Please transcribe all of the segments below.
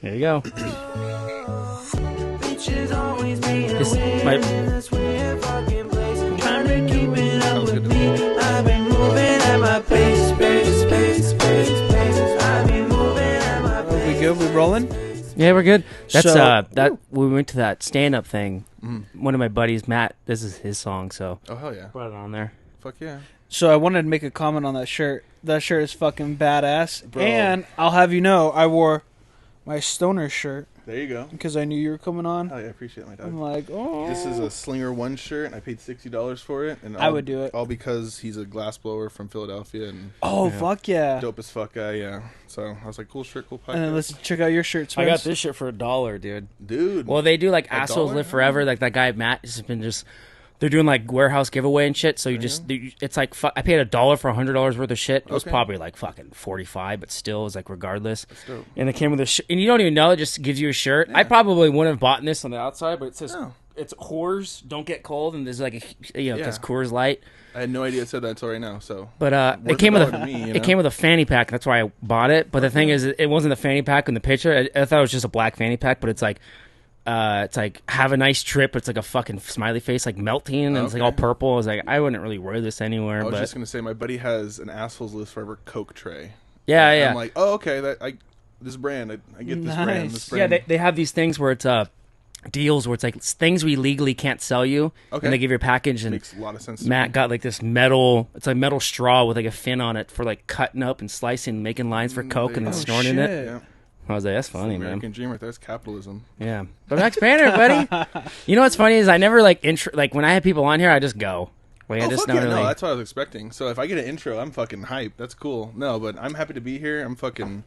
There you go. This might... We good? We rolling? Yeah, we're good. That's So- that we went to that stand-up thing. One of my buddies, Matt, this is his song, so Oh, hell yeah. put it on there. Fuck yeah. So I wanted to make a comment on that shirt. That shirt is fucking badass. Bro. And I'll have you know, I wore my stoner shirt There you go. because I knew you were coming on. Hell yeah, I appreciate it, my dog. I'm like, oh. This is a Slinger 1 shirt, and I paid $60 for it. And I would do it. All because he's a glassblower from Philadelphia and Oh, fuck yeah. dope as fuck guy, yeah. So I was like, cool shirt, cool podcast. And then let's check out your shirt, I got Spence. this shit for $1, dude. Dude. Well, they do like assholes $1? live forever. Like that guy Matt has been just. They're doing like warehouse giveaway and shit. So you just, it's like I paid $1 for $100 worth of shit. It was Okay. probably like fucking 45, but still, it was like regardless. That's dope. And it came with a and you don't even know. It just gives you a shirt. I probably wouldn't have bought this on the outside, but it says Oh. it's Coors, don't get cold, and there's like a Yeah. because Coors Light. I had no idea it said that until right now, so. But Worth it came with $1 to me, you it know? came with a fanny pack. That's why I bought it. But the thing is, it wasn't a fanny pack in the picture. I thought it was just a black fanny pack. But it's like have a nice trip. It's like a fucking smiley face, like melting, and it's like Okay. all purple. I was like, I wouldn't really wear this anywhere. I was But just going to say, my buddy has an Assholes Lives Forever Coke tray. yeah, And yeah, I'm like, oh, okay, this brand, I get this brand, this yeah. brand. They have these things where it's deals where it's like things we legally can't sell you, Okay. and they give you a package. And Makes a lot of sense to Matt me. got like this metal. It's like metal straw with like a fin on it for like cutting up and slicing, and making lines for Coke, and then Oh, snorting shit. it. Yeah. I was like, that's funny, man. American dream right there. That's capitalism. Yeah, but Max Banner, buddy. You know what's funny is I never like like when I have people on here, I just go. Like I Oh, just fuck not yeah, really. no, that's what I was expecting. So if I get an intro, I'm fucking hyped. That's cool. No, but I'm happy to be here. I'm fucking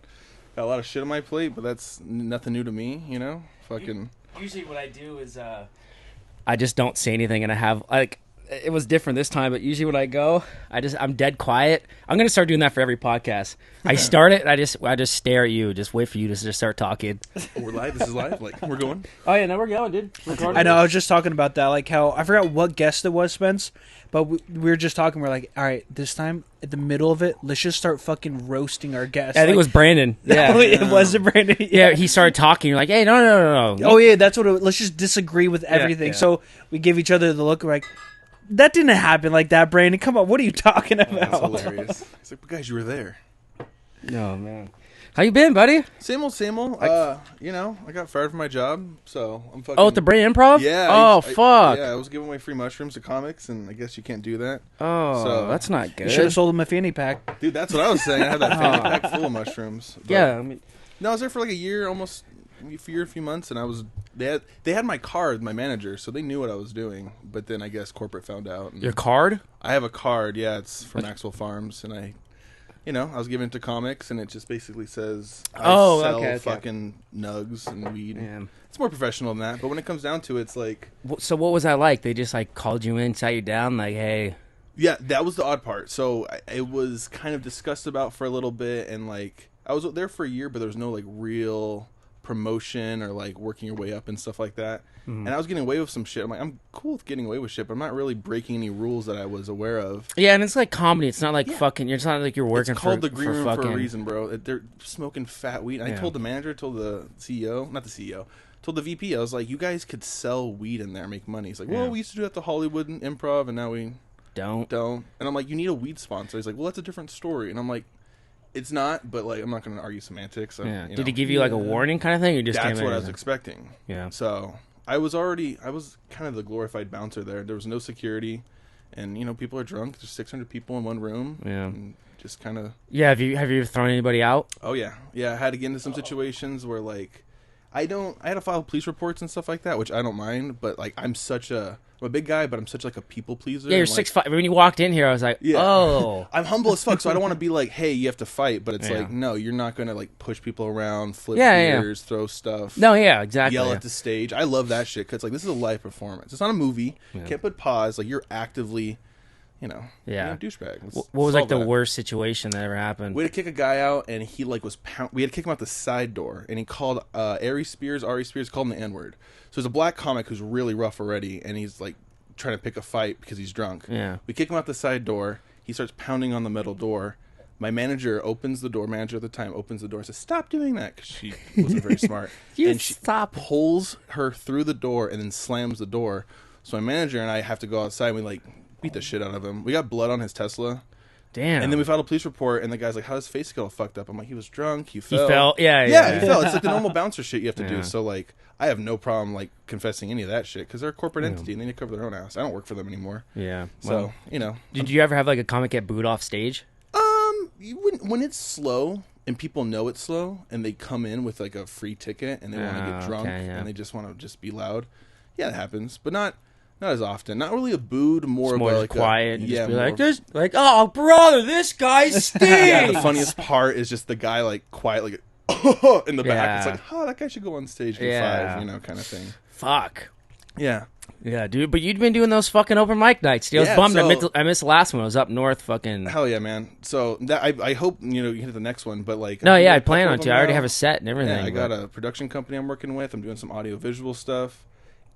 got a lot of shit on my plate, but that's nothing new to me, you know? Fucking... Usually, what I do is I just don't say anything, and I have like it was different this time. But usually, when I go, I'm dead quiet. I'm gonna start doing that for every podcast. I start it, and I just stare at you, just wait for you to just start talking. Oh, we're live? This is live? Like, we're going? Oh yeah, now we're going, dude. I know, I was just talking about that. Like how, I forgot what guest it was, Spence, but we were just talking. We're like, all right, this time, at the middle of it, let's just start fucking roasting our guests. I think it was Brandon. Yeah, it was Brandon. yeah. He started talking. You're like, hey, no. Oh yeah, that's what. Let's just disagree with everything. yeah. So we give each other the look. We're like, that didn't happen like that, Brandon. Come on, what are you talking That's about? hilarious. It's like, but guys, you were there. No, man. How you been, buddy? Same old, same old. You know, I got fired from my job, so I'm fucking... Oh, at the Brain Improv? Yeah. Oh, fuck. Yeah, I was giving away free mushrooms to comics, and I guess you can't do that. Oh, So- that's not You should have good. sold him a fanny pack. Dude, that's what I was saying. I had that fanny pack full of mushrooms. But- Yeah, I mean, No, I was there for like a year, almost a few months, and I was... They had my card, my manager, so they knew what I was doing. But then I guess corporate found out. And your card? I have a card, yeah, it's from MaxwellPharms, and I was giving it to comics, and it just basically says I sell fucking nugs and weed. Yeah. It's more professional than that, but when it comes down to it, it's like... So what was that like? They just like called you in, sat you down, like, hey. Yeah, that was the odd part. So it was kind of discussed about for a little bit, and like I was there for a year, but there was no like real promotion or like working your way up and stuff like that. And I was getting away with some shit. I'm like, I'm cool with getting away with shit, but I'm not really breaking any rules that I was aware of. Yeah, and it's like comedy. It's not like fucking. It's not like you're working It's called for, the green for room fucking. for a reason, bro. They're smoking fat weed. And Yeah. I told the manager, told the CEO, not the CEO, told the VP, I was like, you guys could sell weed in there and make money. He's like, well, Yeah. we used to do that at the Hollywood and Improv, and now we Don't. don't. And I'm like, you need a weed sponsor. He's like, well, that's a different story. And I'm like, it's not, but like, I'm not going to argue semantics. Yeah. You Did know. he give you like a warning kind of thing, or just That's came in what I as was a- expecting. Yeah. So I was kind of the glorified bouncer there. There was no security, and people are drunk. There's 600 people in one room. Yeah. And just kind of. Yeah. Have you thrown anybody out? Oh yeah. I had to get into some situations where like, I had to file police reports and stuff like that, which I don't mind. But like, I'm a big guy, but I'm such like a people pleaser. Yeah, you're and, like, 6'5". When you walked in here, I was like, Yeah. oh. I'm humble as fuck, so I don't want to be like, hey, you have to fight. But it's Yeah. like, no, you're not going to like push people around, flip Yeah. beers, throw stuff. No, yeah, exactly. Yell at the stage. I love that shit because like this is a live performance. It's not a movie. Yeah. Can't put pause. Like you're actively, Yeah. being a douchebag. Let's What was like solve the that. worst situation that ever happened? We had to kick a guy out, and he like was we had to kick him out the side door, and he called Ari Spears, called him the N word. So he's a black comic who's really rough already, and he's like trying to pick a fight because he's drunk. Yeah. We kick him out the side door. He starts pounding on the metal door. My manager opens the door. Manager at the time opens the door and says, "Stop doing that," because she wasn't very smart. And she pulls her through the door and then slams the door. So my manager and I have to go outside. And we like beat the shit out of him. We got blood on his Tesla. Damn. And then we filed a police report, and the guy's like, "How does his face get all fucked up?" I'm like, "He was drunk. He fell." He fell. Yeah, He fell. It's like the normal bouncer shit you have to do. So like, I have no problem like confessing any of that shit because they're a corporate entity and they need to cover their own ass. I don't work for them anymore. Yeah. So Did you ever have like a comic get booed off stage? When it's slow and people know it's slow and they come in with like a free ticket and they want to get drunk and they just want to just be loud, yeah, it happens, but not as often. Not really a booed, more like quiet. And just be like, "This, like, oh brother, this guy stinks." Yeah, the funniest part is just the guy like quiet, like in the back. It's like, oh, that guy should go on stage for 5, kind of thing. Fuck. Yeah. Yeah, dude, but you'd been doing those fucking open mic nights, dude. I was bummed. I missed the last one. I was up north, fucking. Hell yeah, man. So that I hope you hit the next one, but like. No, yeah, I plan on to. I already have a set and everything. Yeah, I got a production company I'm working with. I'm doing some audio visual stuff.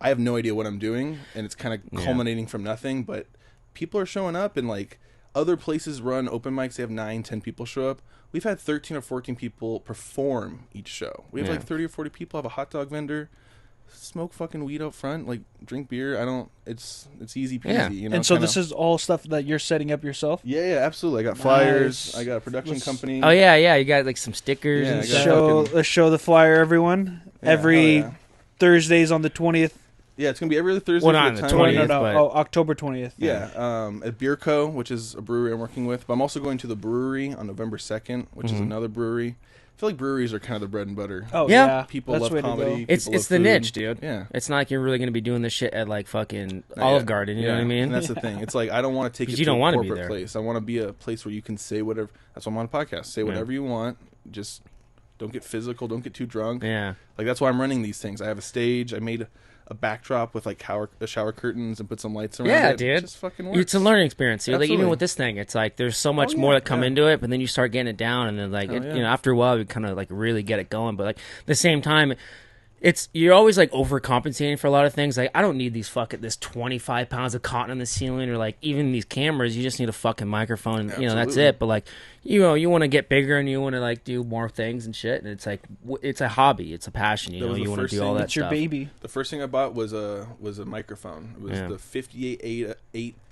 I have no idea what I'm doing, and it's kind of culminating from nothing. But people are showing up, and like other places run open mics. They have 9, 10 people show up. We've had 13 or 14 people perform each show. We have like 30 or 40 people. Have a hot dog vendor. Smoke fucking weed up front, like drink beer. It's easy peasy, And so this is all stuff that you're setting up yourself? Yeah, absolutely. I got flyers. I got a production company. Oh yeah. You got like some stickers and stuff. Let's show the flyer, everyone. Every Thursdays on the 20th. Yeah, it's gonna be every other Thursday. Well, not on the 20th. October 20th. Yeah, at Beer Co., which is a brewery I'm working with. But I'm also going to the brewery on November 2nd, which is another brewery. I feel like breweries are kind of the bread and butter. Oh yeah, people love comedy. It's the niche, dude. Yeah, it's not like you're really going to be doing this shit at like fucking Olive Garden. You know what I mean? And that's the thing. It's like I don't want to take it to a corporate place. I want to be a place where you can say whatever. That's why I'm on a podcast. Say whatever you want. Just don't get physical. Don't get too drunk. Yeah, like that's why I'm running these things. I have a stage. I made a backdrop with like shower curtains and put some lights around it. Yeah, dude. It just fucking works. It's a learning experience. Like, even with this thing, it's like there's so much more that come into it, but then you start getting it down, and then like after a while, you kind of like really get it going. But like at the same time, you're always like overcompensating for a lot of things. Like I don't need this 25 pounds of cotton on the ceiling, or like even these cameras. You just need a fucking microphone, and that's it. But like you want to get bigger and you want to like do more things and shit. And it's like it's a hobby, it's a passion. You want to do all that. It's your baby. The first thing I bought was a microphone. It was the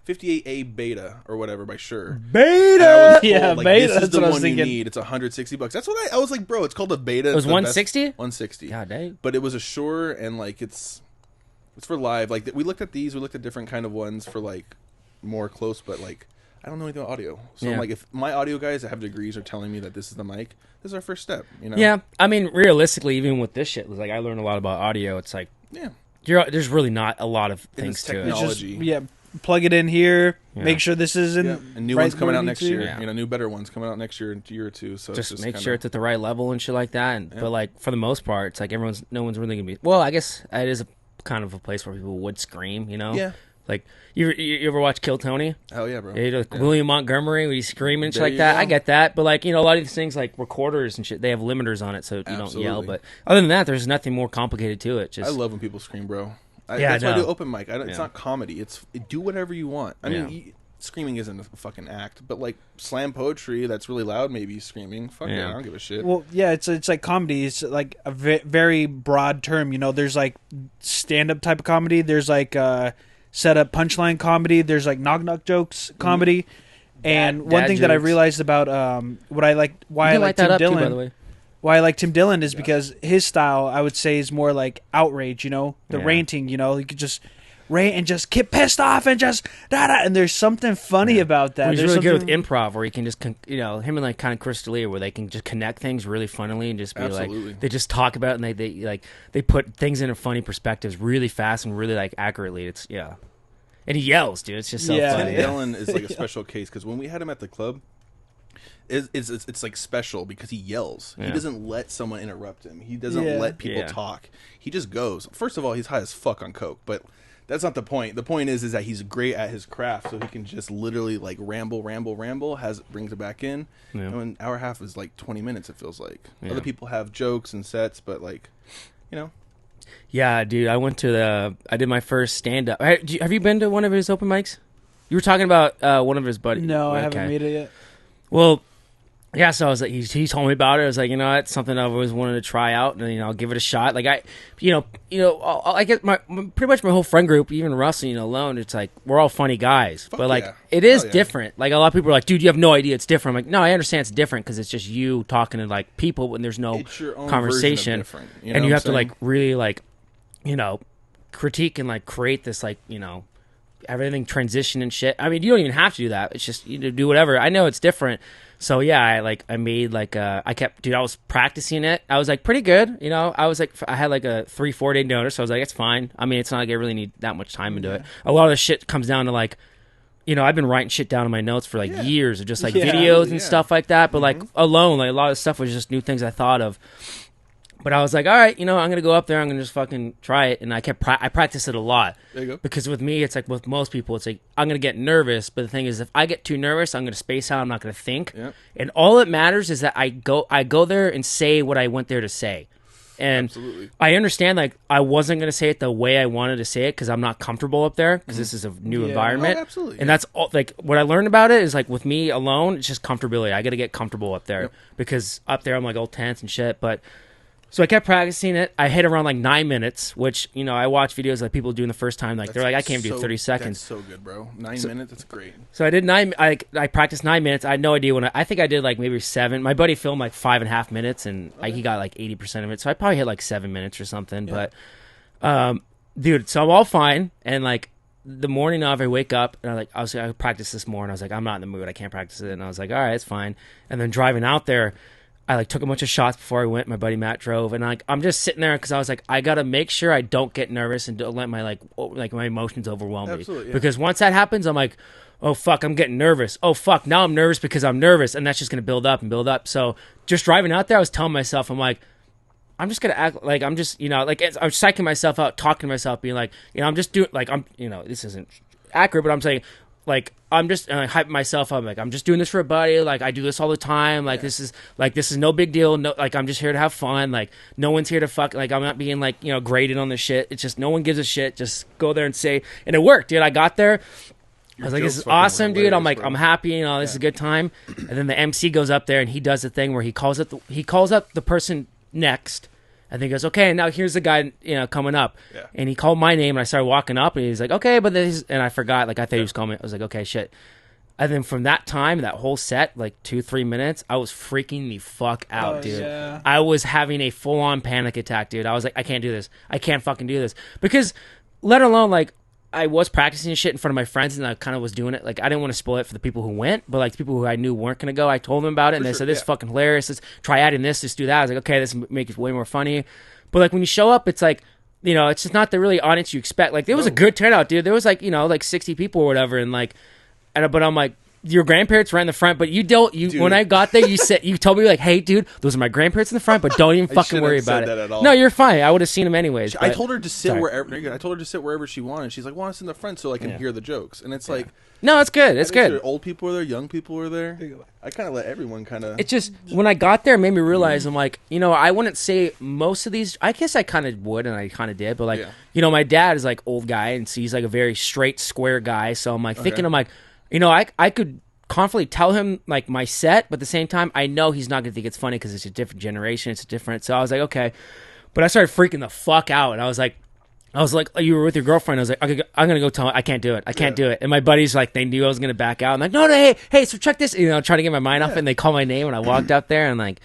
58A beta or whatever by Shure. Beta, beta. This is the one you need. It's $160. That's what I was like, bro. It's called a beta. It was 160. 160. God dang. But it was a Shure, and like it's for live. Like we looked at these. We looked at different kind of ones for like more close, but like I don't know anything about audio. So I'm like, if my audio guys that have degrees are telling me that this is the mic, this is our first step. Yeah, I mean, realistically, even with this shit, like I learned a lot about audio. It's like there's really not a lot of things to it. It's just, plug it in here. Make sure this is in. And new ones coming out next year. New better ones coming out next year, in a year or two. So just make sure it's at the right level and shit like that. But like for the most part, it's like no one's really gonna be. Well, I guess it is a kind of a place where people would scream. Yeah. Like you ever watch Kill Tony? Hell yeah, bro. William Montgomery, when he's screaming and shit like that. I get that, but like a lot of these things like recorders and shit, they have limiters on it, so you don't yell. But other than that, there's nothing more complicated to it. Just I love when people scream, bro. That's why I do open mic. It's not comedy. It's do whatever you want. I mean, screaming isn't a fucking act, but like slam poetry that's really loud, maybe screaming. Fuck yeah, I don't give a shit. Well, yeah, it's like comedy. It's like a very broad term. There's like stand-up type of comedy. There's like set-up punchline comedy. There's like knock-knock jokes comedy. And one thing that I realized about why I like Tim Dillon, by the way. Why I like Tim Dillon is because his style, I would say, is more like outrage, the ranting, you could just rant and just get pissed off and just da-da, and there's something funny about that. He's really good with improv, where he can just, him and like kind of Chris D'Elia, where they can just connect things really funnily and just be like, they just talk about it and they put things into funny perspectives really fast and really like accurately. It's, and he yells, dude. It's just so funny. Tim Dillon is like a special case, because when we had him at the club, it's like special because he yells. He doesn't let someone interrupt him. He doesn't let people talk. He just goes. First of all, he's high as fuck on coke, but that's not the point. The point is that he's great at his craft, so he can just literally like ramble, brings it back in. And an hour and a half is like 20 minutes, it feels like. Other people have jokes and sets, but like, Yeah, dude, I did my first stand-up. Have you been to one of his open mics? You were talking about one of his buddies. No, I haven't made it yet. Well, yeah, so I was like, he told me about it. I was like, you know, it's something I've always wanted to try out, and I'll give it a shot. Like I get pretty much my whole friend group, even Russ, alone. It's like we're all funny guys, Fuck but like yeah. it is Hell yeah. different. Like a lot of people are like, dude, you have no idea it's different. I'm like, no, I understand it's different because it's just you talking to like people when there's no It's your own conversation, version of different, and you what have to I'm like saying? really like critique and like create this like everything transition and shit. I mean, you don't even have to do that. It's just you do whatever. I know it's different. So yeah, I made like I was practicing it. I was like pretty good, I was like I had like a 3-4 day notice. So I was like, it's fine. I mean, it's not like I really need that much time into it. A lot of the shit comes down to like, I've been writing shit down in my notes for like years of just like videos and stuff like that. But like alone, like a lot of stuff was just new things I thought of. But I was like, all right, I'm gonna go up there. I'm gonna just fucking try it, and I practice it a lot. There you go. Because with me, it's like with most people, it's like I'm gonna get nervous. But the thing is, if I get too nervous, I'm gonna space out. I'm not gonna think. Yep. And all that matters is that I go there and say what I went there to say. And Absolutely. I understand, like, I wasn't going to say it the way I wanted to say it because I'm not comfortable up there because this is a new environment. Oh, absolutely. And that's all, like, what I learned about it is, like, with me alone, it's just comfortability. I got to get comfortable up there because up there I'm, like, all tense and shit. But so I kept practicing it. I hit around, like, 9 minutes, which, I watch videos like people doing the first time. Like, they're like, I can't do 30 seconds. That's so good, bro. 9 minutes, that's great. So I did 9. I practiced 9 minutes. I had no idea when I think I did like maybe 7. My buddy filmed like 5.5 minutes, and he got like 80% of it. So I probably hit like 7 minutes or something. Yeah. But, dude, so I'm all fine. And like the morning of, I wake up and I practiced this morning. I was like, I'm not in the mood. I can't practice it. And I was like, all right, it's fine. And then driving out there, I like took a bunch of shots before I went. My buddy Matt drove, and I'm just sitting there because I was like, I gotta make sure I don't get nervous and don't let my like my emotions overwhelm me. Absolutely, yeah. Because once that happens, I'm like, oh fuck, I'm getting nervous. Oh fuck, now I'm nervous because I'm nervous, and that's just gonna build up and build up. So just driving out there, I was telling myself, I'm like, I'm just gonna act like I'm just like I'm psyching myself out, talking to myself, being like, I'm just doing like I'm this isn't accurate, but I'm saying. Like I'm just hyping myself up. Like I'm just doing this for a buddy. Like I do this all the time. Like this is no big deal. No, like I'm just here to have fun. Like no one's here to fuck. Like I'm not being like graded on the shit. It's just no one gives a shit. Just go there and say. And it worked, dude. I got there. I was like, this is awesome, dude. I'm like, I'm happy. This is a good time. And then the MC goes up there and he does the thing where he calls up the person next. And then he goes, okay, now here's the guy, coming up. Yeah. And he called my name, and I started walking up, and he's like, okay, but this, and I forgot, like, I thought he was calling me. I was like, okay, shit. And then from that time, that whole set, like 2-3 minutes, I was freaking the fuck out, dude. Yeah. I was having a full-on panic attack, dude. I was like, I can't do this. I can't fucking do this. Because, let alone, like, I was practicing shit in front of my friends, and I kind of was doing it. Like, I didn't want to spoil it for the people who went, but, like, the people who I knew weren't going to go, I told them about it, and they said, this is fucking hilarious. Let's try adding this, let's do that. I was like, okay, this makes it way more funny. But, like, when you show up, it's like, it's just not the really audience you expect. Like, there was a good turnout, dude. There was, like, like 60 people or whatever, and, like, but I'm like, your grandparents were in the front, but dude. When I got there, you told me, like, hey, dude, those are my grandparents in the front, but don't even fucking worry about it. No, no, you're fine. I would have seen them anyways. I told her to sit wherever. I told her to sit wherever she wanted. She's like, "Want us in the front so I can hear the jokes." And it's like, no, it's good. It's good. Old people were there, young people were there. I kind of let everyone kind of. It's just when I got there, it made me realize I'm like, I wouldn't say most of these. I guess I kind of would, and I kind of did, but like, my dad is like old guy, and so he's like a very straight, square guy. So I'm like thinking, I'm like, I could confidently tell him like my set, but at the same time I know he's not gonna think it's funny because it's a different generation, it's different. So I was like, okay, but I started freaking the fuck out, and I was like, you were with your girlfriend. I was like, okay, I'm gonna go tell him I can't do it. I can't do it. And my buddies like they knew I was gonna back out. I'm like, no, hey, so check this. Trying to get my mind off it, and they call my name, and I walked up there, and like,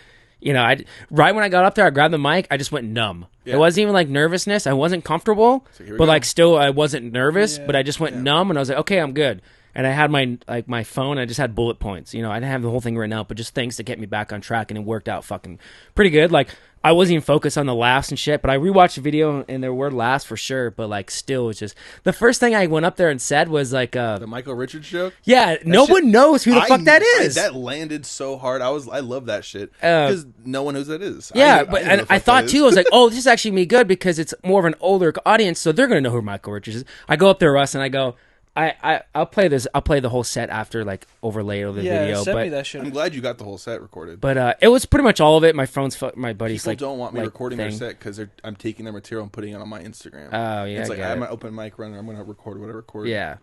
right when I got up there, I grabbed the mic. I just went numb. It wasn't even like nervousness. I wasn't comfortable, but like still I wasn't nervous, but I just went numb, and I was like, okay, I'm good. And I had my phone. I just had bullet points. I didn't have the whole thing written out, but just things to get me back on track, and it worked out fucking pretty good. Like I wasn't even focused on the laughs and shit, but I rewatched the video, and there were laughs for sure. But like still, it's just the first thing I went up there and said was like, the Michael Richards joke. Yeah, no one knows who the fuck that is. That landed so hard. I love that shit because no one knows who that is. Yeah, I thought too. I was like, oh, this is actually me good because it's more of an older audience, so they're gonna know who Michael Richards is. I go up there, Russ, and I go. I'll play this. I'll play the whole set after, like, overlay of the video. Send but me that shit. I'm glad you got the whole set recorded. But it was pretty much all of it. My phone's my buddy's People like don't want me recording thing. their set because I'm taking their material and putting it on my Instagram. Oh yeah, it's like I have my open mic runner. I'm gonna record what I record. Yeah.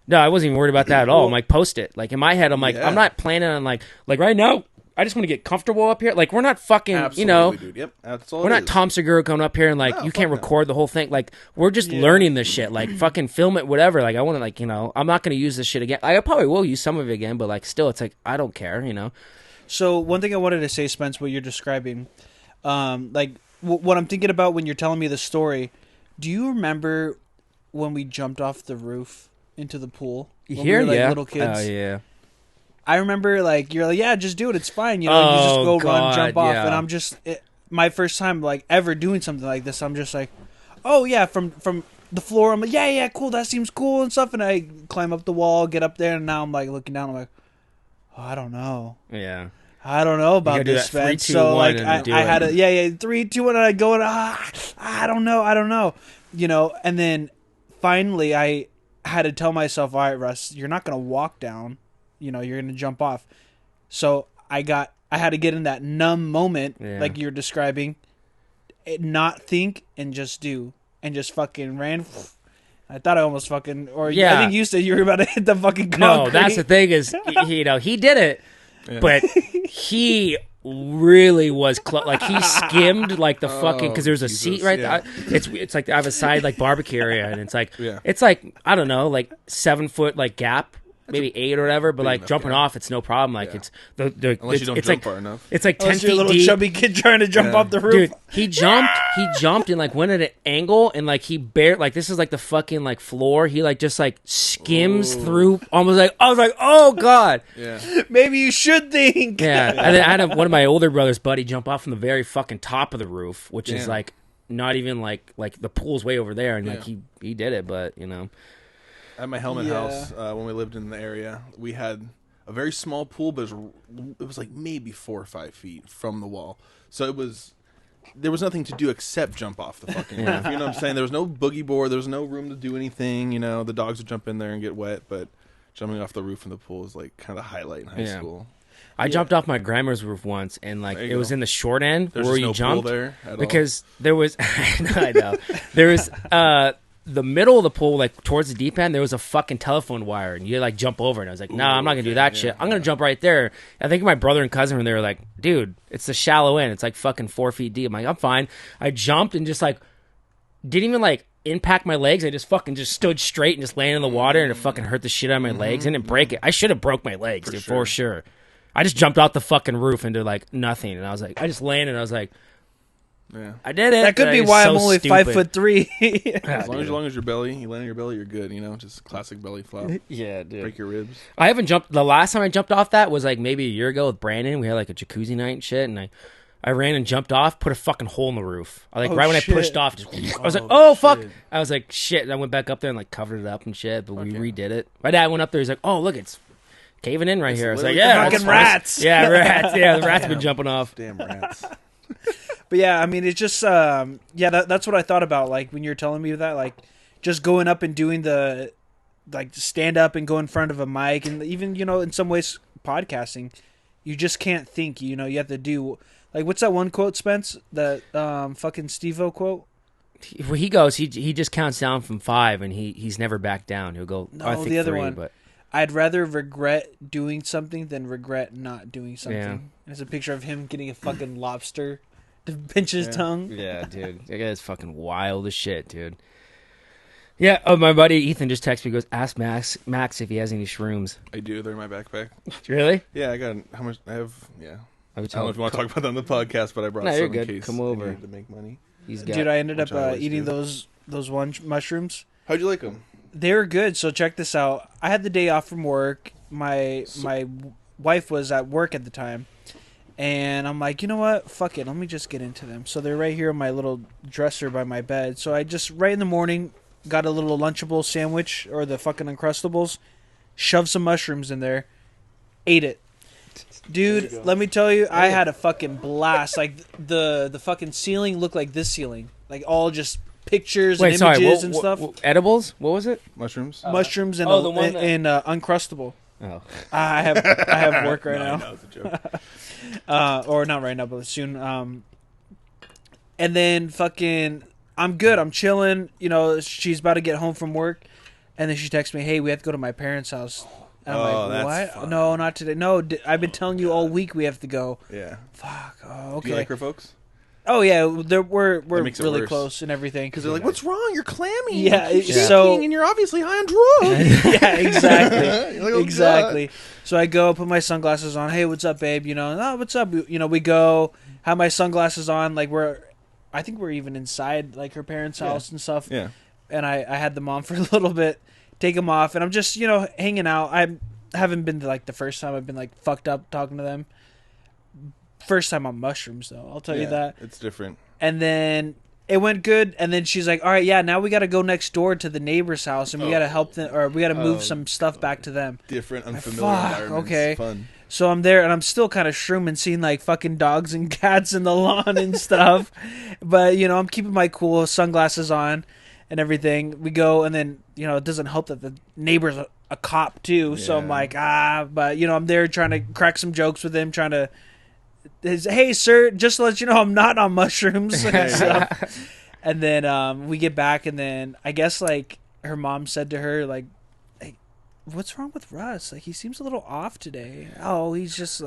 No, I wasn't even worried about that at all. I'm like, post it. Like in my head, I'm like, I'm not planning on like right now. I just want to get comfortable up here. Like, we're not fucking, Absolutely, dude. Yep, that's all. we're not Tom Segura coming up here and like, No, you can't fuck no. record the whole thing. Like, we're just learning this shit. Like, fucking film it, whatever. Like, I want to, like, I'm not going to use this shit again. I probably will use some of it again, but like, still, it's like, I don't care, So one thing I wanted to say, Spence, what you're describing, like what I'm thinking about when you're telling me the story. Do you remember when we jumped off the roof into the pool? When Here, we were, like, yeah. little kids. Oh, yeah. I remember, like, you're like, yeah, just do it. It's fine. You just go run, jump off. yeah. And I'm just, my first time, like, ever doing something like this, I'm just like, oh, yeah, from the floor, I'm like, yeah, cool, that seems cool and stuff. And I climb up the wall, get up there, and now I'm, like, looking down, I'm like, oh, I don't know. Yeah. I don't know about this, Spence. So, like, I had a, 3, 2, 1, and I go, and, I don't know. And then finally I had to tell myself, all right, Russ, you're not going to walk down. You're going to jump off. So I had to get in that numb moment, like you're describing, not think and just do, and just fucking ran. I thought I almost fucking, I think you said you were about to hit the fucking concrete. No, that's the thing is, he did it, but he really was like he skimmed like the fucking, because there's a seat right there. It's like I have a side like barbecue area, and it's like I don't know, like 7 foot like gap. Maybe 8 or whatever, but like enough, jumping off, it's no problem. Like it's unless you don't jump far enough. It's like 10 Unless feet you're a little deep. chubby kid trying to jump off the roof. Dude, he jumped and like went at an angle, and like he like this is like the fucking like floor. He like just like skims through, almost like I was like, oh god. Yeah. Maybe you should think. Yeah. And then I had one of my older brother's buddy jump off from the very fucking top of the roof, which is like not even like the pool's way over there, and like he did it, but At my Helmet house, when we lived in the area, we had a very small pool, but it was like maybe 4 or 5 feet from the wall. So there was nothing to do except jump off the fucking roof. You know what I'm saying? There was no boogie board. There was no room to do anything. The dogs would jump in there and get wet, but jumping off the roof in the pool is like kind of a highlight in high school. I jumped off my grandma's roof once, and like it was in the short end where you no jumped pool there at because there was I know there was the middle of the pool, like towards the deep end, there was a fucking telephone wire, and you like jump over. And I was like, "No, I'm not gonna do that shit. I'm gonna jump right there." I think my brother and cousin were there, like, "Dude, it's the shallow end. It's like fucking 4 feet deep." I'm like, "I'm fine." I jumped and just like didn't even like impact my legs. I just fucking just stood straight and just landed in the water, and it fucking hurt the shit out of my legs. I didn't break it. I should have broke my legs, for sure. I just jumped off the fucking roof into like nothing, and I was like, I just landed. And I was like. Yeah. I did it. That could be why I'm only 5'3". As long as your belly, you land on your belly, you're good. Just classic belly flop. Yeah, dude. Break your ribs. I haven't jumped. The last time I jumped off that was like maybe a year ago with Brandon. We had like a jacuzzi night and shit, and I ran and jumped off, put a fucking hole in the roof. When I pushed off, I was like, oh fuck! Shit. I was like, shit. And I went back up there and like covered it up and shit, but we redid it. My dad went up there. He's like, oh look, it's caving in right here. I was like, yeah, fucking rats. Yeah, rats. Yeah, the rats have been jumping off. Damn rats. But yeah, I mean, it's just that's what I thought about. Like when you're telling me that, like just going up and doing the like stand up and go in front of a mic, and even in some ways podcasting, you just can't think. You have to do like what's that one quote, Spence? That fucking Steve-O quote. When he goes, he just counts down from 5, and he's never back down. He'll go. No, I think the other 3, one. But I'd rather regret doing something than regret not doing something. Yeah. There's a picture of him getting a fucking lobster to pinch his tongue. Yeah, dude. That guy's fucking wild as shit, dude. Yeah, my buddy Ethan just texted me, goes, ask Max if he has any shrooms. I do. They're in my backpack. Really? Yeah, I got how much I have. Yeah. I would don't know if you want to talk about that on the podcast, but I brought No, some you're in good. case Come over. I needed to make money. Dude, I ended up eating do. those mushrooms. How'd you like them? They were good. So check this out. I had the day off from work. My wife was at work at the time. And I'm like, you know what? Fuck it. Let me just get into them. So they're right here on my little dresser by my bed. So I just, right in the morning, got a little Lunchable sandwich, or the fucking Uncrustables, shoved some mushrooms in there, ate it. Dude, let me tell you, I had a fucking blast. Like, the fucking ceiling looked like this ceiling. Like, all just pictures and images and stuff. Edibles? What was it? Mushrooms? Mushrooms and, the one and Uncrustable. Oh. I have work right now. No, it's a joke. Or not right now, but soon. And then fucking, I'm good. I'm chilling. She's about to get home from work, and then she texts me, "Hey, we have to go to my parents' house. And Oh, I'm that's like, what? fun. No, not today. No, I've been telling you all week we have to go. Yeah. Fuck. Oh, Do okay. you like her folks? Oh yeah, we're makes it really worse. close and everything. Because they're like, "What's wrong? You're clammy. Yeah, You keep yeah. shaking, and you're obviously high on drugs." yeah, exactly, You're like, "Oh, exactly. So I go, put my sunglasses on. Hey, what's up, babe? Oh, what's up? We go, have my sunglasses on. Like I think we're even inside like her parents' house and stuff. God." Yeah. And I had them on for a little bit, take them off, and I'm just hanging out. I haven't been to like the first time I've been like fucked up talking to them. First time on mushrooms though, I'll tell you that. It's different. And then it went good, and then she's like, all right, yeah, now we got to go next door to the neighbor's house, and we got to help them, or we got to move some stuff back to them. Different, unfamiliar Fuck, environments. okay. Fun. So I'm there, and I'm still kind of shrooming, seeing like fucking dogs and cats in the lawn and stuff. But, I'm keeping my cool sunglasses on and everything. We go, and then, it doesn't help that the neighbor's a cop too. So I'm Yeah. like, but, I'm there trying to crack some jokes with him, trying to, hey, sir, just to let you know, I'm not on mushrooms and stuff. And then we get back, and then I guess, like, her mom said to her, like, hey, what's wrong with Russ? Like, he seems a little off today. Oh, he's just,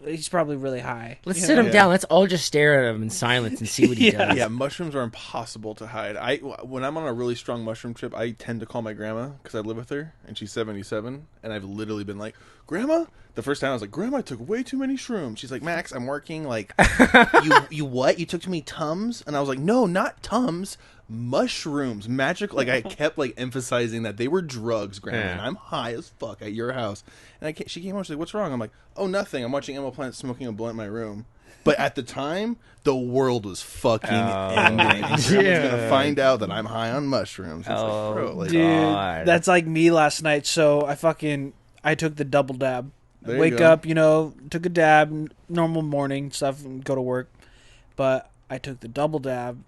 he's probably really high. Let's sit him Yeah. down. Let's all just stare at him in silence and see what he Yeah. does. Yeah, mushrooms are impossible to hide. When I'm on a really strong mushroom trip, I tend to call my grandma because I live with her, and she's 77, and I've literally been like, "Grandma." The first time I was like, "Grandma, I took way too many shrooms." She's like, "Max, I'm working." Like, you what? You took too many Tums? And I was like, "No, not Tums. Mushrooms, magic." Like, I kept like emphasizing that they were drugs, Grandma, Yeah. and I'm high as fuck at your house. And she came home. She's like, "What's wrong?" I'm like, "Oh, nothing. I'm watching Animal Planet, smoking a blunt in my room." But at the time, the world was fucking ending. And Grandma's gonna find out that I'm high on mushrooms. It's like, bro, like, Dude, God. that's like me last night. So I took the double dab. There you Wake go. up, took a dab, normal morning stuff, and go to work. But I took the double dab,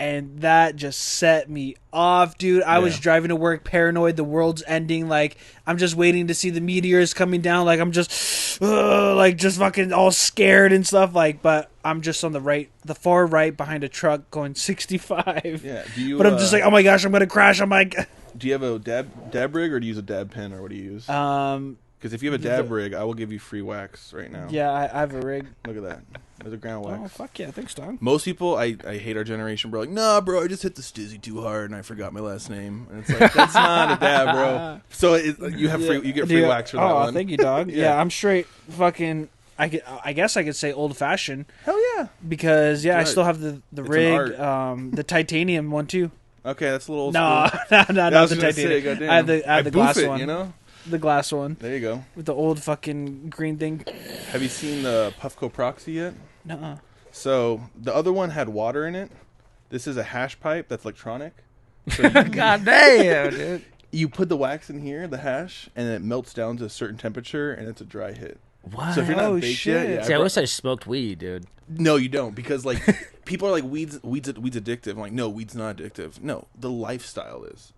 and that just set me off, dude. I was Yeah. driving to work paranoid, the world's ending. Like, I'm just waiting to see the meteors coming down. Like, I'm just, like, just fucking all scared and stuff. Like, but I'm just on the far right behind a truck going 65. yeah. Do you? But I'm just like, oh my gosh, I'm going to crash. I'm like, do you have a dab rig, or do you use a dab pen, or what do you use? Because if you have a dab rig, I will give you free wax right now. yeah, I have a rig. Look at that. There's a ground wax. Oh, fuck yeah. Thanks, Don. Most people, I hate our generation, bro. Like, nah, bro, I just hit the stizzy too hard and I forgot my last name. And it's like, that's not a dab, bro. So you have free, you get free wax for that oh, one. thank you, dog. Yeah. yeah, I'm straight fucking. I guess I could say old fashioned Hell yeah. because I Right. still have the It's rig, an the titanium one too. Okay, that's a little old No, school. no, I not was the gonna titanium. say, goddamn. I have the boof glass it, one. you know? The glass one There you go. with the old fucking green thing. Have you seen the Puffco Proxy yet? Nuh-uh. So the other one had water in it. This is a hash pipe that's electronic. So God damn, dude. you put the wax in here, the hash, and it melts down to a certain temperature, and it's a dry hit. What? So if you're not Oh, baked shit. yet, yeah, See, I wish I smoked weed, dude. no, you don't, because like people are like weed's addictive. I'm like, no, weed's not addictive. No, the lifestyle is,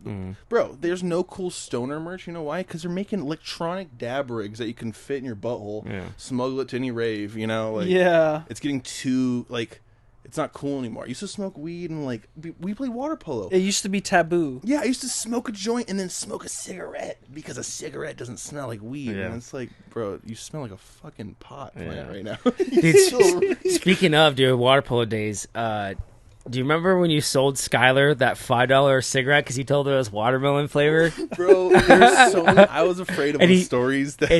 bro. There's no cool stoner merch. You know why? Because they're making electronic dab rigs that you can fit in your butthole, smuggle it to any rave. You know, like Yeah. it's getting too like. It's not cool anymore. I used to smoke weed and like we play water polo. It used to be taboo. Yeah, I used to smoke a joint and then smoke a cigarette because a cigarette doesn't smell like weed. Yeah. And it's like, bro, you smell like a fucking pot plant right now. Dude, speaking of, dude, water polo days, do you remember when you sold Skylar that $5 cigarette because he told her it was watermelon flavor? Bro, there's so many. I was afraid of And the he- stories that.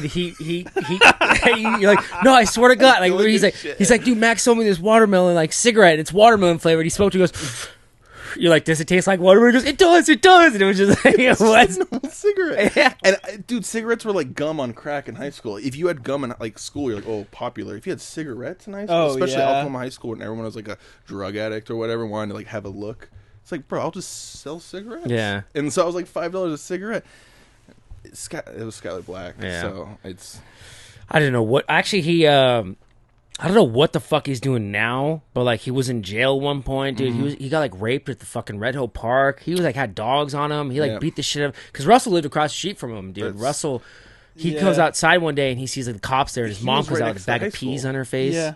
And you're like, no, I swear to God. Like, Look he's at like, shit. he's like, dude, Max sold me this watermelon like cigarette. It's watermelon flavored. He smoked it. He goes, you're like, does it taste like watermelon? He goes, it does. And it was just like, what? normal cigarette. Yeah. And dude, cigarettes were like gum on crack in high school. If you had gum in like school, you're like, oh, popular. If you had cigarettes in high school, Oh, especially yeah. Oklahoma high school, and everyone was like a drug addict or whatever, wanted to like have a look. It's like, bro, I'll just sell cigarettes. Yeah. And so I was like $5 a cigarette. It was Skylar Black. Yeah. So it's. I don't know what. Actually, I don't know what the fuck he's doing now, but like he was in jail one point, dude. He got like raped at the fucking Red Hill Park. He was like had dogs on him. He like Yeah. beat the shit out of because Russell lived across the street from him, dude. That's- Russell, he Yeah. comes outside one day and he sees like the cops there, and his He mom was comes right out with next a to bag high of peas school. on her face. Yeah.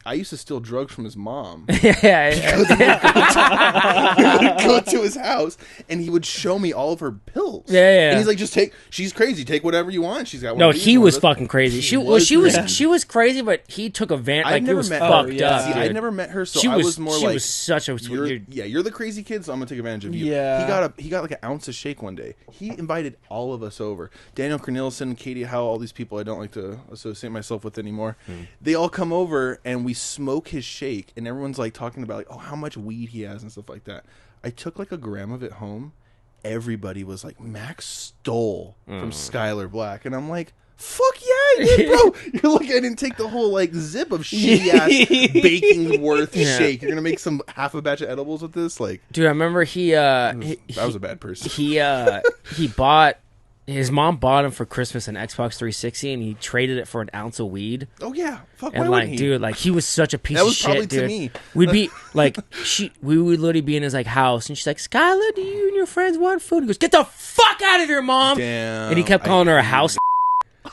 I used to steal drugs from his mom. Yeah. We would go to his house, and he would show me all of her pills. Yeah. And he's like, just take. She's crazy. Take whatever you want. She's got one. No, of these, he one was of those. fucking crazy. She crazy. was crazy, but he took advantage. Like, it was fucked up. See, Dude. I never met her, so She I was was more she like, was such a you're the crazy kid, so I'm gonna take advantage of you. Yeah. He got like an ounce of shake one day. He invited all of us over. Daniel Cornelison, Katie Howe, all these people I don't like to associate myself with anymore. They all come over and we smoke his shake, and everyone's like talking about like, oh, how much weed he has and stuff like that. I took like a gram of it home. Everybody was like, Max stole from Skylar Black, and I'm like, fuck yeah, I did, bro. You're like, I didn't take the whole like zip of shitty ass baking worth shake. You're gonna make some half a batch of edibles with this, like, Dude, I remember I was a bad person. He bought. His mom bought him for Christmas an Xbox 360, and he traded it for an ounce of weed. Oh yeah, fuck. And why like, wouldn't he? dude, like he was such a piece That of was shit, probably dude. to me. We'd be like, we would literally be in his like house, and she's like, "Skylar, do you and your friends want food?" He goes, "Get the fuck out of here, mom!" Damn. And he kept calling her a house.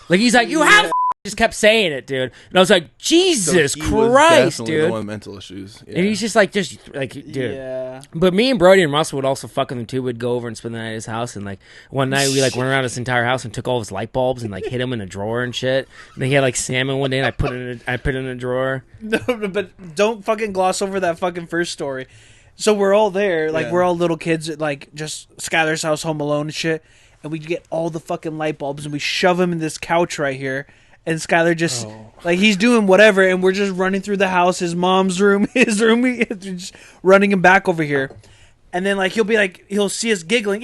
Like he's like, "You have." Just kept saying it, dude. And I was like, Jesus So he Christ, was dude. the one with mental issues. Yeah. And he's just like, dude. Yeah. But me and Brody and Russell would also fuck with him too. We'd go over and spend the night at his house, and like one night we like went around his entire house and took all of his light bulbs and like hid them in a drawer and shit. And then he had like salmon one day, and I put it in a drawer. No, but don't fucking gloss over that fucking first story. So we're all there, like we're all little kids at like just Skylar's house, home alone and shit, and we get all the fucking light bulbs and we shove them in this couch right here. And Skylar just, like, he's doing whatever, and we're just running through the house, his mom's room, his room, just running him back over here. And then, like, he'll see us giggling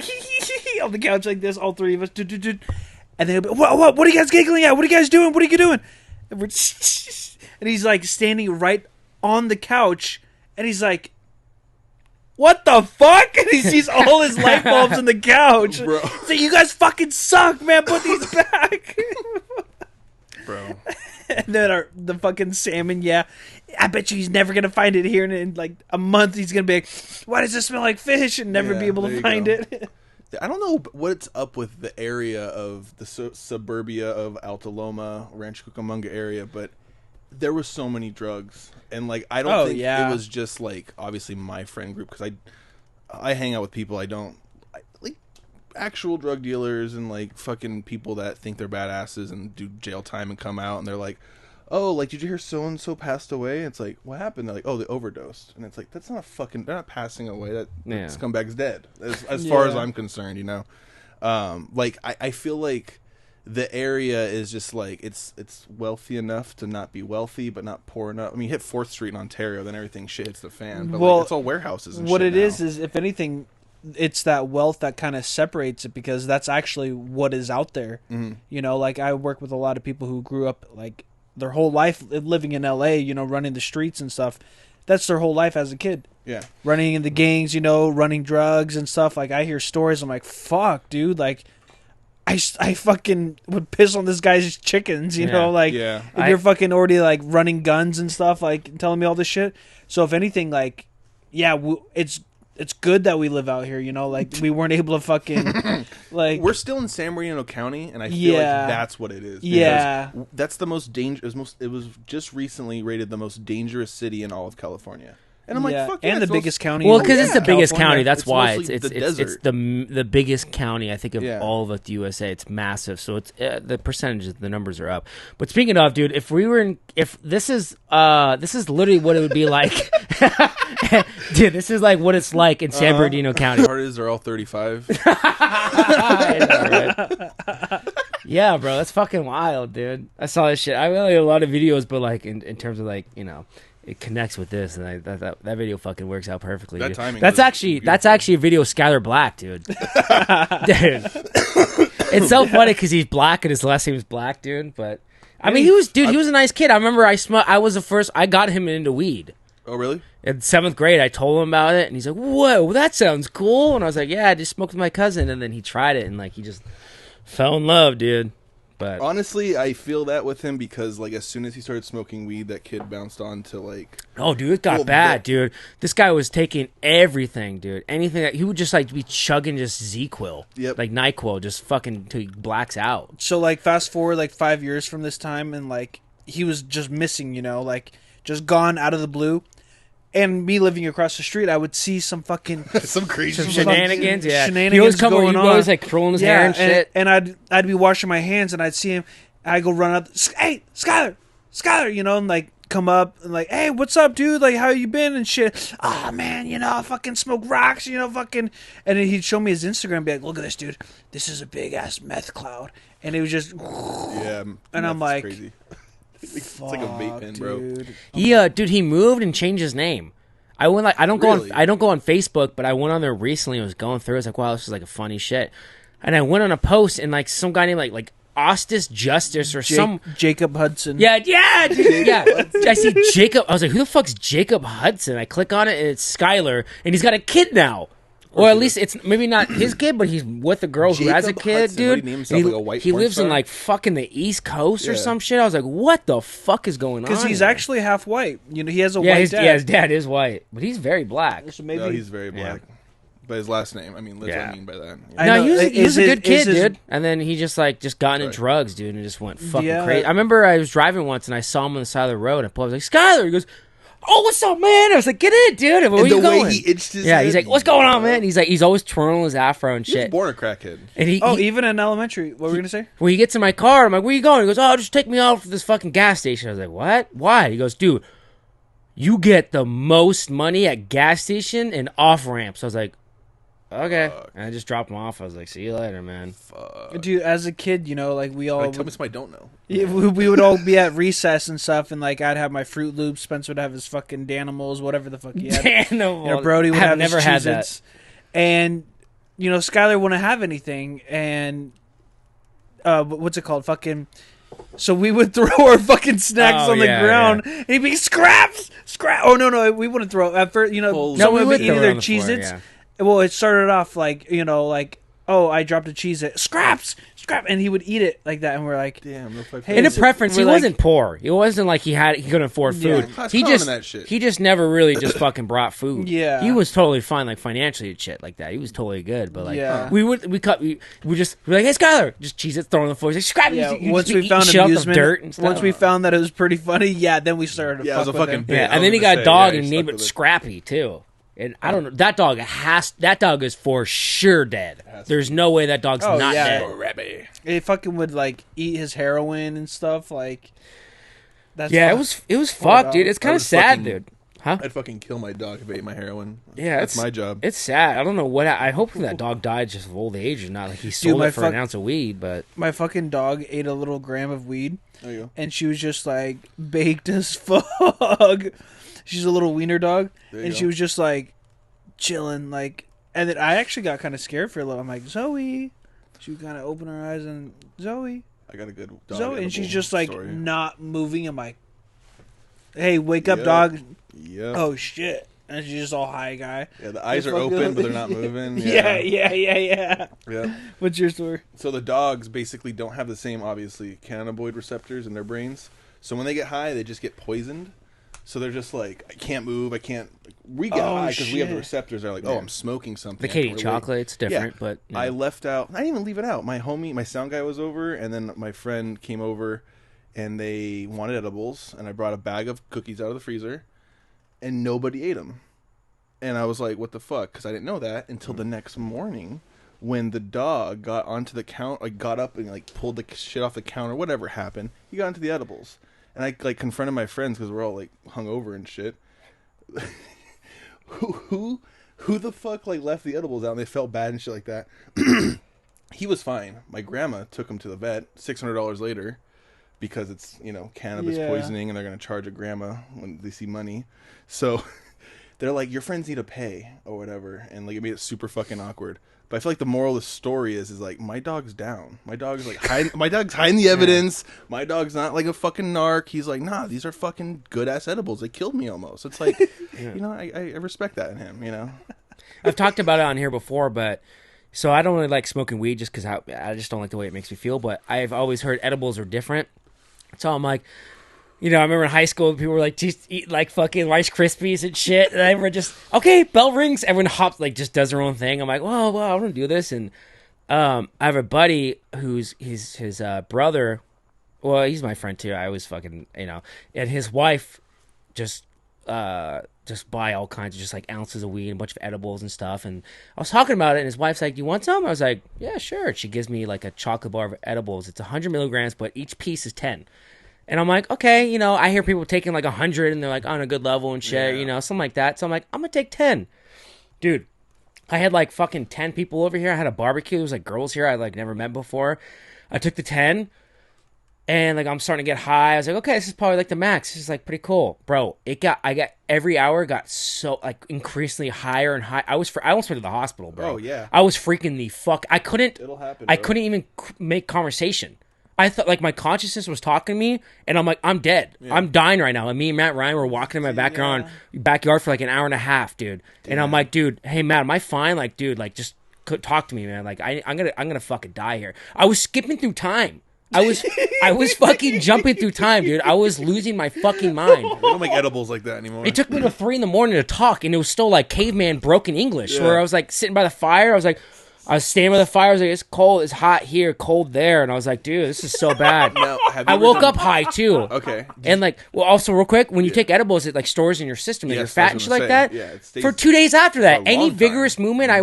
on the couch like this, all three of us. And then he'll be, what are you guys giggling at? What are you guys doing? What are you doing? And, and he's, like, standing right on the couch, and he's like, what the fuck? And he sees all his light bulbs on the couch. Bro. So you guys fucking suck, man. Put these back. Bro. And then the fucking salmon, I bet you he's never going to find it here. And in like a month, he's going to be like, why does it smell like fish? And never be able to find it. I don't know what's up with the area of the suburbia of Alta Loma, Rancho Cucamonga area, but there were so many drugs. And like, I don't think it was just like, obviously my friend group, because I hang out with people like actual drug dealers and like fucking people that think they're badasses and do jail time and come out and they're like, oh, like, did you hear so and so passed away? It's like, what happened? They're like, oh, they overdosed. And it's like, that's not they're not passing away. That scumbag's dead as far as I'm concerned, you know. Like I feel like the area is just like it's wealthy enough to not be wealthy but not poor enough. I mean, you hit 4th Street in Ontario, then everything shit hits the fan. But like, it's all warehouses and what shit it is if anything, it's that wealth that kind of separates it, because that's actually what is out there. You know, like I work with a lot of people who grew up like their whole life living in LA, you know, running the streets and stuff. That's their whole life as a kid. Yeah. Running in the gangs, you know, running drugs and stuff. Like I hear stories, I'm like, fuck, dude, like I fucking would piss on this guy's chickens, you know, like and you're fucking already like running guns and stuff, like telling me all this shit. So if anything, like, it's good that we live out here, you know, like we weren't able to fucking like we're still in San Bernardino County, and I feel like that's what it is. That's the most dangerous. It was just recently rated the most dangerous city in all of California. And I'm like, fuck yeah, and the biggest county. Well, because it's the biggest county. That's why it's the biggest county, I think, of all of the USA. It's massive, so it's the percentages, the numbers are up. But speaking of, dude, if this is literally what it would be like, dude. This is like what it's like in San Bernardino County. Parties are all 35. Yeah, bro, that's fucking wild, dude. I saw this shit. I really a lot of videos, but like in terms of like, you know, it connects with this, and that video fucking works out perfectly. That timing that's actually a video of Skylar Black, dude. Dude, it's so funny because he's black and his last name is Black, dude. But I mean, he was a nice kid. I remember I got him into weed. Oh, really? In 7th grade, I told him about it, and he's like, "Whoa, that sounds cool." And I was like, "Yeah, I just smoked with my cousin." And then he tried it, and like he just fell in love, dude. But honestly, I feel that with him because, like, as soon as he started smoking weed, that kid bounced on to, like... Oh, dude, it got bad, dude. This guy was taking everything, dude. Anything that... He would just, like, be chugging just Z-Quil. Yep. Like, NyQuil, just fucking until he blacks out. So, like, fast forward, like, 5 years from this time, and, like, he was just missing, you know? Like, just gone out of the blue. And me living across the street, I would see some fucking Some crazy Some shit. shenanigans. Yeah, shenanigans he always come going he on. always like curling his hair and shit. And I'd be washing my hands, and I'd see him. I go run up. Hey, Skyler, you know, and like come up and like, hey, what's up, dude? Like, how you been and shit? Oh man, you know, I fucking smoke rocks, you know, fucking. And then he'd show me his Instagram, and be like, look at this, dude. This is a big ass meth cloud, and it was just. Yeah, And I'm like, crazy. It's like a vape pen, bro. dude. He moved and changed his name. I went like I don't go on Facebook, but I went on there recently and was going through. I was like, wow, this is like a funny shit. And I went on a post and like some guy named like Ostis Justice or some Jacob Hudson. Yeah, dude, yeah. I see Jacob. I was like, who the fuck's Jacob Hudson? I click on it and it's Skyler, and he's got a kid now. Or at least it's maybe not his kid, but he's with a girl who has a kid, Hudson. dude. What, he named himself like a white he porn lives in star? like fucking the East Coast or some shit. I was like, what the fuck is going on? Because he's here? actually half white. You know, he has a yeah, white dad. his dad is white, but he's very black. So maybe No, he's very black. But his last name, I mean, that's what I mean by that. I No, know. he was a good kid, is his- dude. And then he just got into drugs, dude, and just went fucking Yeah. crazy. I remember I was driving once and I saw him on the side of the road. And I pulled up, I was like, Skyler. He goes, oh, what's up, man? I was like, get in, dude. Where And you the way going? he itched his yeah, head, he's like, what's going on, man? He's always twirling his afro and He was shit. born a crackhead. And he even in elementary. What were we gonna say? when he gets in my car, I'm like, where you going? He goes, oh, just take me off to this fucking gas station. I was like, what? Why? He goes, dude, you get the most money at gas station and off ramps. I was like, okay. And I just dropped him off. I was like, see you later, man. Dude, as a kid, you know, like we all Like, tell me something I don't know. we would all be at recess and stuff, and like I'd have my Fruit Loops, Spencer would have his fucking Danimals, whatever the fuck he had. Danimals. You know, Brody would I've have never his had that. Cheez-Its. And you know, Skylar wouldn't have anything, and what's it called? Fucking. So we would throw our fucking snacks on the ground, and he'd be scraps. Oh no, we wouldn't throw at first. You know, Holy- someone we would would be throw eating it their on the floor, Cheez-Its. yeah. Well, it started off like, you know, like, oh, I dropped a Cheez-It, scrap, and he would eat it like that, and we're like, Damn, no five. Hey, In a is it- preference, he we're like- wasn't poor. It wasn't like he couldn't afford Yeah. food. That's He common just that shit. he just never really just fucking brought food. Yeah. he was totally fine, like financially and shit like that. He was totally good, but like Yeah. we like, hey Skyler, just cheese it, throw it on the floor. He's like, scrap it. yeah. You Once just we eat found shit off the amusement, dirt and stuff. once we found that it was pretty funny, yeah, then we started. To Yeah, it was fuck a with fucking him. bit. yeah, I and then was he gonna got a say, dog yeah, and he named stuck it with it. Scrappy too. And I don't know. That dog is for sure dead. There's no way that dog's Oh, not yeah. dead. Rabbi. He fucking would like eat his heroin and stuff. Like, that's Yeah, fuck- it was Poor fucked, dog. dude. It's kind I of would sad, fucking- dude. Huh? I'd fucking kill my dog if I ate my heroin. Yeah, That's my job. It's sad. I don't know what. I hope that dog died just of old age and not like he sold my it for an ounce of weed. But My fucking dog ate a little gram of weed, There you go. and she was just like baked as fuck. She's a little wiener dog, There you and go. she was just like chilling, like. And then I actually got kind of scared for a little. I'm like, Zoe. She would kind of open her eyes and Zoe, I got a good dog. Zoe, and she's edible just like story. not moving. I'm like, hey, wake up, Yep. dog. Yep. Oh shit. And she's just all high guy. Yeah, the eyes are fucking- open, but they're not moving. Yeah, Yeah. yeah. What's your story? So the dogs basically don't have the same, obviously, cannabinoid receptors in their brains. So when they get high, they just get poisoned. So they're just like, I can't move, I can't. We get Oh, high because we have the shit. receptors. They're like, oh, I'm smoking something. the I Katie can't really- chocolate, it's different. Yeah. But I left out. I didn't even leave it out. My homie, my sound guy was over, and then my friend came over, and they wanted edibles, and I brought a bag of cookies out of the freezer, and nobody ate them. And I was like, what the fuck? Because I didn't know that until the next morning when the dog got onto the counter, like got up and like pulled the shit off the counter, whatever happened. He got into the edibles. And I like confronted my friends because we're all like hungover and shit. who the fuck like left the edibles out and they felt bad and shit like that? He was fine. My grandma took him to the vet $600 later because it's, you know, cannabis Yeah. poisoning and they're going to charge a grandma when they see money. So they're like, your friends need to pay or whatever. And like it made it super fucking awkward. But I feel like the moral of the story is like my dog's down. My dog's like my dog's hiding the evidence. My dog's not like a fucking narc. He's like, nah, these are fucking good ass edibles. They killed me almost. It's like, you know, I respect that in him. You know, I've talked about it on here before, but so I don't really like smoking weed just because I just don't like the way it makes me feel. But I've always heard edibles are different. So I'm like, you know, I remember in high school people were like, just eat like fucking Rice Krispies and shit, and everyone just okay, bell rings, everyone hops like just does their own thing. I'm like, well, I want to do this, and I have a buddy who's his brother. Well, he's my friend too. I always fucking, you know, and his wife just buy all kinds of just like ounces of weed, a bunch of edibles and stuff. And I was talking about it, and his wife's like, "You want some?" I was like, "Yeah, sure." She gives me like a chocolate bar of edibles. It's 100 milligrams, but each piece is 10. And I'm like, okay, I hear people taking like 100 and they're like on a good level and shit, something like that. So I'm like, I'm gonna take 10, dude. I had like fucking 10 people over here. I had a barbecue. There was like girls here I like never met before. I took the 10. And like I'm starting to get high. I was like, okay, this is probably like the max. This is like pretty cool, bro. I got every hour got so like increasingly higher and higher. I almost went to the hospital, bro. Oh yeah. I was freaking the fuck. I couldn't. It'll happen. I bro. couldn't even make conversation. I thought like my consciousness was talking to me, and I'm like, I'm dead. Yeah. I'm dying right now. And me and Matt Ryan were walking in my backyard for like an hour and a half, dude. Damn. And I'm like, dude, hey Matt, am I fine? Like, dude, like just talk to me, man. Like I'm gonna fucking die here. I was skipping through time. I was fucking jumping through time, dude. I was losing my fucking mind. We don't make edibles like that anymore. It took me till 3 a.m. to talk, and it was still like caveman broken English, where I was like sitting by the fire. I was standing by the fire. I was like, it's cold, it's hot here, cold there, and I was like, dude, this is so bad. Now, I woke up high too. Okay. And like, well, also real quick, when you take edibles, it like stores in your system, and you're fat and shit like that. Yeah, it stays for 2 days after that, any vigorous time. movement, I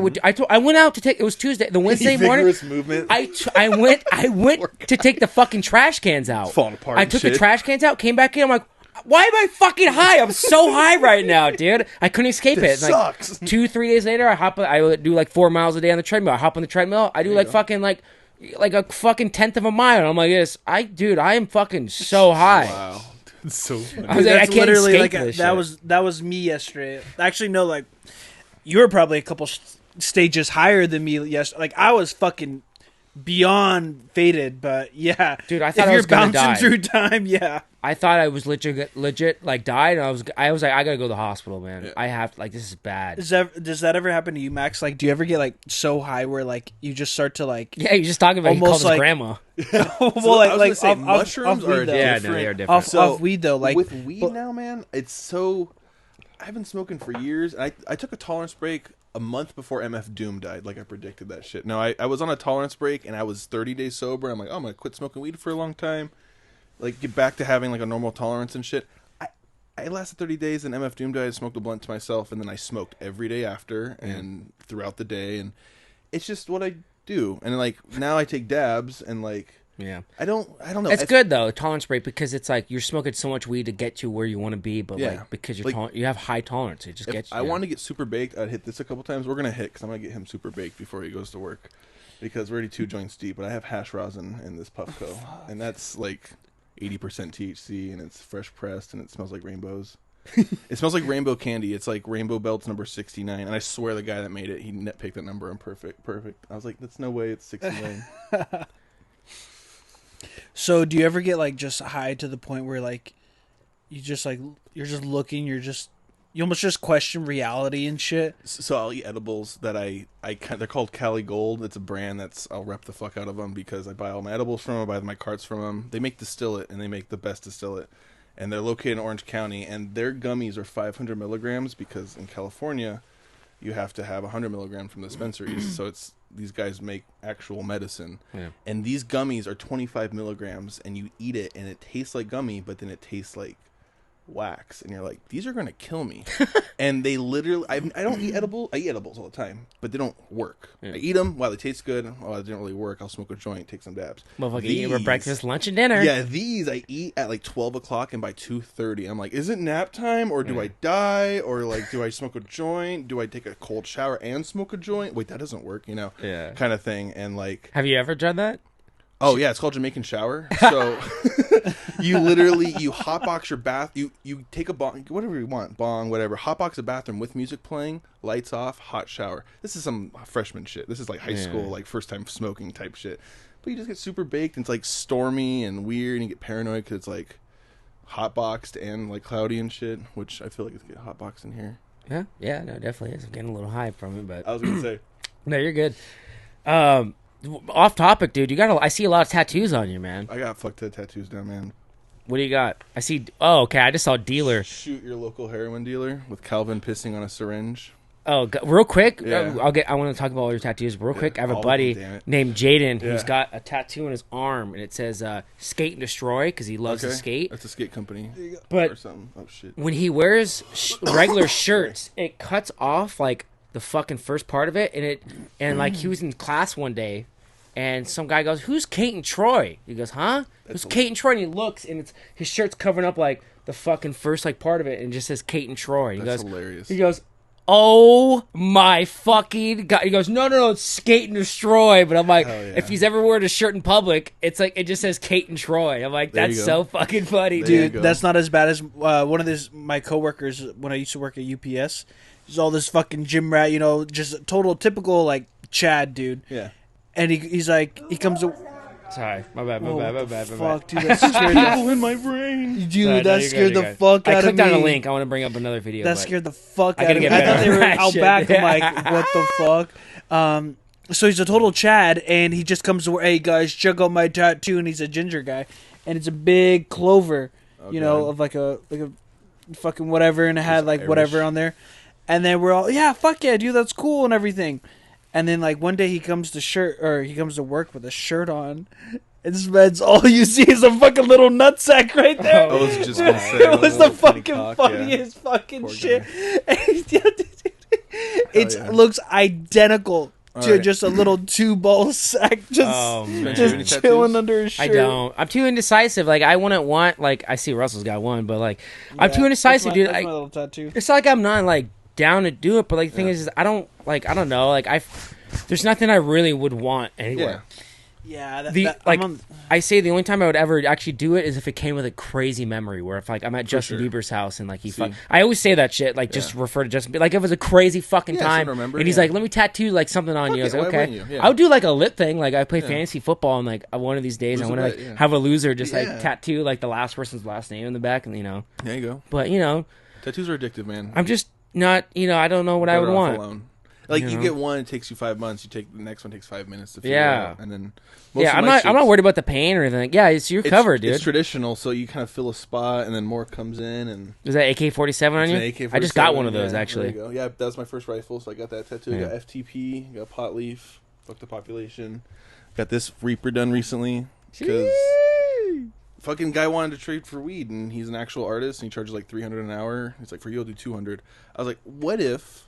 went out to take. It was Tuesday, the Wednesday morning. Vigorous movement. I went to take the fucking trash cans out. Falling apart. I took the trash cans out, came back in. I'm like, why am I fucking high? I'm so high right now, dude. I couldn't escape This it. Like, sucks. 2-3 days later, I do like 4 miles a day on the treadmill. I hop on the treadmill. I do like fucking like a fucking tenth of a mile. And I'm like this. I am fucking so high. Wow. That's so funny. I was like, I can't literally escape like this that shit. was me yesterday. Actually, no, like you were probably a couple stages higher than me yesterday. Like I was fucking beyond faded, but yeah, dude. I thought if I you're was gonna bouncing die. through time, yeah. I thought I was legit like died. And I was like, I gotta go to the hospital, man. Yeah. I have like this is bad. Does that ever happen to you, Max? Like, do you ever get like so high where like you just start to like? Yeah, you're just talking about. He Almost calls his like- grandma. Well, I was gonna say, off mushrooms weed, are though. Yeah, different. no, they are different. Off weed though, like with weed now, man, it's so. I've been smoking for years. I took a tolerance break a month before MF Doom died. Like I predicted that shit. No, I was on a tolerance break and I was 30 days sober. I'm like, oh, I'm gonna quit smoking weed for a long time, like get back to having like a normal tolerance and shit. I lasted 30 days and MF Doom died. I smoked a blunt to myself and then I smoked every day after and throughout the day, and it's just what I do. And like now I take dabs and like. Yeah, I don't know. It's good though, tolerance break, because it's like you're smoking so much weed to get to where you want to be, but like because you have high tolerance, it just gets you. I want to get super baked. I'd hit this a couple times. We're gonna hit because I'm gonna get him super baked before he goes to work, because we're already 2 joints deep. But I have hash rosin in this Puffco, and that's like 80% THC, and it's fresh pressed, and it smells like rainbows. It smells like rainbow candy. It's like Rainbow Belts number 69, and I swear the guy that made it, he net picked that number. I'm perfect. I was like, that's no way. It's 69. So do you ever get like just high to the point where like you just like you're just looking, you almost just question reality and shit? So I'll eat edibles that they're called Cali Gold. It's a brand I'll rep the fuck out of them because I buy all my edibles from them. I buy my carts from them. They make distillate, and they make the best distillate, and they're located in Orange County, and their gummies are 500 milligrams because in California you have to have 100 milligrams from the dispensaries. So these guys make actual medicine. Yeah. And these gummies are 25 milligrams, and you eat it, and it tastes like gummy, but then it tastes like wax, and you're like, these are going to kill me. And they literally, I don't eat edibles. I eat edibles all the time, but they don't work. Yeah. I eat them while they taste good. Oh, it didn't really work. I'll smoke a joint, take some dabs. Motherfucker, eat for breakfast, lunch, and dinner. Yeah, these I eat at like 12 o'clock, and by 2:30, I'm like, is it nap time, or do I die, or like, do I smoke a joint? Do I take a cold shower and smoke a joint? Wait, that doesn't work, Yeah. kind of thing. And like, have you ever done that? oh yeah, it's called Jamaican shower. So you literally hotbox your bath. You take a bong, whatever you want, bong, whatever. Hotbox a bathroom with music playing, lights off, hot shower. This is some freshman shit. This is like high school, like first time smoking type shit. But you just get super baked, and it's like stormy and weird, and you get paranoid because it's like hotboxed and like cloudy and shit. Which I feel like it's get hotboxed in here. Yeah, no, definitely is. I'm getting a little high from it, but I was gonna say, no, you're good. Off topic, dude. I see a lot of tattoos on you, man. I got fucked tattoos down, man. What do you got? I see. Oh, okay. I just saw dealer. Shoot your local heroin dealer with Calvin pissing on a syringe. real quick, Yeah. I want to talk about all your tattoos real quick. I have a all of buddy them, damn it. named Jaden Yeah. who's got a tattoo on his arm, and it says "Skate and Destroy" because he loves to skate. That's a skate company. Or But something. Oh shit. when he wears regular shirts, it cuts off like the fucking first part of it, and like he was in class one day, and some guy goes, "Who's Kate and Troy?" He goes, "Huh? Who's Kate and Troy?" And he looks, and his shirt's covering up like the fucking first like part of it, and it just says Kate and Troy. He That's goes, hilarious. He goes, "Oh my fucking god!" He goes, "No, it's Skate and Destroy." But I'm like, Hell yeah. if he's ever wearing a shirt in public, it's like it just says Kate and Troy. I'm like, There you that's go. so fucking funny, There you dude. go. That's not as bad as one of my coworkers when I used to work at UPS. He's all this fucking gym rat, just a total typical like Chad dude. Yeah. And he's like, he comes to. Sorry, my bad. Fuck, dude, that scared People in my brain. Dude, No, that you're scared good, the you're good. fuck I out of clicked me. on a link. I want to bring up another video. That but- scared the fuck I out gotta of me. get I thought they better were at out shit. back. I'm like, what the fuck? So he's a total Chad, and he just comes to where, hey guys, check out my tattoo, and he's a ginger guy, and it's a big clover, Okay. of like a fucking whatever, and it had Just like whatever Irish. on there, and then we're all, yeah, fuck yeah, dude, that's cool and everything, and then like one day he comes to work with a shirt on. And this man's all you see is a fucking little nutsack right there. I was just gonna say. It was the little tiny fucking cock, funniest fucking Poor shit. guy. It yeah. looks identical to Alright. just a little two-ball sack just, Oh, man. just Any chilling tattoos? under his shirt. I don't. I'm too indecisive. Like I wouldn't want. Like I see Russell's got one, but like I'm Yeah, too indecisive, that's dude. my little tattoo. It's not like I'm not like down to do it, but like the thing Yeah. is I don't know. Like there's nothing I really would want anywhere. Yeah, Like I say, the only time I would ever actually do it is if it came with a crazy memory, where if like I'm at Justin sure. Bieber's house and like See. I always say that shit, like just refer to Justin Bieber. Like if it was a crazy fucking Yeah, time, someone remember, and he's yeah. like, "Let me tattoo like something on Fuck you." I was it, like, why "Okay." wouldn't you? Yeah. I would do like a lit thing, like I play fantasy football, and like one of these days I Lose a want to bet, like yeah. have a loser just Yeah. like tattoo like the last person's last name in the back, and There you go. But Tattoos are addictive, man. I'm just not, I don't know what I would Better off want. alone. Like You you know? get one, it takes you 5 months. You take the next one, takes 5 minutes to figure Yeah. out, and then most Yeah, of I'm my not shit's- worried about the pain or anything. Yeah, you're covered, dude. It's traditional, so you kind of fill a spot, and then more comes in, and Is that AK-47 on it's you? an AK-47. I just got one of those Yeah, actually. There you go. Yeah, that was my first rifle, so I got that tattoo. I Yeah. got FTP, got pot leaf, fuck the population. Got this Reaper done recently because fucking guy wanted to trade for weed, and he's an actual artist, and he charges like $300 an hour. He's like, for you, I'll do 200. I was like, what if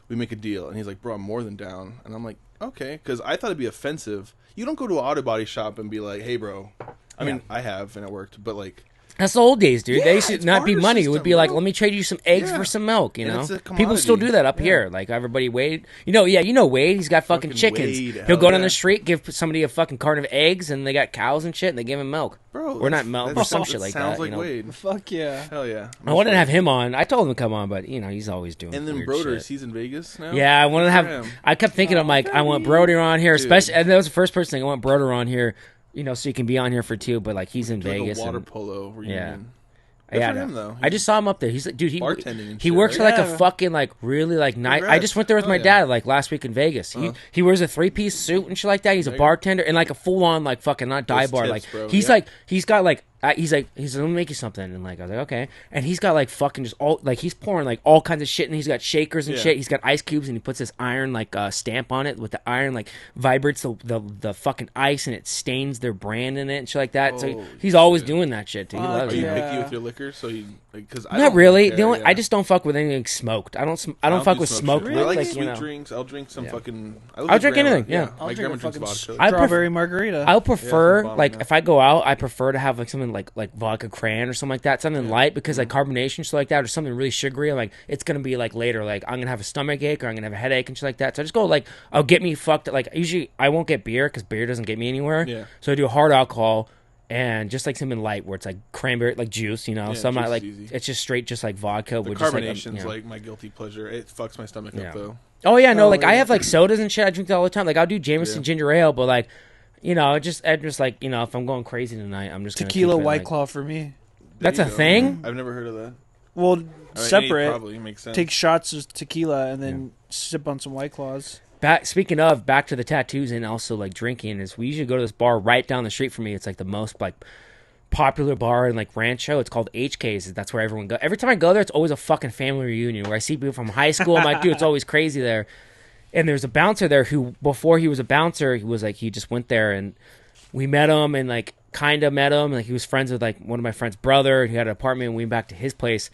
we make a deal? And he's like, bro, I'm more than down. And I'm like, okay, because I thought it'd be offensive. You don't go to an auto body shop and be like, hey, bro. I mean, I have, and it worked, but like, That's the old days, dude. Yeah, They used to it's not be barter money. It would system, be like, bro. let me trade you some eggs Yeah. for some milk, you And know? it's a People still commodity. do that up Yeah. here. Like everybody Wade. Wade, he's got fucking Fucking chickens. Wade, He'll hell go down yeah. the street, give somebody a fucking carton of eggs, and they got cows and shit, and they give him milk. bro. Or not that's- milk, or that's- some shit like sounds that. like you know? Wade. Fuck yeah. Hell yeah. I wanted to have him on. I told him to come on, but, he's always doing And then weird Broders, shit. he's in Vegas now. Yeah, I wanted to have. Damn. I kept thinking, I'm like, I want Brody on here, Dude. especially. And that was the first person I want Broder on here, so he can be on here for two. But like, he's in Like Vegas. a water and- polo reunion. Yeah, Good for no. him, though. I just saw him up there. He's like, dude, Bartending and he shit, works right? for like Yeah. a fucking like really like nice. I Congrats. just went there with Hell my yeah. dad like last week in Vegas. He wears a 3-piece suit and shit like that. He's a There you go. bartender and like a full on like fucking not dive Those bar. tips, Like bro. he's Yeah. like he's got like. He's like let me make you something, and like I was like okay, and he's got like fucking just all like he's pouring like all kinds of shit, and he's got shakers and Yeah. shit. He's got ice cubes, and he puts this iron like stamp on it with the iron like vibrates the fucking ice, and it stains their brand in it and shit like that. So Holy he's always shit. doing that shit, dude. He Fuck loves Are you it. yeah. picky with your liquor? So you because Not really. Care, The only yeah. I just don't fuck with anything smoked. I don't fuck do with smoke smoked. shit. Really? I like Like, sweet drinks. I'll drink some fucking. I'll drink anything, yeah. I'll My drink grandma a drinks fucking vodka. I strawberry margarita. I'll prefer bomb, like yeah. if I go out, I prefer to have like something like vodka cran or something like that, something light because like carbonation shit like that or something really sugary. I'm like it's gonna be like later, like I'm gonna have a stomach ache or I'm gonna have a headache and shit like that. So I just go like I'll get me fucked. Like usually I won't get beer because beer doesn't get me anywhere. Yeah. So I do a hard alcohol and just like something light where it's like cranberry like juice, Yeah, so I'm not juice like is easy. it's just straight just like vodka The with just like carbonation's like my guilty pleasure. It fucks my stomach Yeah. up though. Oh yeah, no, Oh, like I yeah. have like sodas and shit. I drink that all the time. Like I'll do Jameson Yeah. ginger ale, but like, I'm just like, if I'm going crazy tonight, I'm just Tequila gonna keep it, White like- Claw for me. That's There a you go. thing? I've never heard of that. Well, I mean, separate. probably makes sense. Take shots of tequila and then sip on some White Claws. Speaking of, back to the tattoos and also like drinking is we usually go to this bar right down the street from me. It's like the most like popular bar in like Rancho. It's called HK's. That's where everyone goes. Every time I go there, it's always a fucking family reunion where I see people from high school. I'm like, dude, it's always crazy there. And there's a bouncer there who, before he was a bouncer, he was like, he just went there and we met him and like kind of met him. Like he was friends with like one of my friend's brother. He had an apartment and we went back to his place.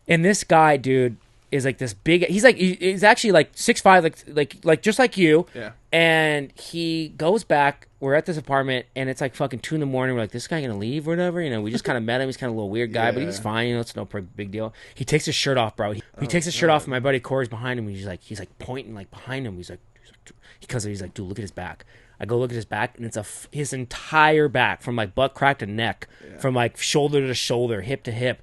And this guy, dude, is like this big. He's actually like 6'5", like just like you. Yeah. And he goes back. We're at this apartment and it's like fucking 2 a.m. We're like, this guy gonna leave or whatever. You know, we just kind of met him. He's kind of a little weird guy, but he was fine. You know, it's no big deal. He takes his shirt off, bro. He takes his shirt off, and my buddy Corey's behind him. And he's like pointing like behind him. He's like, dude, look at his back. I go look at his back, and it's his entire back from like butt crack to neck, from like shoulder to shoulder, hip to hip.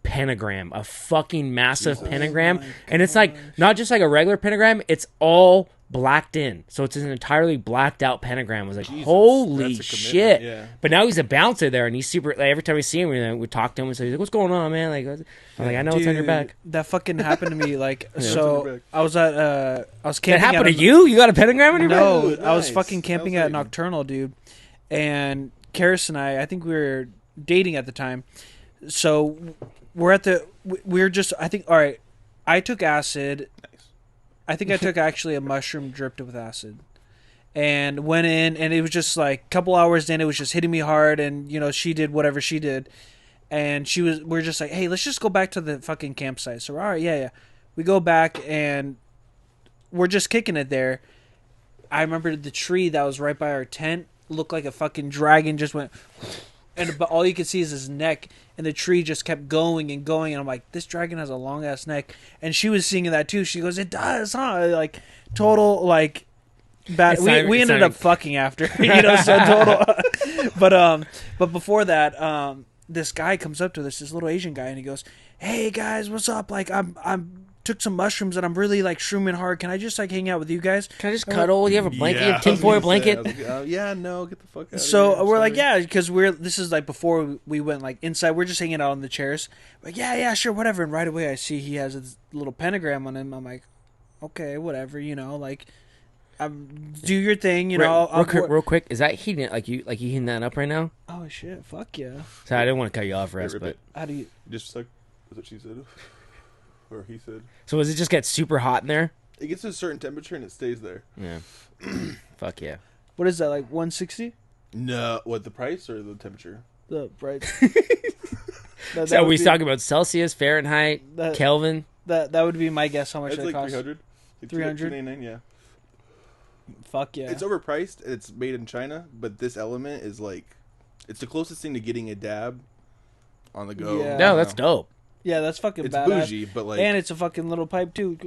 Pentagram, a fucking massive pentagram, and it's like not just like a regular pentagram, it's all blacked in, so it's an entirely blacked out pentagram. I was like, holy shit. Yeah. But now he's a bouncer there, and he's super, like, every time we see him, we talk to him, and so he's like, what's going on, man? Like, I'm like, I know, Dude, it's on your back. That fucking happened to me. Like, so I was camping. That happened to you? You got a pentagram on your back? No, Nice. I was fucking camping at Nocturnal, dude, and Karis and I think we were dating at the time, so we're just, I think, all right, I took acid. Nice. I think I took actually a mushroom dripped with acid and went in, and it was just like a couple hours in, it was just hitting me hard, and, you know, she did whatever she did, and we're just like, hey, let's just go back to the fucking campsite. So, all right, yeah. We go back, and we're just kicking it there. I remember the tree that was right by our tent looked like a fucking dragon just went... But all you could see is his neck, and the tree just kept going and going. And I'm like, this dragon has a long ass neck. And she was seeing that too. She goes, it does, huh? Like total like bad. We ended up fucking after, you know, so total. But before that, this guy comes up to us, this little Asian guy, and he goes, hey guys, what's up? Like I'm took some mushrooms and I'm really like shrooming hard. Can I just like hang out with you guys? Can I just cuddle? You have a blanket? You have a tinfoil blanket? Yeah, no, get the fuck out of here. So we're like, yeah, because this is like before we went like inside. We're just hanging out on the chairs. Like, yeah, sure, whatever. And right away I see he has a little pentagram on him. I'm like, okay, whatever, you know, like, do your thing, you know. Real quick, is that heating? Like you heating that up right now? Oh shit, fuck yeah. So I didn't want to cut you off, Russ, but how do you just like that's what she said, or he said? So does it just get super hot in there? It gets to a certain temperature and it stays there. Yeah. Fuck yeah. What is that, like 160? No, what, the price or the temperature? The price. So we talking about Celsius, Fahrenheit, Kelvin. That would be my guess. How much It's that like costs? 300. 300? $299, yeah. Fuck yeah. It's overpriced. It's made in China, but this element is like, it's the closest thing to getting a dab on the go. Yeah. No, that's dope. Yeah, that's fucking It's badass. bougie, but like, and it's a fucking little pipe too.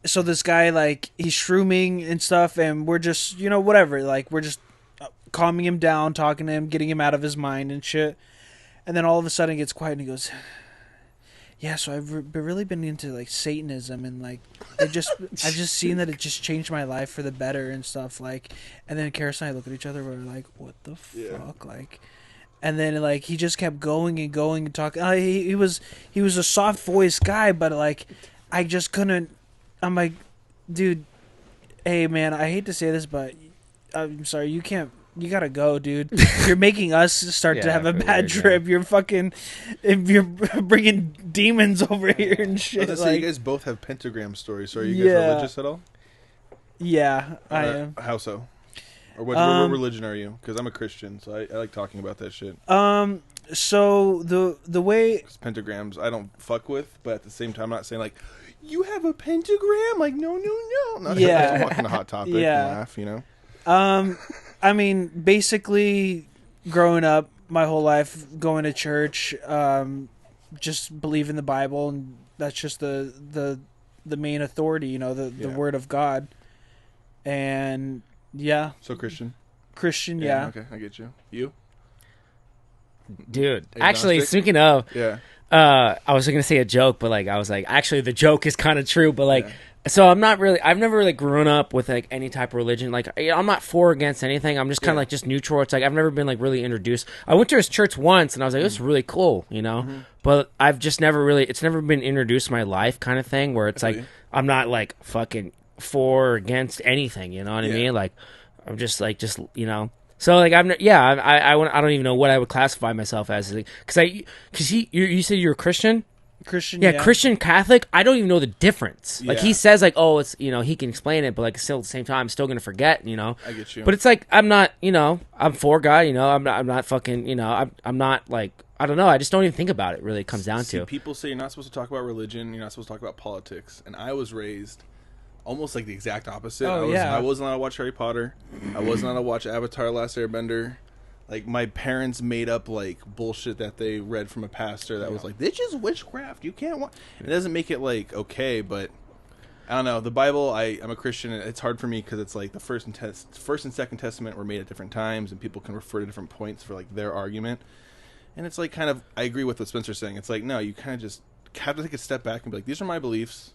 So this guy, like, he's shrooming and stuff, and we're just, you know, whatever. Like, we're just calming him down, talking to him, getting him out of his mind and shit. And then all of a sudden it gets quiet, and he goes, yeah, so I've really been into, like, Satanism, and, like, I've just seen that it just changed my life for the better and stuff, like. And then Karis and I look at each other, we're like, what the fuck, like. And then, like, he just kept going and going and talking. He was a soft voiced guy, but, like, I just couldn't. I'm like, dude, hey man, I hate to say this, but I'm sorry, you can't. You gotta go, dude. You're making us start to have a bad trip. You're bringing demons over here and shit. I was like, you guys both have pentagram stories. So are you guys religious at all? Yeah, I am. How so? Or what religion are you? Because I'm a Christian, so I like talking about that shit. So the way pentagrams I don't fuck with, but at the same time I'm not saying like you have a pentagram. Like no. Not I'm walking a hot topic and laugh, you know. I mean, basically, growing up my whole life, going to church, just believe in the Bible, and that's just the main authority, you know, the Word of God, and So Christian, yeah. Okay, I get you. You, dude. Agnostic? Actually, speaking of, I was gonna say a joke, but like I was like, actually, the joke is kind of true, but like. Yeah. So I've never really grown up with like any type of religion. Like I'm not for or against anything. I'm just kind of like just neutral. It's like I've never been like really introduced. I went to his church once and I was like, this is really cool, you know. Mm-hmm. But I've just never really, it's never been introduced in my life kind of thing where it's like I'm not like fucking for or against anything. You know what I mean? Like I'm just you know. So like I'm not, yeah I don't even know what I would classify myself as because you said you're a Christian. Christian, Yeah, Christian, Catholic. I don't even know the difference. Like Yeah. he says, like, oh, it's he can explain it, but like still at the same time, I'm still gonna forget. I get you. But it's like I'm not. I'm for God. I'm not fucking. I'm not like I don't know. I just don't even think about it. Really, it comes down to. People say you're not supposed to talk about religion. You're not supposed to talk about politics. And I was raised almost like the exact opposite. Oh, I wasn't allowed to watch Harry Potter. I wasn't allowed to watch Avatar: Last Airbender. Like, my parents made up, like, bullshit that they read from a pastor that was like, this is witchcraft. You can't watch. It doesn't make it, like, okay, but I don't know. The Bible, I'm a Christian, and it's hard for me because it's like the first and second testament were made at different times, and people can refer to different points for, like, their argument. And it's, like, kind of, I agree with what Spencer's saying. It's like, no, you kind of just have to take a step back and be like, these are my beliefs.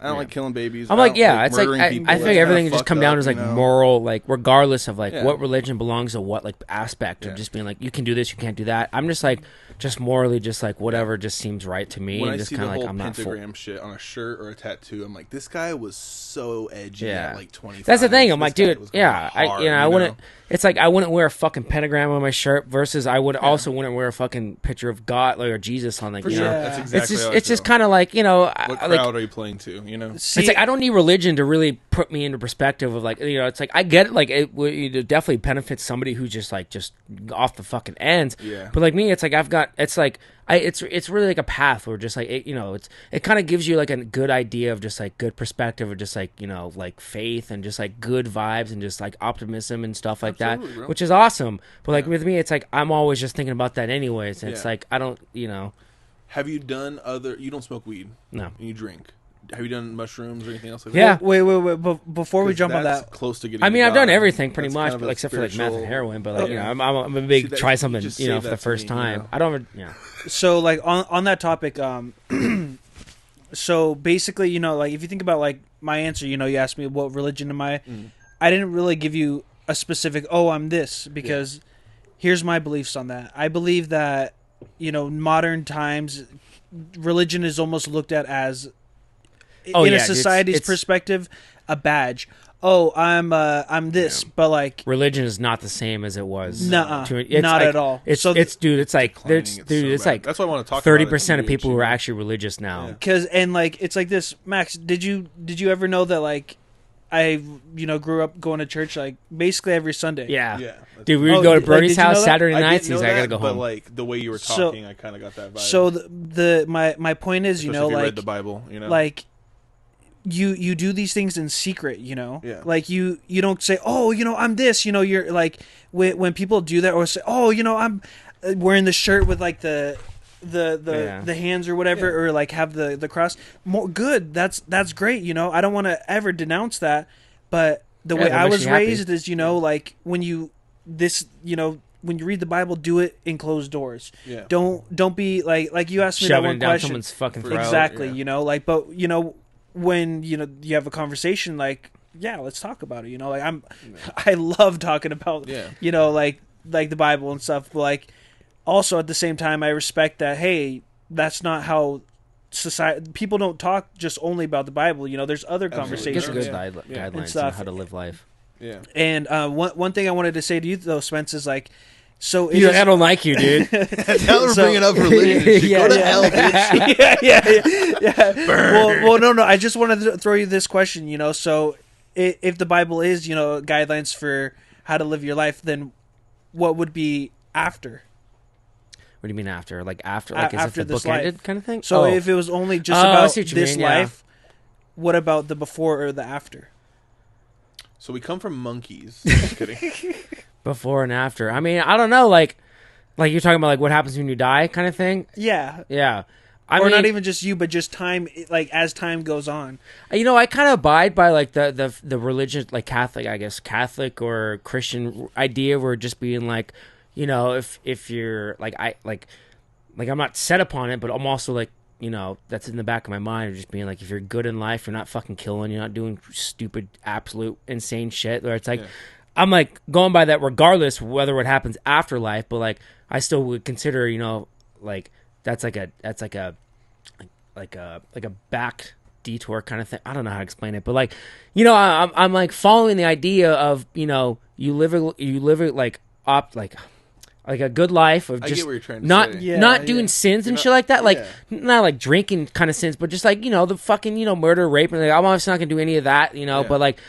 I don't like killing babies. I'm like, yeah, it's like murdering I people. think everything just come down to like you know? moral, like regardless of like Yeah. what religion belongs to what like aspect Yeah. of just being like you can do this, you can't do that. I'm just like just morally just like whatever just seems right to me. When and I just see the kind of whole like I'm not full. pentagram shit on a shirt or a tattoo, I'm like, this guy was so edgy Yeah. at like 25. That's the thing. I'm This like, guy dude, was going yeah, hard, I you wouldn't. know? It's like I wouldn't wear a fucking pentagram on my shirt versus I would also wouldn't wear a fucking picture of God like, or Jesus on like For you sure. know. That's Yeah. exactly how I It's just feel. kind of like What like crowd are you playing to, you know? See, it's like I don't need religion to really put me into perspective of like it's like I get it, like it definitely benefits somebody who's just off the fucking ends. Yeah. But like me, it's like I've got it's really like a path where just like it kind of gives you like a good idea of just like good perspective of just like like faith and just like good vibes and just like optimism and stuff like Absolutely, that, bro. which is awesome. But like with me, it's like I'm always just thinking about that anyways. And it's Yeah. like I don't Have you done you don't smoke weed no. and you drink. Have you done mushrooms or anything else like Yeah. that? wait. Before we jump on That's that, close to getting I mean, to I've done God. everything pretty That's much, kind of but a except for like meth and spiritual- heroin. But like Okay. I'm a big See, that- try you something just for saved the that to first me, time. you know? I don't so like on that topic, so basically, like if you think about like my answer, you asked me what religion am I? I didn't really give you a specific. Oh, I'm this because here's my beliefs on that. I believe that modern times, religion is almost looked at as Oh, in yeah, a society's it's- perspective a badge. Oh, I'm this, but like religion is not the same as it was. Nuh-uh. It's Not like- at all. It's So it's dude. It's like Declining, it's it's dude. so It's bad. like That's why I want to talk 30% about of people who are actually religious now. Yeah. because and like it's like this. Max, did you ever know that like I grew up going to church like basically every Sunday? Yeah, Yeah. dude. We would Oh, go to like, Brody's did you know house that? Saturday I nights. didn't He's know like, I gotta that, go but home. like the way you were So- talking, I kind of got that vibe. So my point is, Especially if you like read the Bible, like you do these things in secret, Yeah. like you don't say, oh, I'm this, you're like when people do that or say, oh, I'm wearing the shirt with like the hands or whatever, or like have the cross. More good. That's great. I don't want to ever denounce that, but the way that I makes was you happy. raised is, like when you read the Bible, do it in closed doors. Yeah. Don't be like you asked me that Shoving one it down question. someone's fucking throat. Exactly, yeah. like, but when you have a conversation, like, yeah, let's talk about it. Like I love talking about Yeah. like the Bible and stuff, but like also at the same time I respect that, hey, that's not how society, people don't talk just only about the Bible. There's other Absolutely. conversations. Gives good Yeah. guidelines And on stuff. how to live life. Yeah. And one thing I wanted to say to you though, Spence, is like, so it Yeah, is- I don't like you, dude. Now we're So- bringing up religion. Yeah, Go to yeah. hell, bitch. yeah. Well, no. I just wanted to throw you this question. So if the Bible is, guidelines for how to live your life, then what would be after? What do you mean after? Like after? Like is After it the this book ended life. kind of thing? So Oh. if it was only just Oh, I about see what you this mean, yeah. life, what about the before or the after? So we come from monkeys. Just kidding. Before and after. I mean, I don't know. Like you're talking about like what happens when you die, kind of thing. Yeah. Yeah. I Or mean, not even just you, but just time, like as time goes on. I kind of abide by like the religion, like Catholic, I guess, Catholic or Christian idea, where just being like, if you're like I'm not set upon it, but I'm also like, that's in the back of my mind of just being like, if you're good in life, you're not fucking killing, you're not doing stupid, absolute, insane shit. Where it's like, Yeah. I'm like going by that regardless whether what happens after life, but like I still would consider, like that's like a back detour kind of thing. I don't know how to explain it, but like, you know, I'm like following the idea of, you know, you live it like a good life of I just get what you're trying to not say. not doing sins and shit like that, like not like drinking kind of sins, but just like, you know, the fucking, you know, murder, rape, and like, I'm obviously not gonna do any of that, you know, but like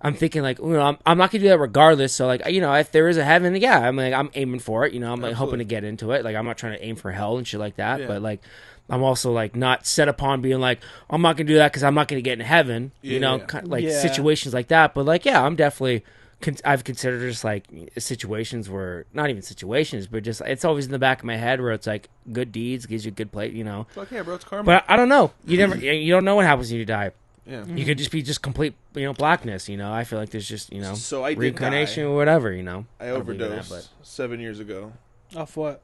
I'm thinking like, you know, I'm not gonna do that regardless. So like, you know, if there is a heaven, yeah, I'm aiming for it, you know, I'm like hoping to get into it. Like I'm not trying to aim for hell and shit like that, but like I'm also like not set upon being like, I'm not gonna do that because I'm not gonna get in heaven, you know, kind of like situations like that. But like, yeah, I'm definitely. I've considered just like situations where not even situations, but just it's always in the back of my head where it's like good deeds gives you a good plate, you know. Fuck yeah, bro, it's karma. But I don't know. You don't know what happens when you die. Yeah, you could just be just complete, you know, blackness. You know, I feel like there's just, you know, so I did reincarnation die. or whatever. You know, I overdosed 7 years ago. Off what?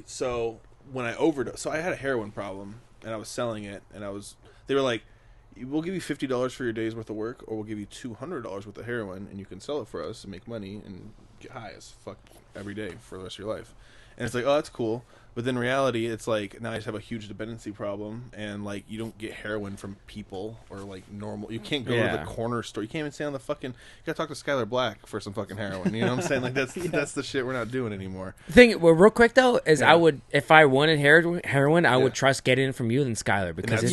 So when I overdosed, so I had a heroin problem and I was selling it, and they were like, we'll give you $50 for your day's worth of work, or we'll give you $200 worth of heroin, and you can sell it for us and make money and get high as fuck every day for the rest of your life. And it's like, oh, that's cool. But in reality, it's like, now I just have a huge dependency problem, and like, you don't get heroin from people or like normal. You can't go to the corner store. You can't even stay on the fucking. You gotta talk to Skylar Black for some fucking heroin. You know what I'm saying? Like that's the shit we're not doing anymore. The thing, well, real quick though, is I would, if I wanted heroin, I would trust getting it from you than Skylar because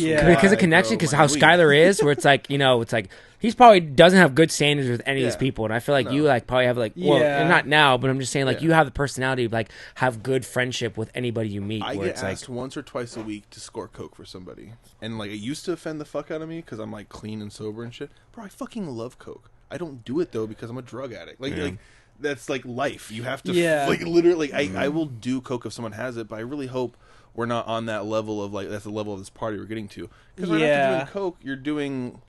of connection, because how Skylar is, where it's like, you know, it's like. He's probably doesn't have good standards with any of these people, and I feel like you like probably have like not now, but I'm just saying like you have the personality of like have good friendship with anybody you meet. I where get it's asked like, once or twice a week to score coke for somebody, and like it used to offend the fuck out of me because I'm like clean and sober and shit. Bro, I fucking love coke. I don't do it though because I'm a drug addict. Like that's like life. You have to like literally. I will do coke if someone has it, but I really hope we're not on that level of like that's the level of this party we're getting to. Because right after doing coke, you're doing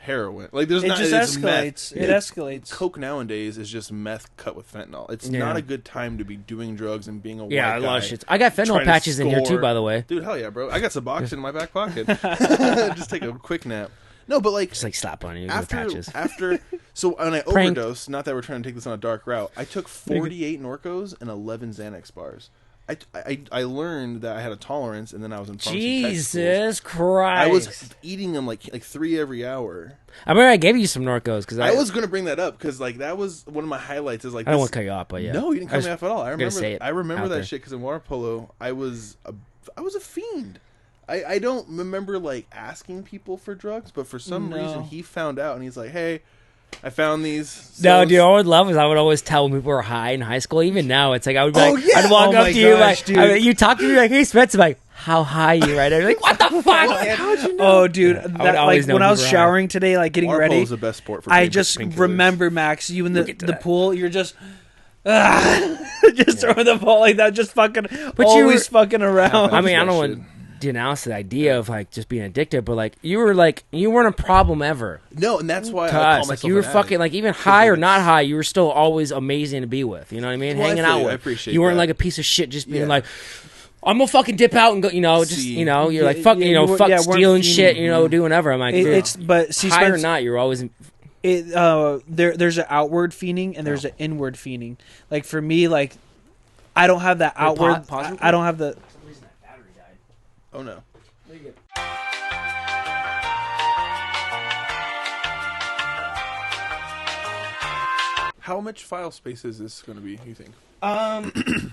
heroin. Like there's it just escalates. It escalates. Coke nowadays is just meth cut with fentanyl. It's not a good time to be doing drugs and being a white guy. A lot of shit. I got fentanyl patches in here too, by the way. Dude, hell yeah, bro. I got some box in my back pocket. Just take a quick nap. No, but like just like slap on you after patches. So when I overdosed, not that we're trying to take this on a dark route, I took 48 Norcos and 11 Xanax bars. I learned that I had a tolerance, and then I was in pharmacy Jesus Christ! I was eating them like 3 every hour. I remember I gave you some Norcos because I was going to bring that up because like that was one of my highlights. Is like I don't want to cut you off, but yeah, no, you didn't cut me off at all. I remember that there. shit because in water polo I was a fiend. I don't remember like asking people for drugs, but for some reason he found out and he's like, hey. I found these. No, dude, I would love is I would always tell when people were high in high school. Even now, it's like I would be like, I'd walk up to you like, you talk to me like, hey, Spence, I'm like, how high are you right now? You're like, what the fuck? How'd you know? Oh, dude, that, like when I was showering today, like getting ready, the best sport for I just remember Max, you in the pool, you're just. Just throwing the ball like that, just fucking, but always fucking around. I mean, I don't want to denounce the idea of like just being addicted, but like you weren't a problem ever. No, and that's why to us. Like you were fucking like even high or not high, you were still always amazing to be with. You know what I mean? Hanging out with. I appreciate you weren't like a piece of shit, just being like, I'm gonna fucking dip out and go. You know, just you know, you're like fuck, you know, fuck stealing shit. You know, doing whatever. I'm like, it's but see, high or not, you're always. There's an outward fiending and there's an inward fiending. Like for me, like I don't have that outward. I don't have the. Oh no. How much file space is this going to be, you think?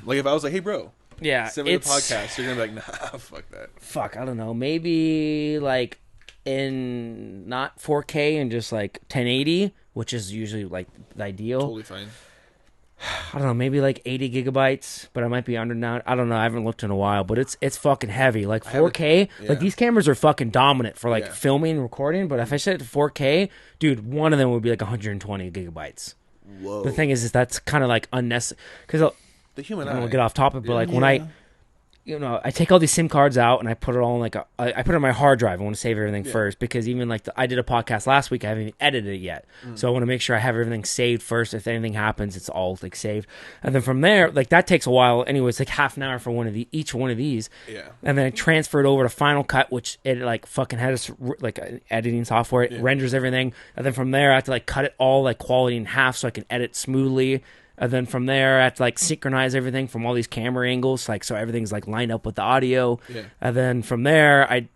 Like if I was like, hey bro, send me the podcast, you're going to be like, nah, fuck that. Fuck, I don't know. Maybe like in not 4K and just like 1080, which is usually like the ideal. Totally fine. I don't know, maybe like 80 gigabytes, but I might be under now. I don't know. I haven't looked in a while, but it's fucking heavy. Like 4K, like these cameras are fucking dominant for like filming and recording. But if I set it to 4K, dude, one of them would be like 120 gigabytes. Whoa. The thing is that's kind of like unnecessary because the human I don't want to get off topic, but like when I take all these SIM cards out and I put it all in like I put it on my hard drive. I want to save everything first because even like I did a podcast last week. I haven't even edited it yet, so I want to make sure I have everything saved first. If anything happens, it's all like saved, and then from there, like that takes a while. Anyway, it's like half an hour for each one of these. Yeah, and then I transfer it over to Final Cut, which it like fucking has like an editing software. It renders everything, and then from there I have to like cut it all like quality in half so I can edit smoothly. And then from there, I have to like synchronize everything from all these camera angles, like so everything's like lined up with the audio. Yeah. And then from there,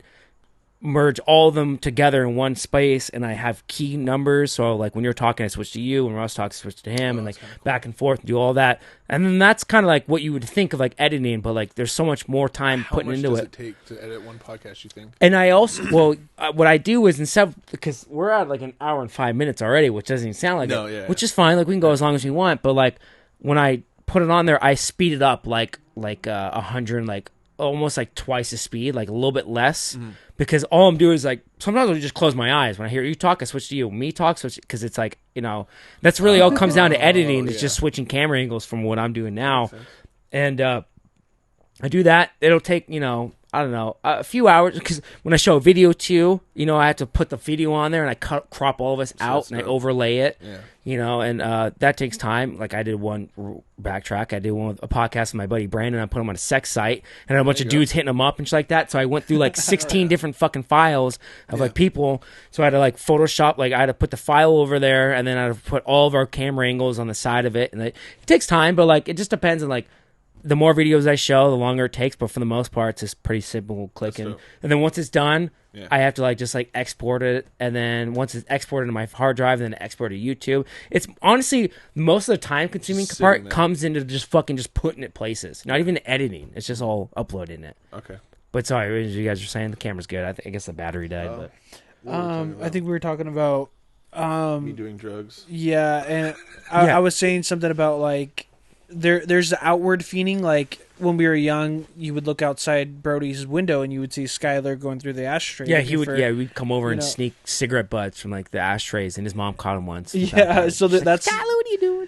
merge all of them together in one space, and I have key numbers. So like when you're talking, I switch to you. When Ross talks, I switch to him, and like cool. Back and forth, do all that. And then that's kind of like what you would think of like editing, but like there's so much more time putting into it. How much does it take to edit one podcast, you think? And I also, what I do is instead, because we're at like an hour and 5 minutes already, which doesn't even sound like it, which is fine. Like we can go as long as we want, but like when I put it on there, I speed it up like 100, like almost like twice the speed, like a little bit less, because all I'm doing is like sometimes I'll just close my eyes when I hear you talk. I switch to you, me talk, switch, because it's like, you know, that's really all comes down to editing. It's just switching camera angles from what I'm doing now, and I do that. It'll take, you know, I don't know, a few hours, because when I show a video too, you know, I have to put the video on there and I crop all of us out and I overlay it, you know, and that takes time. Like I did one backtrack. I did one with a podcast with my buddy Brandon. I put him on a sex site and a bunch of dudes hitting him up and shit like that. So I went through like 16 different fucking files of like people. So I had to like Photoshop, like I had to put the file over there, and then I had to put all of our camera angles on the side of it. And it takes time, but like it just depends on like, the more videos I show, the longer it takes. But for the most part, it's just pretty simple clicking. And then once it's done, I have to like just like export it. And then once it's exported to my hard drive, then export it to YouTube. It's honestly, most of the time consuming part comes into just fucking just putting it places. Not even editing. It's just all uploading it. Okay. But sorry, as you guys were saying, the camera's good. I guess the battery died. But I think we were talking about me doing drugs. Yeah, and I was saying something about like, there's the outward fiending. Like when we were young, you would look outside Brody's window and you would see Skylar going through the ashtray. Yeah, he would. We'd come over and sneak cigarette butts from like the ashtrays, and his mom caught him once. Yeah, so that's Skylar, what are you doing?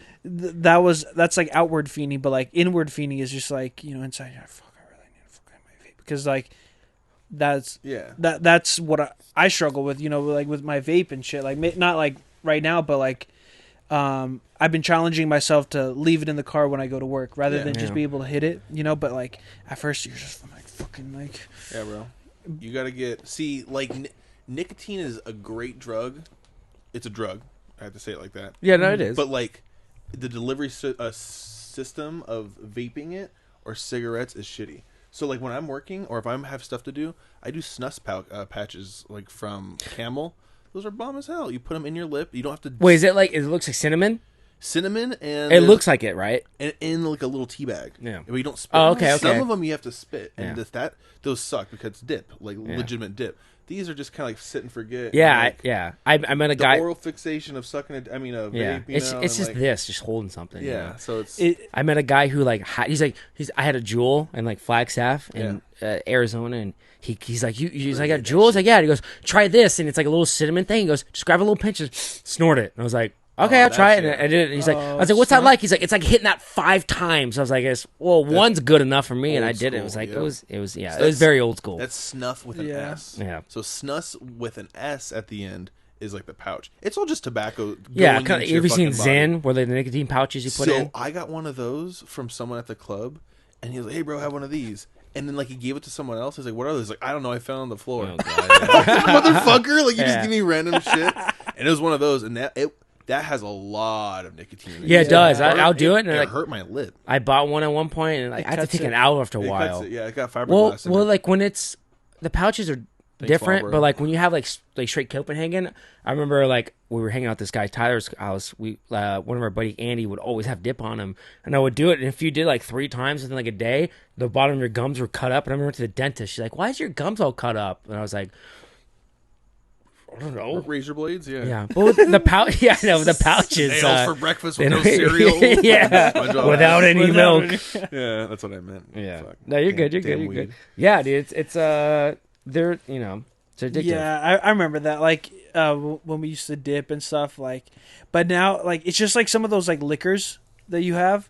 That's like outward fiending, but like inward fiending is just like, you know, inside. I really need to fuck my vape, because like that's what I struggle with. You know, like with my vape and shit. Like not like right now, but like. I've been challenging myself to leave it in the car when I go to work rather than just be able to hit it, you know, but like at first you're just like fucking like, yeah, bro, you gotta nicotine is a great drug. It's a drug. I have to say it like that. Yeah, no, it is. But like the delivery system of vaping it or cigarettes is shitty. So like when I'm working or if I have stuff to do, I do snus patches like from Camel. Those are bomb as hell. You put them in your lip. You don't have to. Wait, is it like it looks like cinnamon? Cinnamon and it looks like it, right? And in like a little tea bag. Yeah, but you don't spit. Oh, okay. Some of them you have to spit, and those suck because it's dip, like legitimate dip. These are just kind of like sit and forget. Yeah, like, I met a guy. The oral fixation of sucking it. I mean, a vape. It's just like, this, just holding something. Yeah, you know? so it's. I met a guy who like I had a Juul and like Flagstaff in Arizona, and he's like he's like, I got Juul. Like, yeah. And he goes, try this, and it's like a little cinnamon thing. He goes, just grab a little pinch and snort it. And I was like, okay, I'll try it. And I did it. And he's like, I was like, what's that like? He's like, it's like hitting that 5 times. I was like, one's good enough for me, and I did it. It was like, it was very old school. That's snuff with an S. Yeah. So snus with an S at the end is like the pouch. It's all just tobacco. Yeah, have you seen Zen, where the nicotine pouches you put in? So I got one of those from someone at the club, and he was like, hey, bro, have one of these. And then, like, he gave it to someone else. He's like, what are those? Like, I don't know. I found it on the floor. Oh, God, motherfucker. Like, you just give me random shit. And it was one of those. And that has a lot of nicotine in it. Yeah, it does. I'll do it. And it hurt my lip. I bought one at one point, and like, I had to take it out after a while. It got fiberglass. Well, like, when it's... The pouches are different, but like when you have like straight Copenhagen, I remember like we were hanging out at this guy Tyler's house. We one of our buddy Andy would always have dip on him, and I would do it. And if you did like 3 times within like a day, the bottom of your gums were cut up. And I remember went to the dentist. She's like, "Why is your gums all cut up?" And I was like, "I don't know." Razor blades, yeah. Well, the pouch, the pouches. Nails for breakfast with no cereal. Without any milk. Yeah, that's what I meant. Yeah. Fuck. No, you're good. You're good. Yeah, dude. It's they're, you know, it's addictive. Yeah, I remember that, like, when we used to dip and stuff, like, but now, like, it's just like some of those, like, liquors that you have,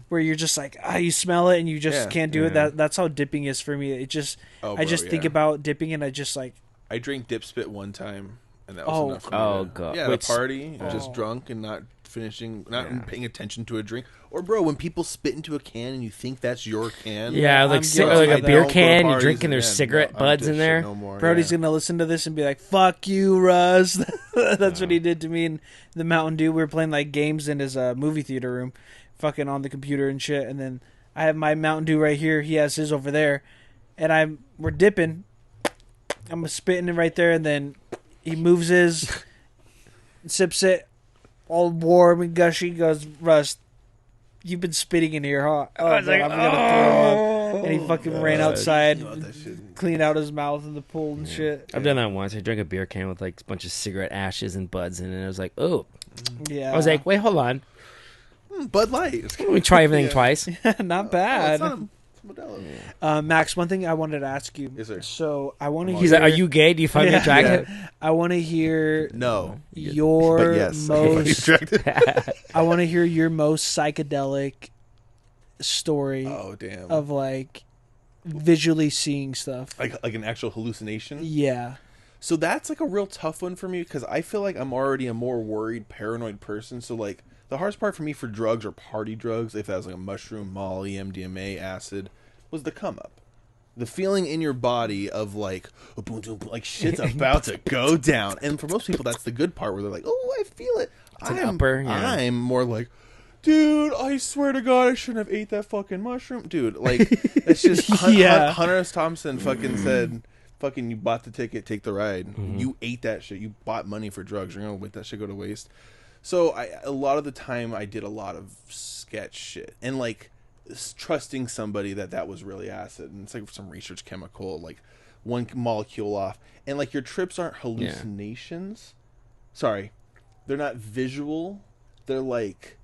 where you're just like, you smell it and you just can't do it. That's how dipping is for me. It just, I think about dipping and I just, like. I drank dip spit one time, and that was enough for me. Oh, God. Yeah, at a party, just drunk and not paying attention to a drink. Or, bro, when people spit into a can and you think that's your can. Yeah, like a beer can, you're drinking their cigarette buds in there. Brody's going to listen to this and be like, fuck you, Russ. That's what he did to me in the Mountain Dew. We were playing, like, games in his movie theater room, fucking on the computer and shit. And then I have my Mountain Dew right here. He has his over there. And we're dipping. I'm spitting it right there, and then he moves his, sips it, all warm and gushy. Goes, Russ, you've been spitting in here, huh? Oh, I was like, I'm gonna throw up. And he fucking ran God. outside, About that shit. cleaned out his mouth in the pool and shit. I've done that once. I drank a beer can with like a bunch of cigarette ashes and buds in it. And I was like, oh. Yeah, I was like, wait, hold on. Bud Light. Let me try everything Yeah. twice. not Oh, bad. it's not a Modelo. Max, one thing I wanted to ask you. Yes, sir. So I want to hear. He's like, are you gay? Do you find me attractive? I want to hear No. your But yes. He's most. attractive. I want to hear your most psychedelic story Oh, damn. of like visually seeing stuff. Like an actual hallucination? Yeah. So that's like a real tough one for me because I feel like I'm already a more worried, paranoid person. So like the hardest part for me for drugs or party drugs, if that was like a mushroom, Molly, MDMA, acid, was the come up. The feeling in your body of like shit's about to go down. And for most people, that's the good part where they're like, oh, I feel it. It's an upper, yeah. I'm more like, dude, I swear to God, I shouldn't have ate that fucking mushroom. Dude, like, it's just Yeah. Hunter S. Thompson fucking said, fucking, you bought the ticket, take the ride. Mm-hmm. You ate that shit. You bought money for drugs. You're going to let that shit go to waste. So a lot of the time, I did a lot of sketch shit. And, like, trusting somebody that was really acid. And it's like some research chemical, like, one molecule off. And, like, your trips aren't hallucinations. Yeah. Sorry. They're not visual. They're, like...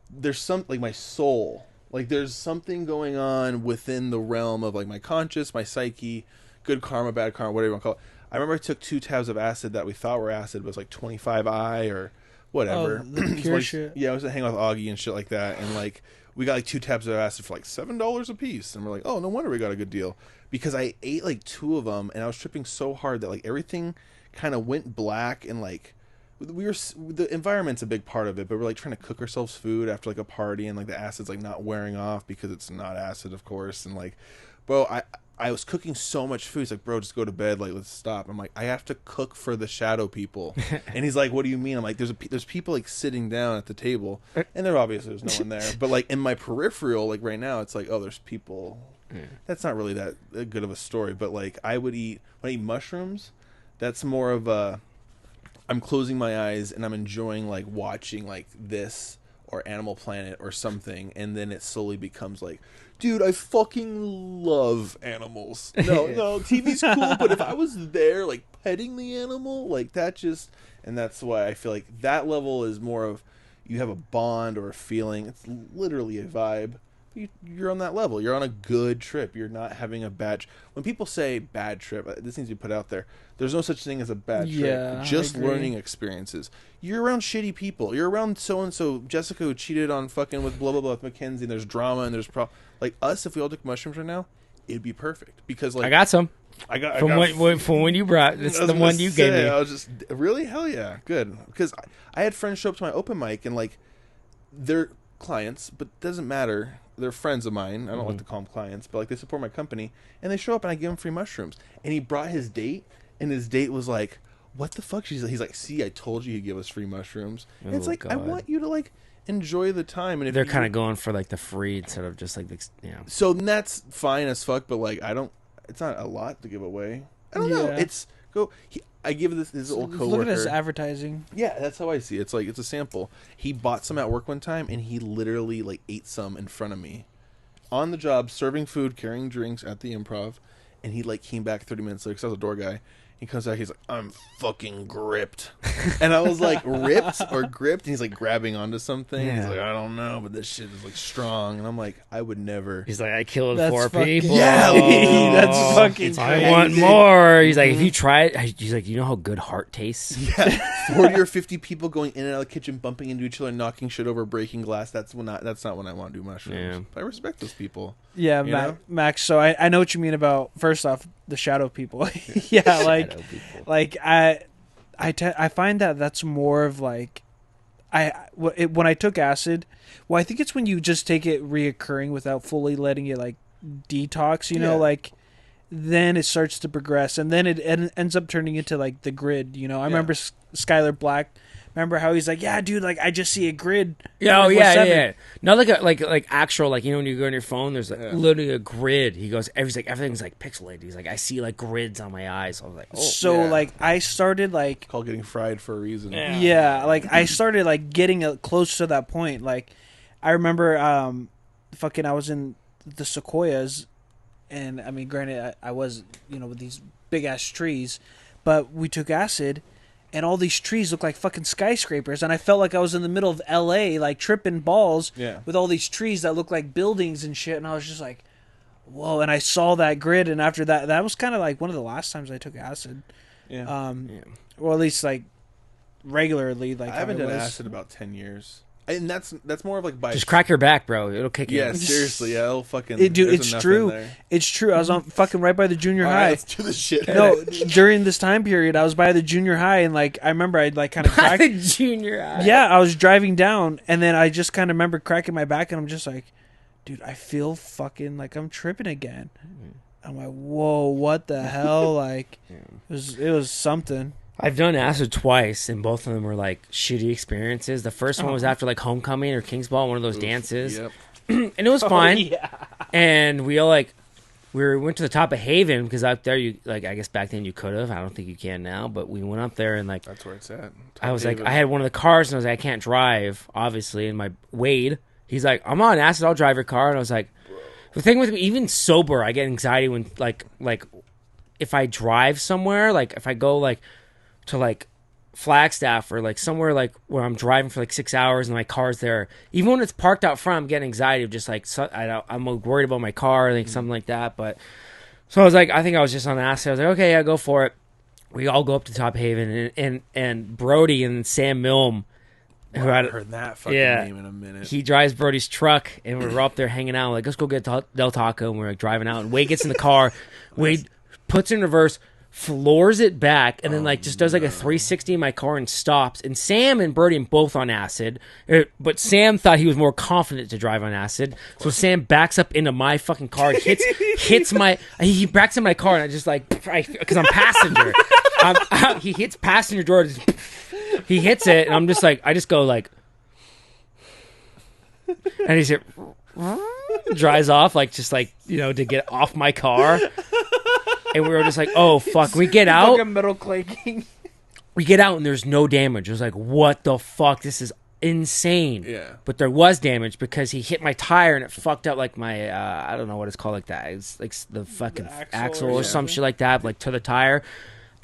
There's some, like, my soul. Like, there's something going on within the realm of, like, my conscious, my psyche, good karma, bad karma, whatever you want to call it. I remember I took 2 tabs of acid that we thought were acid, but it was like 25I or whatever. Oh, the pure shit. Yeah, I was hanging out with Augie and shit like that, and like we got like 2 tabs of acid for like $7 a piece, and we're like, oh, no wonder we got a good deal because I ate like 2 of them, and I was tripping so hard that like everything kind of went black, and like the environment's a big part of it, but we're like trying to cook ourselves food after like a party, and like the acid's like not wearing off because it's not acid, of course, and like, bro, I was cooking so much food. He's like, bro, just go to bed. Like, let's stop. I'm like, I have to cook for the shadow people. And he's like, what do you mean? I'm like, there's people like sitting down at the table, and there's no one there. But like in my peripheral, like right now, it's like, oh, there's people. That's not really that good of a story. But like, when I eat mushrooms, that's more of a, I'm closing my eyes and I'm enjoying like watching like this or Animal Planet or something, and then it slowly becomes like, dude, I fucking love animals. No, TV's cool, but if I was there, like, petting the animal, like, that just... And that's why I feel like that level is more of, you have a bond or a feeling. It's literally a vibe. You're on that level. You're on a good trip. You're not having a bad... When people say bad trip, this needs to be put out there. There's no such thing as a bad trip. Just learning experiences. You're around shitty people. You're around so-and-so, Jessica, who cheated on fucking with blah, blah, blah with Mackenzie, and there's drama, and there's... Like, us, if we all took mushrooms right now, it'd be perfect. Because, like... I got some. From when you brought. It's the one you gave me. I was just... Really? Hell yeah. Good. Because I had friends show up to my open mic, and, like, they're clients, but it doesn't matter. They're friends of mine. I don't like to call them clients, but like they support my company, and they show up and I give them free mushrooms. And he brought his date, and his date was like, "What the fuck?" He's like, "See, I told you he'd give us free mushrooms." And it's like, God. I want you to like enjoy the time. And if they're kind of going for like the free instead of just like So that's fine as fuck, but like it's not a lot to give away. I don't know. It's I give his old coworker. Look at his advertising. Yeah, that's how I see it. It's like, it's a sample. He bought some at work one time, and he literally like ate some in front of me, on the job, serving food, carrying drinks at the Improv, and he like came back 30 minutes later because I was a door guy. He comes out, he's like, I'm fucking gripped. And I was like, ripped or gripped? And he's like grabbing onto something. Yeah. He's like, I don't know, but this shit is like strong. And I'm like, I would never. He's like, I killed 4 people. Yeah, that's fucking crazy. I want more. He's like, if you try it, he's like, you know how good heart tastes? Yeah. 40 or 50 people going in and out of the kitchen, bumping into each other, knocking shit over, breaking glass. That's not when I want to do mushrooms. Yeah. But I respect those people. Yeah, Max. So I know what you mean about, first off, the shadow people. Yeah, like I find that that's more of like when I took acid. Well, I think it's when you just take it reoccurring without fully letting it like detox. You know, like then it starts to progress, and then it ends up turning into like the grid. You know, I remember Skylar Black. Remember how he's like, yeah, dude, like I just see a grid. Yeah, oh, yeah, 24/7. yeah. Not like actual, like, you know, when you go on your phone, there's like literally a grid. He goes, everything's like pixelated. He's like, I see like grids on my eyes. I was like, oh. So like I started like Called getting fried for a reason. yeah, like I started like getting close to that point. Like I remember, I was in the Sequoias, and I mean, granted, I was, you know, with these big ass trees, but we took acid. And all these trees look like fucking skyscrapers, and I felt like I was in the middle of L.A., like tripping balls with all these trees that look like buildings and shit. And I was just like, "Whoa!" And I saw that grid, and after that, that was kind of like one of the last times I took acid. Or at least like regularly. Like I haven't done acid in about 10 years. And that's more of like by just crack your back, bro. It'll kick you. Yeah, seriously, yeah, it'll fucking. Dude, it's true. It's true. I was on fucking right by the junior high. Right, let's do this shit. No, during this time period, I was by the junior high, and like I remember I'd like kind of crack the junior high. Yeah, I was driving down, and then I just kind of remember cracking my back, and I'm just like, dude, I feel fucking like I'm tripping again. I'm like, whoa, what the hell? Like, it was something. I've done acid twice, and both of them were like shitty experiences. The first one was after like homecoming or King's Ball, one of those dances, and it was fine. Yeah. And we all we went to the top of Haven because out there, you like, I guess back then you could have. I don't think you can now, but we went up there and like that's where it's at. I was like, I had one of the cars, and I was like, I can't drive, obviously. And my Wade, he's like, I'm on acid, I'll drive your car. And I was like, the thing with me, even sober, I get anxiety when like if I drive somewhere, like if I go like to like Flagstaff or like somewhere like where I'm driving for like 6 hours and my car's there, even when it's parked out front, I'm getting anxiety of just like I'm worried about my car, like something like that. But so I was like, I think I was just on acid. I was like, okay, yeah, go for it. We all go up to Top Haven, and Brody and Sam Milne, who I heard that fucking name in a minute. He drives Brody's truck, and we're up there hanging out. Like, let's go get Del Taco, and we're like driving out. And Wade gets in the car. Wade puts it in reverse, floors it back, and then like just does like a 360 in my car and stops. And Sam and Brody are both on acid, but Sam thought he was more confident to drive on acid, so Sam backs up into my fucking car, hits my. He backs in my car, and I just like, because I'm passenger. He hits passenger door. He hits it, and I'm just like, I just go like, and he's drives off like just like, you know, to get off my car. And we were just like, oh, fuck. We get out. Like a metal clanking. We get out, and there's no damage. It was like, what the fuck? This is insane. Yeah. But there was damage because he hit my tire, and it fucked up, like, my, I don't know what it's called like that. It's like the fucking axle or some shit like that, like, to the tire.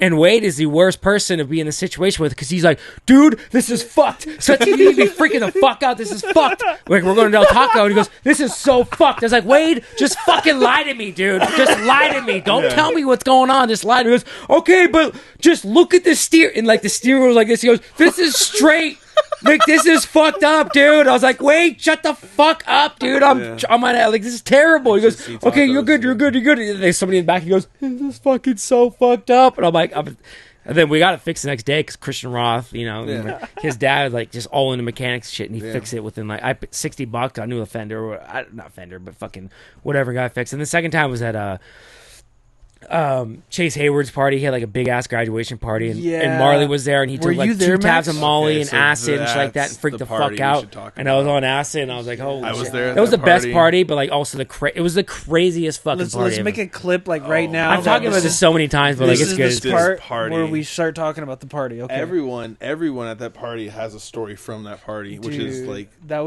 And Wade is the worst person to be in the situation with because he's like, dude, this is fucked. So you need to be freaking the fuck out. This is fucked. Like, we're going to Del Taco, and he goes, this is so fucked. I was like, Wade, just fucking lie to me, dude. Just lie to me. Don't tell me what's going on. Just lie to me. He goes, okay, but just look at the steer. And like the steering wheel was like this. He goes, this is straight. Like, this is fucked up, dude. I was like, wait, shut the fuck up, dude. I'm on, like, this is terrible. He goes, okay, you're good. And there's somebody in the back. He goes, this is fucking so fucked up. And I'm like, and then we got it fixed the next day because Christian Roth, you know, his dad was like just all into mechanics shit, and he fixed it within like $60. I knew a fender, not fender, but fucking whatever got fixed. And the second time was at Chase Hayward's party. He had like a big ass graduation party, and Marley was there, and he took like 2 tabs of Molly and acid and shit like that, and freaked the fuck out. And I was on acid, and I was like, "Holy shit!" That was the best party, but like also it was the craziest fucking party. Let's make a clip like right now. I'm talking about this so many times, but like it's good. This part where we start talking about the party. Okay, everyone at that party has a story from that party, which is like that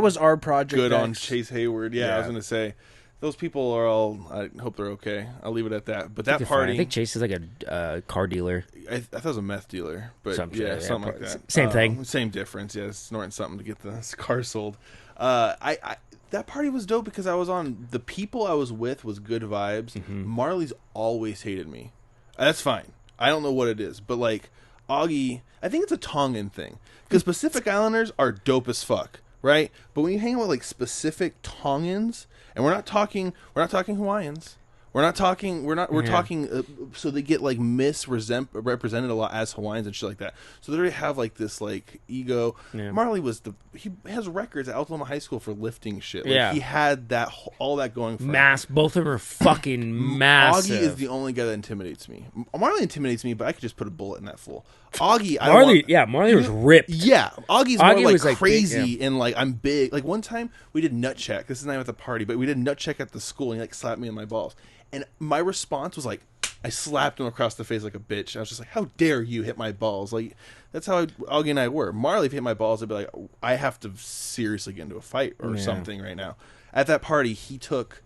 was our project. Good on Chase Hayward. Yeah, I was gonna say. Those people are all. I hope they're okay. I'll leave it at that. But that party, I think Chase is like a car dealer. I thought it was a meth dealer, but something like that. Same thing, same difference. Yeah, snorting something to get the car sold. That party was dope because I was on. The people I was with was good vibes. Mm-hmm. Marley's always hated me. That's fine. I don't know what it is, but like Augie, I think it's a Tongan thing because Pacific Islanders are dope as fuck, right? But when you hang out with like specific Tongans. And we're not talking Hawaiians. We're not talking. We're talking. So they get like represented a lot as Hawaiians and shit like that. So they already have like this like ego. Yeah. Marley he has records at Altamont High School for lifting shit. Like, he had all that going for him. Both of them are fucking massive. Augie is the only guy that intimidates me. Marley intimidates me, but I could just put a bullet in that fool. Augie, Marley was ripped. Yeah, Augie was like crazy big, and like I'm big. Like one time we did nut check. This is not at the party, but we did nut check at the school and he like slapped me in my balls. And my response was like, I slapped him across the face like a bitch. I was just like, how dare you hit my balls? Like, that's how Augie and I were. Marley, if he hit my balls, I'd be like, I have to seriously get into a fight or something right now. At that party, he took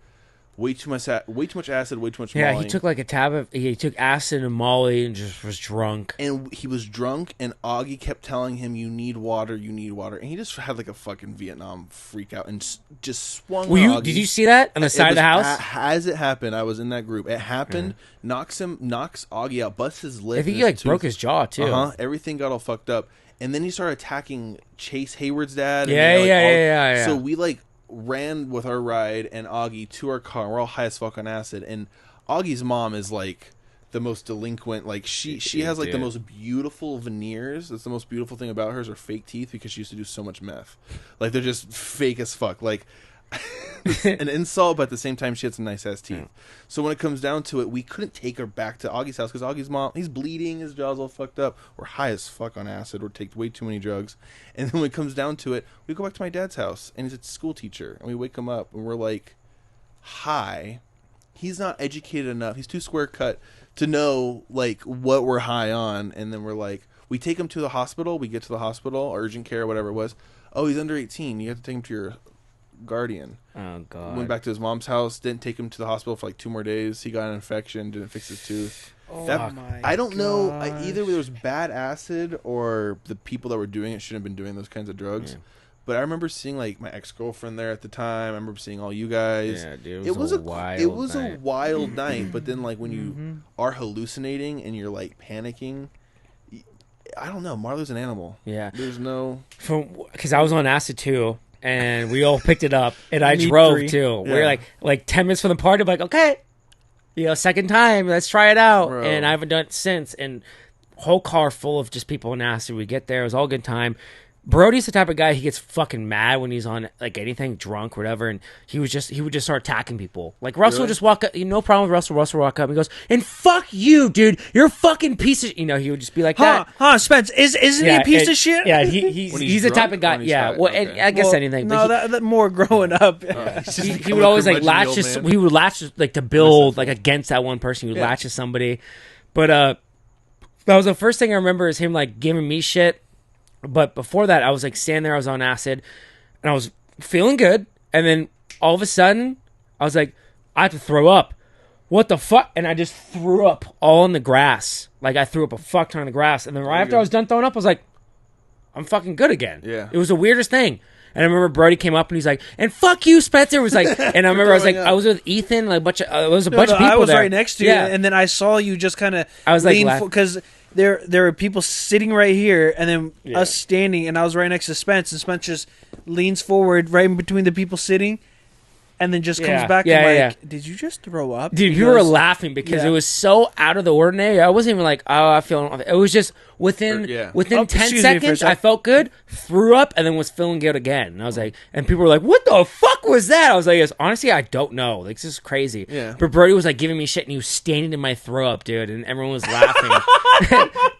way too much acid, way too much Molly. Yeah, he took like a tab of, he took acid and Molly and just was drunk. And he was drunk, and Augie kept telling him, you need water. And he just had like a fucking Vietnam freak out and just swung on Augie. Did you see that on the side of the house? As it happened, I was in that group. It happened, knocks Augie out, busts his lip. I think he like broke his jaw too. Everything got all fucked up. And then he started attacking Chase Hayward's dad. Yeah. So we like ran with our ride and Augie to our car. We're all high as fuck on acid, and Augie's mom is like the most delinquent. Like she has like the most beautiful veneers. That's the most beautiful thing about her is her fake teeth, because she used to do so much meth. Like they're just fake as fuck. Like an insult, but at the same time she had some nice ass teeth. So when it comes down to it, we couldn't take her back to Augie's house because Augie's mom, he's bleeding, his jaw's all fucked up. We're high as fuck on acid. We're taking way too many drugs. And then when it comes down to it, we go back to my dad's house, and he's a school teacher, and we wake him up, and we're like, high. He's not educated enough. He's too square cut to know like what we're high on. And then we're like, we take him to the hospital. We get to the hospital, urgent care, whatever it was. Oh, he's under 18. You have to take him to your guardian. Oh god. Went back to his mom's house, didn't take him to the hospital for like 2 more days. He got an infection, didn't fix his tooth. I don't know, either there was bad acid or the people that were doing it shouldn't have been doing those kinds of drugs. But I remember seeing like my ex-girlfriend there at the time. I remember seeing all you guys. Yeah, dude, it was a wild night. But then like when you are hallucinating and you're like panicking, I don't know, Marley's an animal. Yeah, there's no, because I was on acid too. And we all picked it up, and I drove too. Yeah. We were like 10 minutes from the party. I'm like, okay, second time, let's try it out. Bro. And I haven't done it since. And whole car full of just people in acid. We get there, it was all a good time. Brody's the type of guy, he gets fucking mad when he's on like anything, drunk, whatever, and he would just start attacking people. Like Russell would just walk up, no problem with Russell. Russell walk up and goes, and fuck you, dude, you're a fucking piece of, he would just be like that. Spence, isn't he a piece of shit? Yeah, he's the type of guy. Yeah, okay. I guess anything. No, that more growing up. He would always like latch. He would latch like to build like against that one person. He would latch to somebody. But that was the first thing I remember is him like giving me shit. But before that, I was like standing there. I was on acid, and I was feeling good. And then all of a sudden, I was like, I have to throw up. What the fuck? And I just threw up all in the grass. Like I threw up a fuck ton of the grass. And then right after I was done throwing up, I was like, I'm fucking good again. Yeah. It was the weirdest thing. And I remember Brody came up and he's like, and fuck you, Spencer. Was like, and I remember I was like, I was with Ethan, like there was a bunch of people I was there. right next to you, and then I saw you just kind of. I was like, because there were people sitting right here, and then us standing, and I was right next to Spence, and Spence just leans forward right in between the people sitting. And then just comes back and like, did you just throw up? Dude, you were laughing because it was so out of the ordinary. I wasn't even like, oh, I feel. It was just within 10 seconds, I felt good, threw up, and then was feeling good again. And I was like, and people were like, what the fuck was that? I was like, honestly, I don't know. Like, this is crazy. Yeah. But Brody was like giving me shit, and he was standing in my throw up, dude, and everyone was laughing.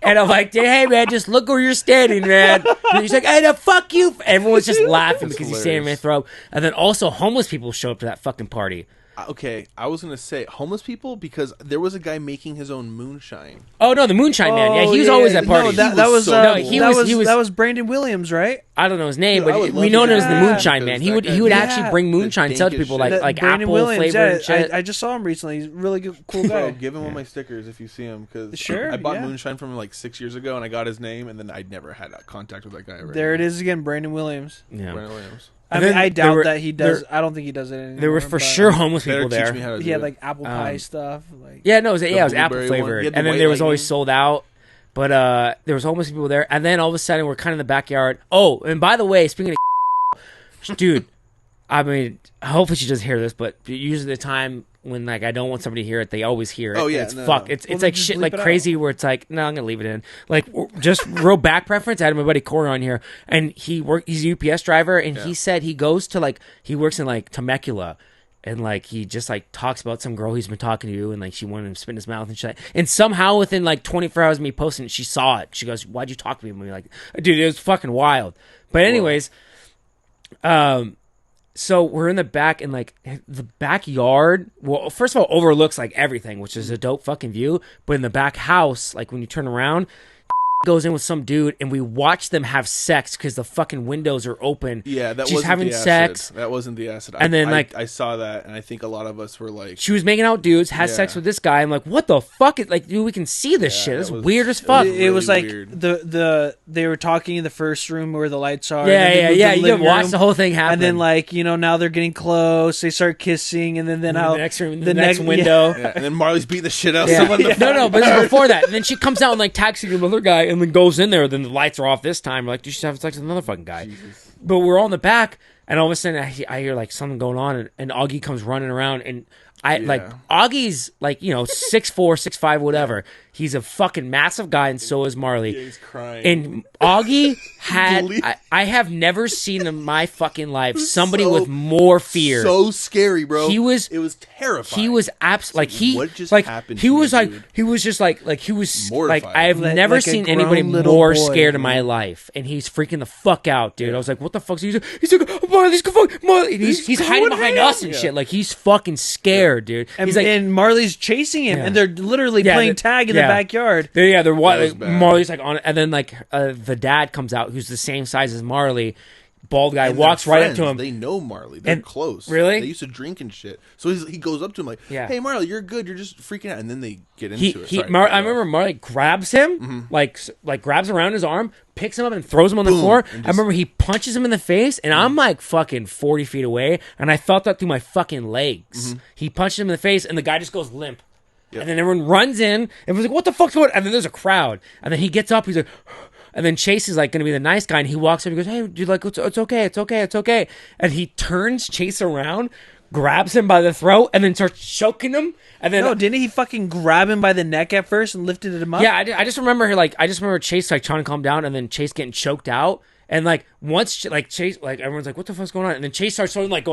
And I'm like, hey, man, just look where you're standing, man. And he's like, hey, no, fuck you. Everyone was just laughing because he's standing in my throw up. And then also homeless people showed up to that fucking party. Okay, I was gonna say homeless people because there was a guy making his own moonshine. Oh no, the moonshine man. Yeah, he was always at parties. That was Brandon Williams, right? I don't know his name, but we know him as the moonshine man. He would actually bring moonshine and sell to people like Brandon apple Williams, flavor and shit. I just saw him recently. He's a really good, cool guy. Bro, give him one of my stickers if you see him, because I bought moonshine from him like 6 years ago, and I got his name, and then I never had contact with that guy. There it is again, Brandon Williams. Yeah, Brandon Williams. I mean, I doubt that he does. I don't think he does it anymore. There were for sure homeless people there. He had like apple pie stuff. Like it was apple flavored, and then there was always sold out. But there was homeless people there, and then all of a sudden we're kind of in the backyard. Oh, and by the way, speaking of dude, I mean, hopefully she doesn't hear this, but usually the time when like I don't want somebody to hear it, they always hear it. Oh, yeah, and it's no, fuck. no. It's Well, like just shit bleep like it out. crazy where it's like no, I'm gonna leave it in. Like just real back preference. I had my buddy Corey on here, and he's a UPS driver, and he said he goes to like he works in like Temecula. And like he just like talks about some girl he's been talking to, and like she wanted him to spit in his mouth and shit. And somehow within like 24 hours of me posting it, she saw it. She goes, "Why'd you talk to me?" And we're like, "Dude, it was fucking wild." But anyways, so we're in the back, and like the backyard. Well, first of all, overlooks like everything, which is a dope fucking view. But in the back house, like when you turn around, goes in with some dude, and we watch them have sex because the fucking windows are open. Yeah, that she's wasn't having the acid. sex. That wasn't the acid. And then, like- I saw that, and I think a lot of us were like, She was making out dudes, has Yeah. sex with this guy. I'm like, what the fuck? Like, dude, we can see this shit. It's that was- weird as it fuck. was It was really like weird. they were talking in the first room where the lights are. Yeah, and then they yeah, moved yeah. to the You can living watch room, the whole thing happen. and then like now they're getting close. They start kissing, and then the out next room, the the next next- window. yeah, and then Marley's beating the shit out of Yeah. someone. in the No, but it's before that. And then she comes out and like taxis another guy, and then goes in there. Then the lights are off this time. We're like, dude, she's having sex with another fucking guy. But we're all in the back, and all of a sudden I hear like something going on, and Augie comes running around, and like Augie's like 6'4", 6'5", whatever. He's a fucking massive guy, and so is Marley. He's crying. And Augie had Believe- I have never seen in my fucking life somebody so- with more fear. So scary, bro. He was- It was terrifying. He was like he What just like happened he to was you, like dude? he was just like he was Mortified. like I've Like- never like a seen anybody grown little more boy. scared in my life, and he's freaking the fuck out, dude. I was like, what the fuck's he? He's like, oh, Marley's fuck, Marley. And he's hiding going behind ham. us and shit. Like he's fucking scared, dude. and, He's like, and Marley's chasing him, Yeah. and they're literally Yeah, playing the- tag in yeah. the backyard. they're what? was Like, bad. Marley's like on it, and then like the dad comes out, who's the same size as Marley. Bald guy And walks they're right up to friends. him. They know Marley. They're And- close. Really? They used to drink and shit. So he goes up to him like, Yeah. "Hey, Marley, you're good. You're just freaking out." And then they get into He it. Sorry, I remember Marley grabs him, like grabs around his arm, picks him up, and throws him on the Boom, floor. and I remember he punches him in the face, and I'm like fucking 40 feet away, and I felt that through my fucking legs. He punched him in the face, and the guy just goes limp. Yep. And then everyone runs in, and was like, "What the fuck's going on?" And then there's a crowd, and then he gets up, he's like. And then Chase is like going to be the nice guy, and he walks up and goes, "Hey, dude, like it's okay, it's okay, it's okay." And he turns Chase around, grabs him by the throat, and then starts choking him. And then No, didn't he fucking grab him by the neck at first and lifted him up? yeah, I just remember Chase like trying to calm down, and then Chase getting choked out. And like once like Chase, like everyone's like, "What the fuck's going on?" And then Chase starts going like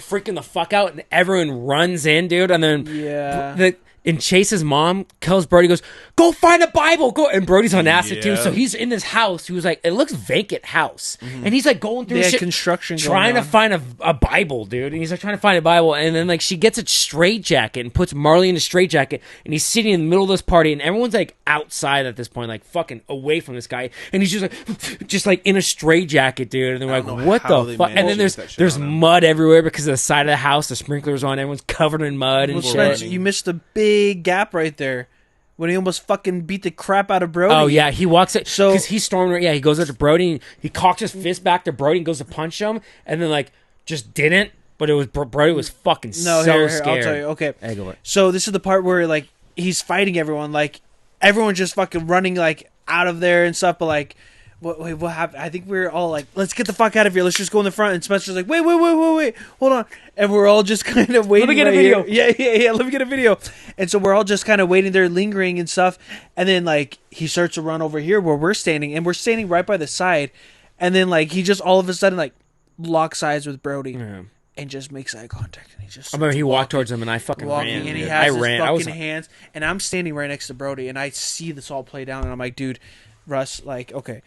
freaking the fuck out, and everyone runs in, dude. And then Yeah. and Chase's mom tells Brody, goes, "Go find a Bible, go." And Brody's on acid too, Yeah. so he's in this house. He was like, it looks vacant house, and he's like going through They had shit, construction going trying to on. find a Bible, dude. And he's like trying to find a Bible, and then like she gets a straitjacket and puts Marley in a straitjacket, and he's sitting in the middle of this party, and everyone's like outside at this point, like fucking away from this guy, and he's just like in a straitjacket, dude. And they're I like, don't know "What how the they fuck?" And then managed to get that shit there's on him. mud everywhere because of the side of the house. The sprinklers on, everyone's covered in mud and Well, shit. Spence, you missed a big gap right there when he almost fucking beat the crap out of Brody. Oh yeah, he walks it So- because he's storming. Yeah, he goes up to Brody. He cocks his fist back to Brody and goes to punch him, and then like just didn't. But it was Brody was fucking No, so here, scared. I'll tell you. Okay, Hey, go for it. so this is the part where like he's fighting everyone, like everyone's just fucking running like out of there and stuff. But like, what happened? I think we were all like, "Let's get the fuck out of here. Let's just go in the front." And Spencer's like, "Wait, hold on." And we're all just kind of waiting. me get a right video. here. Yeah. Let me get a video. And so we're all just kind of waiting there, lingering and stuff. And then like he starts to run over here where we're standing, and we're standing right by the side. And then like he just all of a sudden like locks eyes with Brody. Yeah. And just makes eye contact, and he just I remember he starts walked towards him, and I fucking walking, ran. and he dude. has I his ran. fucking I was hands, and I'm standing right next to Brody, and I see this all play down, and I'm like, dude, Russ, like, okay,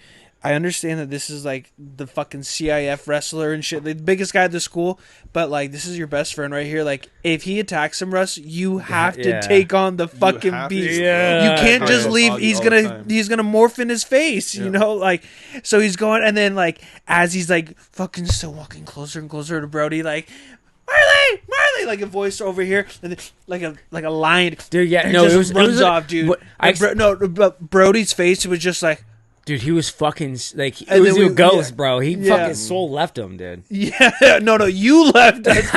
I understand that this is like the fucking CIF wrestler and shit, the biggest guy at the school, but like, this is your best friend right here. Like, if he attacks him, Russ, you have Yeah. to take on the fucking have to, beast. Yeah. You can't I just told leave. Augie He's all the gonna time. morph in his face, you know, like. So he's going, and then like as he's like fucking still walking closer and closer to Brody, like. Marley, like a voice over here, and then, like a lion, Dude, yeah, and no, just it was runs off, dude. But But Brody's face was just like, dude, he was fucking like it And was then a we- ghost, yeah. bro. He Yeah. fucking soul left him, dude. yeah, no, you left. As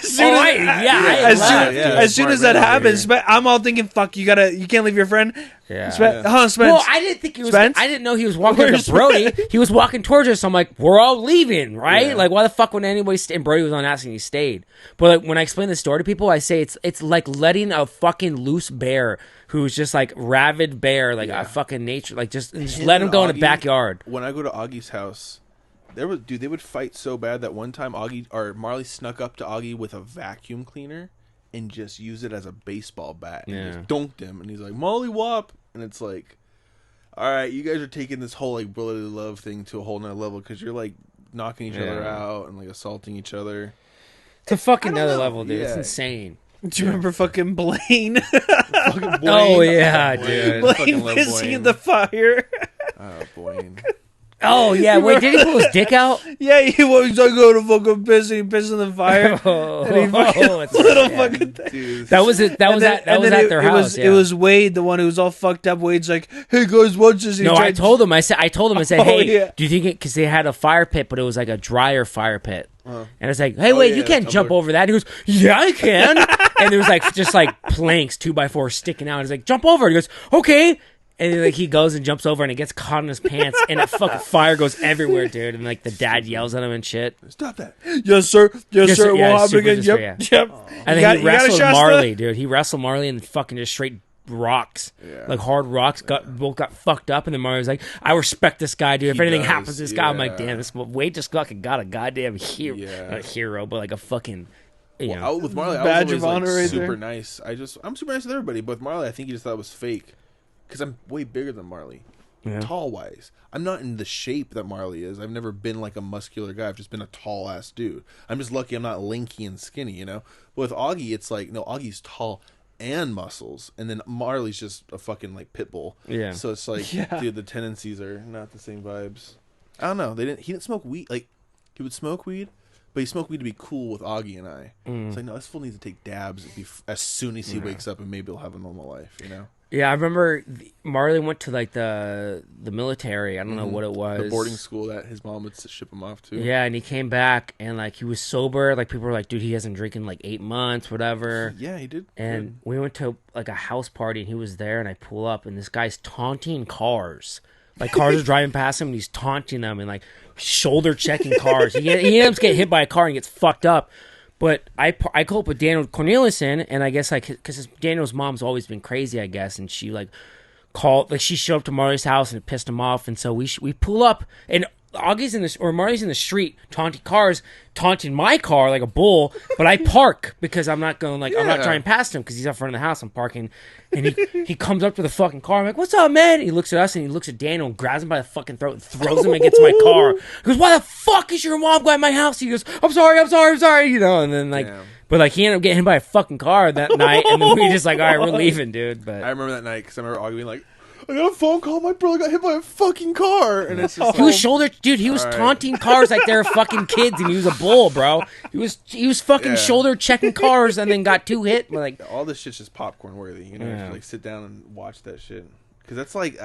soon as, I as left, soon dude. as that Smart happens, man but I'm all thinking, fuck, you can't leave your friend. Yeah. Spence. Well, I didn't think he was. Spence? I didn't know he was walking Where's to Brody. He was walking towards us. So I'm like, we're all leaving, right? Yeah. Like, why the fuck would anybody stay? And Brody was on asking, he stayed. But like, when I explain the story to people, I say it's like letting a fucking loose bear who's just like rabid bear, like a fucking nature, like just let him go in the backyard. When I go to Augie's house, they would fight so bad that one time Marley snuck up to Augie with a vacuum cleaner and just used it as a baseball bat and just dunked him. And he's like, Molly Wop. And it's like, all right, you guys are taking this whole like brotherly love thing to a whole nother level because you're like knocking each other out and like assaulting each other. It's a fucking another level, dude. It's insane. Do you remember fucking Blaine? Fucking Blaine. Oh, yeah, dude. Blaine pissing in the fire. Oh, Blaine. Oh, yeah. Wait, did he pull his dick out? Yeah, he was like, go to fucking piss, and he pissed in the fire. And he fucking fucking thing. Dude. That was it. That was at their house. It was Wade, the one who was all fucked up. Wade's like, "Hey guys, watch this." No, I told him. I said, "Hey, yeah. do you think it?" Because they had a fire pit, but it was like a drier fire pit. And I was like, "Hey, wait, you can't jump over that." He goes, "Yeah, I can." And there was like just like planks 2x4 sticking out. He's like, "Jump over." He goes, "Okay." And like he goes and jumps over and it gets caught in his pants and that fucking fire goes everywhere, dude. And like the dad yells at him and shit. Stop that. Yes, sir. Yes, sir. Yeah, Won't happen again. Yep. And then he wrestled Marley, dude. He wrestled Marley and fucking just straight rocks, like hard rocks. Both got fucked up, and then Marley was like, "I respect this guy, dude. If anything happens to this guy," I'm like, "Damn, this Wade just fucking got a goddamn hero, not a hero, but like a fucking." With Marley, I badge was of always honor like, right super there. nice. I'm super nice with everybody, but with Marley, I think he just thought it was fake because I'm way bigger than Marley, tall wise. I'm not in the shape that Marley is. I've never been like a muscular guy. I've just been a tall ass dude. I'm just lucky I'm not lanky and skinny, you know. But with Augie, it's like no, Augie's tall and muscles, and then Marley's just a fucking like pit bull. Yeah. So it's like, dude, the tendencies are not the same vibes. I don't know. He didn't smoke weed. Like he would smoke weed. But he smoked weed to be cool with Augie and I. It's like, no, this fool needs to take dabs as soon as he wakes up, and maybe he'll have a normal life, you know? Yeah, I remember Marley went to like the military. I don't know what it was. The boarding school that his mom would ship him off to. Yeah, and he came back and like he was sober. Like people were like, "Dude, he hasn't drinking like 8 months, whatever." Yeah, he did. And we went to like a house party, and he was there. And I pull up, and this guy's taunting cars. Like cars are driving past him, and he's taunting them and like shoulder checking cars. He ends up getting hit by a car and gets fucked up. But I call up with Daniel Corneliuson, and I guess like because Daniel's mom's always been crazy, I guess, and she like called, like she showed up to Marley's house and it pissed him off, and so we pull up and Augie's Marley's in the street taunting my car like a bull, but I park because I'm not going I'm not driving past him because he's up front of the house. I'm parking, and he comes up to the fucking car. I'm like, "What's up, man?" And he looks at us and he looks at Daniel and grabs him by the fucking throat and throws him against my car. He goes, "Why the fuck is your mom going to my house?" He goes, I'm sorry, you know, and then like. Damn. But like he ended up getting hit by a fucking car that night, and then we just like, all right, we're leaving, dude. But I remember that night because I remember Augie being like, "I got a phone call. My brother got hit by a fucking car," and it's just he was he was taunting cars like they're fucking kids, and he was a bull, bro. He was fucking shoulder checking cars, and then got 2 hit. Like all this shit's just popcorn worthy, you know. Just, like sit down and watch that shit because that's like.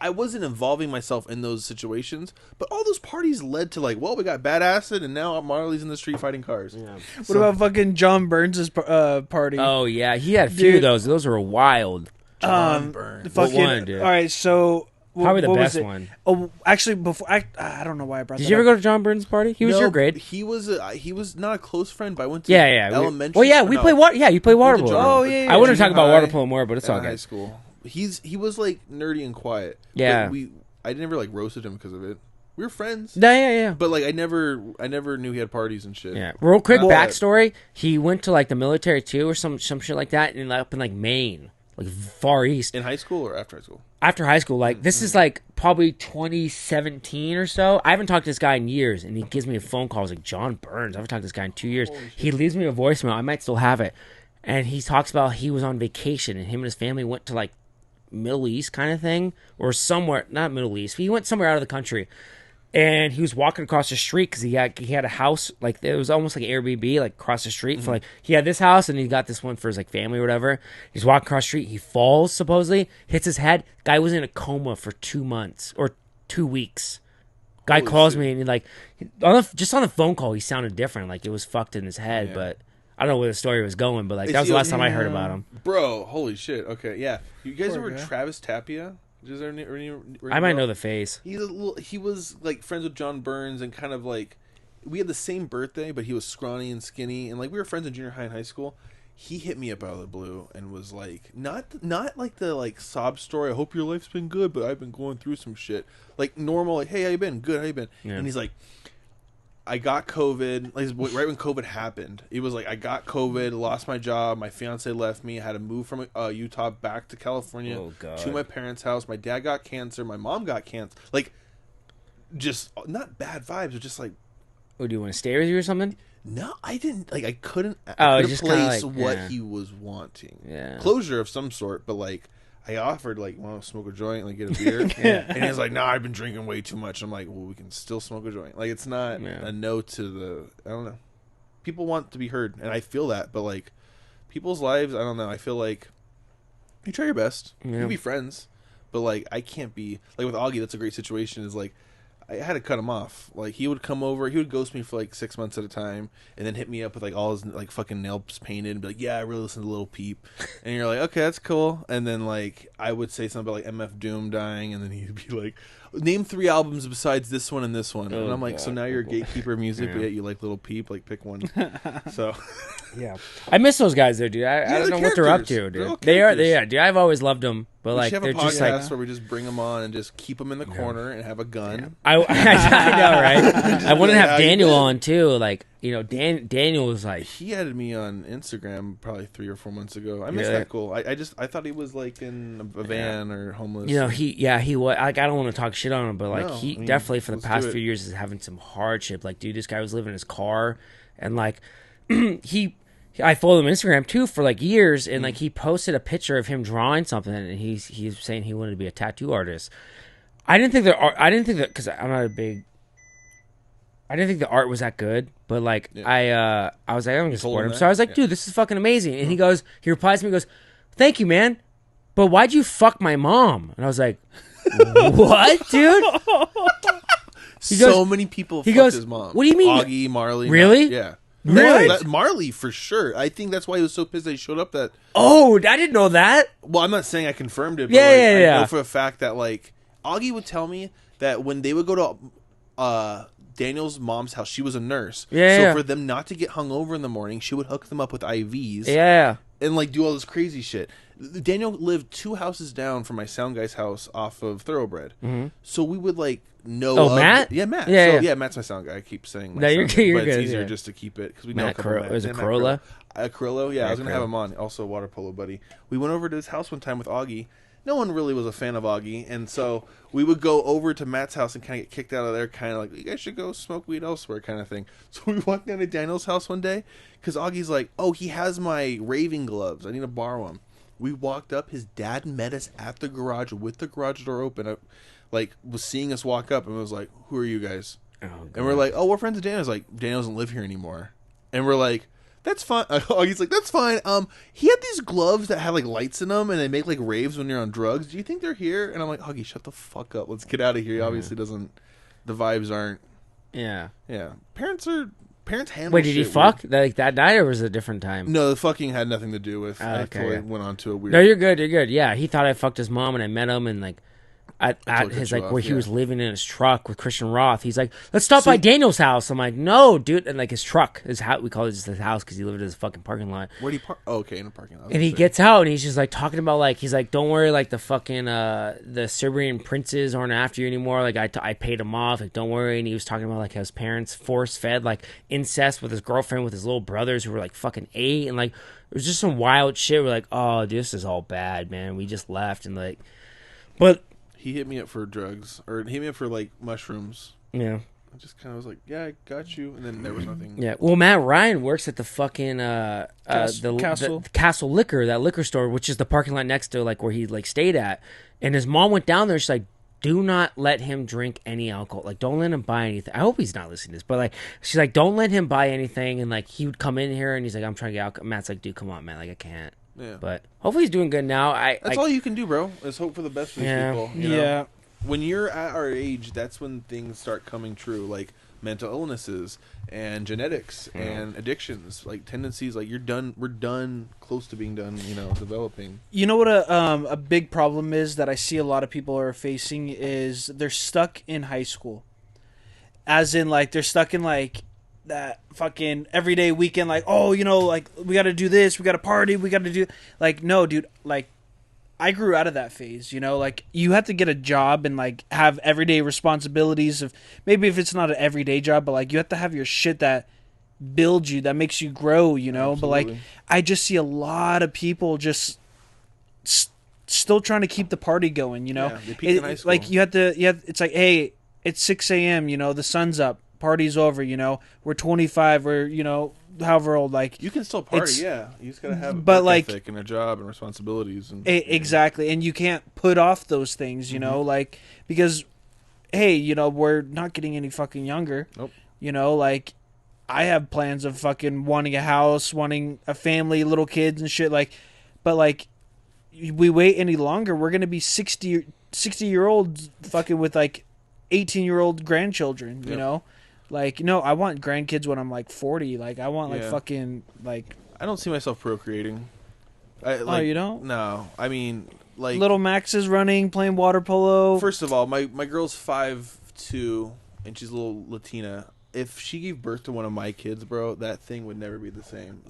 I wasn't involving myself in those situations, but all those parties led to like, well, we got bad acid, and now Marley's in the street fighting cars. Yeah. What about fucking John Burns' party? Oh yeah, he had a few of those. Those were wild. John Burns. Fucking, what one, dude? All right, so probably the best one. Oh, actually, before I don't know why I brought. Did you ever go to John Burns' party? He was your grade. He was not a close friend, but I went to elementary. Well, yeah, we played water. Yeah, you play water polo. Oh yeah. I want to talk about water polo more, but it's all good. High school. He was like nerdy and quiet. Yeah. I never like roasted him because of it. We were friends. Yeah. But like I never knew he had parties and shit. Yeah. Real quick backstory. He went to like the military too or some shit like that, and up in like Maine, like far east. In high school or after high school? After high school. Like this is like probably 2017 or so. I haven't talked to this guy in years, and he gives me a phone call. I was like, John Burns. I haven't talked to this guy in 2 years. He leaves me a voicemail. I might still have it. And he talks about he was on vacation, and him and his family went to like Middle East kind of thing, or somewhere, not Middle East. He went somewhere out of the country, and he was walking across the street because he had a house, like it was almost like Airbnb, like across the street. For like he had this house and he got this one for his like family or whatever. He's walking across the street, he falls supposedly, hits his head. Guy was in a coma for 2 months or 2 weeks. Guy calls me and he like just on the phone call he sounded different, like it was fucked in his head, but I don't know where the story was going, but like that was the last time I heard about him. Bro, holy shit. Okay, yeah. You guys Poor ever guy. Travis Tapia? Is there I might know the face. He was like friends with John Burns and kind of like we had the same birthday, but he was scrawny and skinny, and like we were friends in junior high and high school. He hit me up out of the blue and was like, not like the like sob story. I hope your life's been good, but I've been going through some shit. Like normal, like, hey, how you been? Good, how you been? Yeah. And he's like, I got COVID. Like right when COVID happened, he was like, I got COVID, lost my job, my fiance left me, I had to move from Utah back to California to my parents' house. My dad got cancer, my mom got cancer. Like, just not bad vibes, but just like, oh, do you want to stay with you or something? No, I didn't. Like, I couldn't just place like, what he was wanting. Yeah, closure of some sort, but like. I offered, like, want to smoke a joint, like, get a beer? And he was like, I've been drinking way too much. I'm like, well, we can still smoke a joint. Like, it's not a no to the, I don't know. People want to be heard, and I feel that, but, like, people's lives, I don't know. I feel like you try your best. You can be friends, but, like, I can't be, like, with Augie, that's a great situation, is, like, I had to cut him off. Like, he would come over, he would ghost me for like 6 months at a time, and then hit me up with like all his like fucking nails painted, and be like, "Yeah, I really listen to Lil Peep," and you're like, "Okay, that's cool." And then like I would say something about like MF Doom dying, and then he'd be like, "Name 3 albums besides this one and this one," and I'm like, God, "So now you're a gatekeeper of music, but yet you like Lil Peep? Like, pick one." So, yeah, I miss those guys though, dude. I don't know what they're up to, dude. They are, dude. I've always loved them. But like they're just like where we just bring them on and just keep them in the corner and have a gun. I know, right? I want to have Daniel on too. Like, you know, Daniel was like, he added me on Instagram probably 3 or 4 months ago. I missed that cool. I thought he was like in a van or homeless. You know, he was like, I don't want to talk shit on him, but like he definitely for the past few years is having some hardship. Like, dude, this guy was living in his car, and like I followed him on Instagram too for like years, and like he posted a picture of him drawing something, and he's saying he wanted to be a tattoo artist. I didn't think that because I'm not a big. I didn't think the art was that good, but like I was like, I'm gonna support him. So I was like, dude, this is fucking amazing. And he replies to me, he goes, "Thank you, man, but why'd you fuck my mom?" And I was like, what, dude? So many people fucked his mom. What do you mean, Augie, Marley? Really? Yeah. Really? Marley, for sure. I think that's why he was so pissed that he showed up that... Oh, I didn't know that. Well, I'm not saying I confirmed it, but I know for a fact that, like, Augie would tell me that when they would go to Daniel's mom's house, she was a nurse. So for them not to get hungover in the morning, she would hook them up with IVs. Yeah. And, like, do all this crazy shit. Daniel lived 2 houses down from my sound guy's house off of Thoroughbred. Mm-hmm. So we would, like... Matt? Yeah, Matt. Yeah, Matt's my sound guy. I keep saying my you're but good, it's easier just to keep it because we know a couple Matt. Was it Corolla? Corolla, yeah. I was going to have him on. Also a water polo buddy. We went over to his house one time with Augie. No one really was a fan of Augie, and so we would go over to Matt's house and kind of get kicked out of there, kind of like, you guys should go smoke weed elsewhere kind of thing. So we walked down to Daniel's house one day because Augie's like, oh, he has my raving gloves. I need to borrow them. We walked up. His dad met us at the garage with the garage door open. Like, was seeing us walk up and was like, who are you guys? Oh, and we're like, oh, we're friends of Daniel's. Like, Daniel doesn't live here anymore. And we're like, that's fine. He's like, that's fine. He had these gloves that had like lights in them and they make like raves when you're on drugs. Do you think they're here? And I'm like, Augie, shut the fuck up. Let's get out of here. He obviously doesn't, the vibes aren't. Yeah. Yeah. Parents handle Wait, did he fuck weird. that night or was it a different time? No, the fucking had nothing to do with I totally went on to a weird. No, you're good. Yeah, he thought I fucked his mom and I met him and like at his like where he was living in his truck with Christian Roth. He's like, let's stop by Daniel's house. I'm like, no, dude. And like his truck, his house, we call it just his house because he lived in his fucking parking lot. Where'd he park? Oh, okay, in a parking lot. And he gets out and he's just like talking about like, he's like, don't worry, like the fucking the Serbian princes aren't after you anymore. Like I paid him off. Like don't worry. And he was talking about like how his parents force fed like incest with his girlfriend with his little brothers who were like fucking 8 and like it was just some wild shit. We're like, oh, this is all bad, man. We just left and like, but. He hit me up for drugs, or he hit me up for, like, mushrooms. Yeah. I just kind of was like, yeah, I got you, and then there was nothing. Yeah, well, Matt Ryan works at the fucking, Castle. The Castle Liquor, that liquor store, which is the parking lot next to, like, where he, like, stayed at. And his mom went down there, she's like, do not let him drink any alcohol. Like, don't let him buy anything. I hope he's not listening to this, but, like, she's like, don't let him buy anything. And, like, he would come in here, and he's like, I'm trying to get alcohol. Matt's like, dude, come on, man. Like, I can't. Yeah. But hopefully he's doing good now. That's all you can do, bro, is hope for the best for these people. You know? Yeah. When you're at our age, that's when things start coming true. Like, mental illnesses and genetics and addictions, like tendencies. Like we're done, close to being done, developing. You know what a big problem is that I see a lot of people are facing is they're stuck in high school. As in, like, they're stuck in, like, that fucking everyday weekend, like, oh, like, we got to do this, we got to party, we got to do... Like, no, dude, like, I grew out of that phase, like, you have to get a job and, like, have everyday responsibilities of... Maybe if it's not an everyday job, but, like, you have to have your shit that builds you, that makes you grow, Absolutely. But, like, I just see a lot of people just... still trying to keep the party going, Yeah, they peak in high school. Like, you have to... it's like, hey... It's 6 a.m., the sun's up, party's over, we're 25, we're, however old, like... You can still party, yeah. You just gotta have a work ethic and a job and responsibilities. And exactly, and you can't put off those things, like... Because, hey, we're not getting any fucking younger. Nope. Like, I have plans of fucking wanting a house, wanting a family, little kids and shit, like... But, like, we wait any longer, we're gonna be 60-year-olds fucking with, like... 18-year-old grandchildren, like, I want grandkids when I'm like 40. Like, I want fucking like. I don't see myself procreating. You don't? No, I mean, like, little Max is running, playing water polo. First of all, my girl's 5'2", and she's a little Latina. If she gave birth to one of my kids, bro, that thing would never be the same.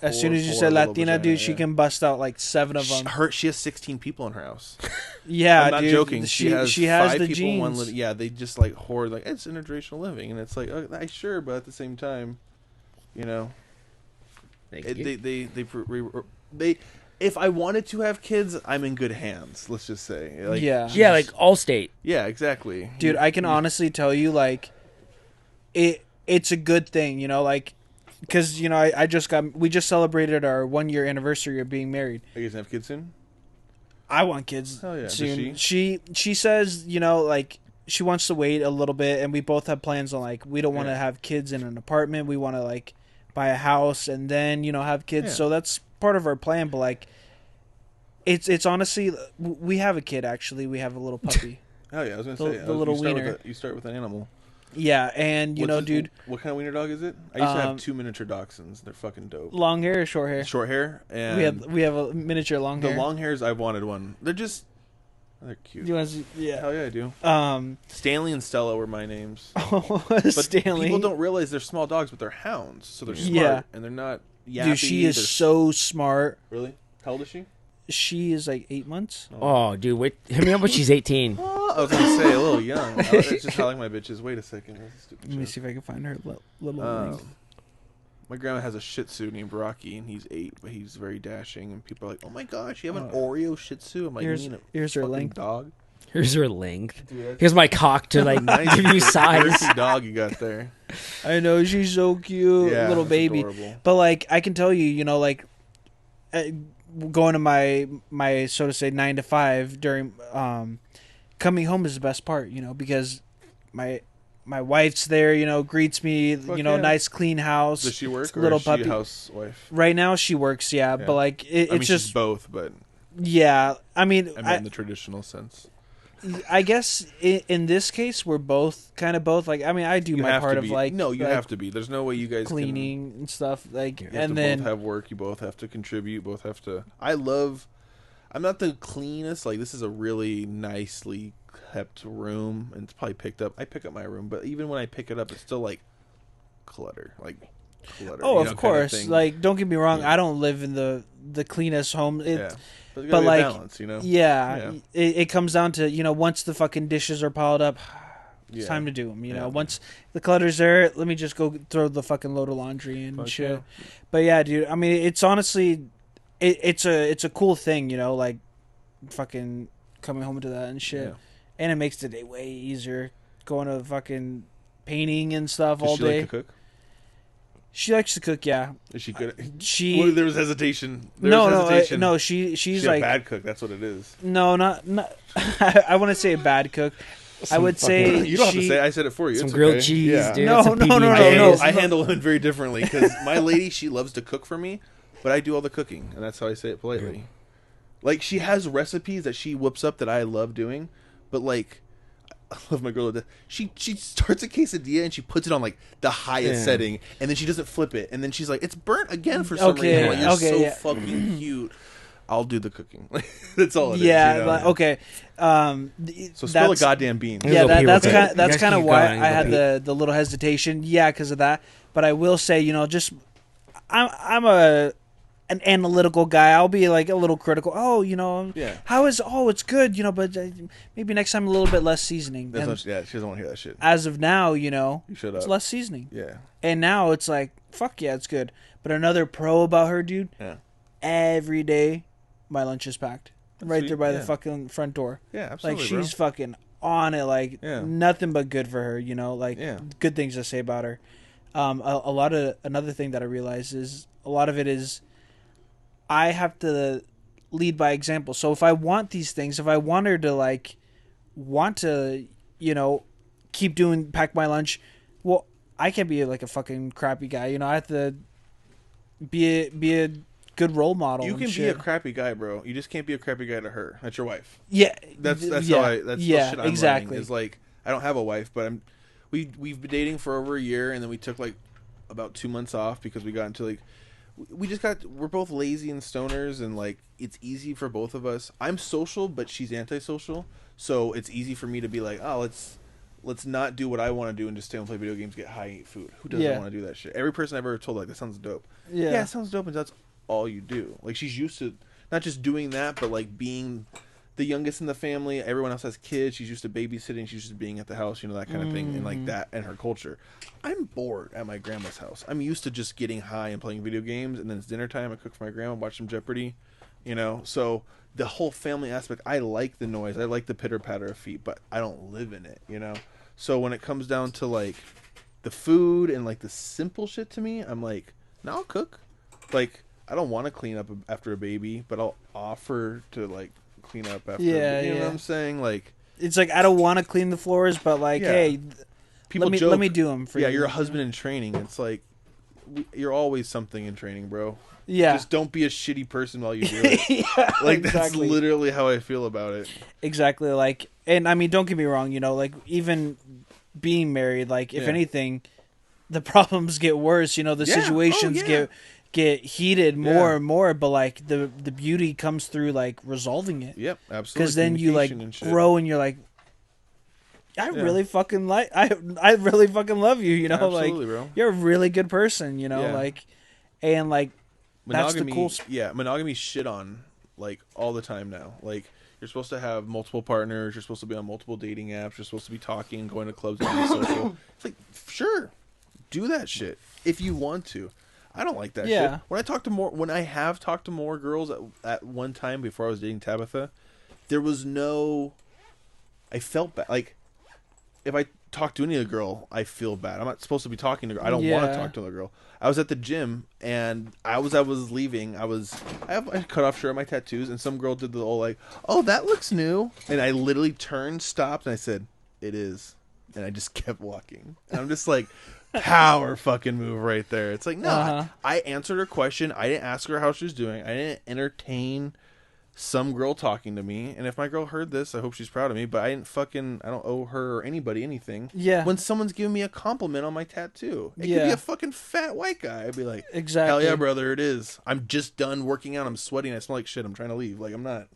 As soon as you said Latina, dude, she can bust out like 7 of them. She has 16 people in her house. Yeah, I'm not dude, joking. She has 5 the people. genes. They just like hoard. Like, it's intergenerational living, and it's like, sure, but at the same time, they. If I wanted to have kids, I'm in good hands. Let's just say, like, yeah, like Allstate. Yeah, exactly, dude. I can honestly tell you, like. It's a good thing, like, because we just celebrated our 1-year anniversary of being married. Are you gonna have kids soon? I want kids. Hell yeah. Soon. She says, like, she wants to wait a little bit, and we both have plans on, like, we don't want to have kids in an apartment. We want to, like, buy a house and then have kids. Yeah. So that's part of our plan. But, like, it's honestly, we have a kid. Actually, we have a little puppy. Oh yeah, I was gonna say the little wiener. You start with an animal. Yeah, and dude. What kind of wiener dog is it? I used to have 2 miniature dachshunds. They're fucking dope. Long hair or short hair? Short hair, and we have a miniature long hair. The long hairs, I've wanted one. They're cute. You want to see? Yeah. Hell yeah, I do. Stanley and Stella were my names. But Stanley. People don't realize they're small dogs, but they're hounds, so they're smart and they're not yappy. Dude, she is so smart. Really? How old is she? She is like 8 months. Oh, dude, wait! Hit me up when she's 18. I was gonna say a little young. That's just how I like my bitches. Wait a second. Let me see if I can find her little. My grandma has a Shih Tzu named Rocky, and he's 8, but he's very dashing. And people are like, "Oh my gosh, you have an Oreo Shih Tzu?" I'm like, "Here's her length, dog. Here's her length. Here's my cock to like give you size." Dog you got there. I know, she's so cute, little baby. Adorable. But like, I can tell you, like. Going to my so to say 9 to 5 during coming home is the best part, because my wife's there, greets me, nice clean house. Does she work? Little or is puppy. She a housewife? Right now she works, but like it's just she's both, but I mean in the traditional sense. I guess in this case we're both kind of both. Like, I mean, I do my part of like you have to be. There's no way you guys cleaning and stuff like, and then both have work. You both have to contribute. Both have to. I'm not the cleanest. Like, this is a really nicely kept room, and it's probably picked up. I pick up my room, but even when I pick it up, it's still like clutter. Oh, of course. Kind of like, don't get me wrong. I don't live in the cleanest home. But like, balance, it comes down to, once the fucking dishes are piled up, it's time to do them. Once the clutter's there, let me just go throw the fucking load of laundry and shit. Yeah. But yeah, dude, I mean, it's honestly, it's a cool thing, like fucking coming home to that and shit, and it makes the day way easier. Going to fucking painting and stuff all day. Like to cook? She likes to cook, yeah. Is she good? There was hesitation. No. She's like a bad cook. That's what it is. No, not. I want to say a bad cook. I would say you don't have to say. I said it for you. Some it's grilled okay. cheese, dude. No. I handle women very differently because my lady, she loves to cook for me, but I do all the cooking, and that's how I say it politely. Like, she has recipes that she whips up that I love doing, but like I love my girl to death. She starts a quesadilla and she puts it on like the highest setting, and then she doesn't flip it, and then she's like, "It's burnt again for some reason." Like, you're so fucking cute. I'll do the cooking. That's all it is. Yeah. You know? Like, okay. So spill a goddamn bean. Yeah, that's kind of why I had the little hesitation. Yeah, because of that. But I will say, you know, just I'm an analytical guy. I'll be like a little critical. Oh, you know, how is? Oh, it's good, you know, but maybe next time a little bit less seasoning. She doesn't want to hear that shit. As of now, you know, it's less seasoning. Yeah. And now it's like, fuck yeah, it's good. But another pro about her, dude. Yeah. Every day, my lunch is packed right there by the fucking front door. Yeah, absolutely. Like she's fucking on it. Like nothing but good for her. You know, like good things to say about her. Another thing that I realize is a lot of it is I have to lead by example. So if I want these things, if I want her to you know, pack my lunch, well, I can't be like a fucking crappy guy. You know, I have to be a good role model. You can be a crappy guy, bro. You just can't be a crappy guy to her. That's your wife. Yeah, that's how that's the shit I'm exactly. learning. Is like, I don't have a wife, but we've been dating for over a year, and then we took like about 2 months off because we got into like we're both lazy and stoners, and like it's easy for both of us. I'm social, but she's antisocial, so it's easy for me to be like, oh, let's not do what I want to do and just stay and play video games, get high, eat food. Who doesn't want to do that shit? Every person I've ever told, like, that sounds dope. Yeah, it sounds dope, and that's all you do. Like, she's used to not just doing that, but like being the youngest in the family. Everyone else has kids. She's used to babysitting. She's used to being at the house, you know, that kind of thing, and like that and her culture. I'm bored at my grandma's house. I'm used to just getting high and playing video games, and then it's dinner time. I cook for my grandma, watch some Jeopardy, you know. So the whole family aspect, I like the noise. I like the pitter patter of feet, but I don't live in it, you know. So when it comes down to like the food and like the simple shit to me, I'm like, no, I'll cook. Like, I don't want to clean up after a baby, but I'll offer to like clean up after. You know what I'm saying? Like, it's like I don't want to clean the floors, but like, hey, people let me do them for you. Yeah, you're a husband in training. It's like you're always something in training, bro. Yeah, just don't be a shitty person while you do it. Like that's literally how I feel about it. Exactly. Like, and I mean, don't get me wrong. You know, like even being married, like if anything, the problems get worse. You know, the situations get heated more and more. But like the beauty comes through like resolving it. Yep, absolutely. Because then you like grow and you're like, I really fucking I really fucking love you. You know, absolutely, like bro. you're a really good person. You know, like, and like. Monogamy, that's the cool monogamy shit on like all the time now. Like you're supposed to have multiple partners. You're supposed to be on multiple dating apps. You're supposed to be talking, going to clubs, and being social. It's like, sure, do that shit if you want to. I don't like that shit. When I have talked to more girls at one time before I was dating Tabitha, there was no. I felt bad. Like if I talk to any other girl, I feel bad. I'm not supposed to be talking to her. I don't want to talk to another girl. I was at the gym and I was leaving. I have a cutoff shirt, my tattoos, and some girl did the whole like, "Oh, that looks new," and I literally turned, stopped, and I said, "It is," and I just kept walking. And I'm just like, power fucking move right there. It's like, no, I answered her question. I didn't ask her how she was doing. I didn't entertain some girl talking to me, and if my girl heard this, I hope she's proud of me, but I don't owe her or anybody anything. Yeah. When someone's giving me a compliment on my tattoo, it could be a fucking fat white guy. I'd be like, exactly. Hell yeah, brother, it is. I'm just done working out. I'm sweating. I smell like shit. I'm trying to leave. Like, I'm not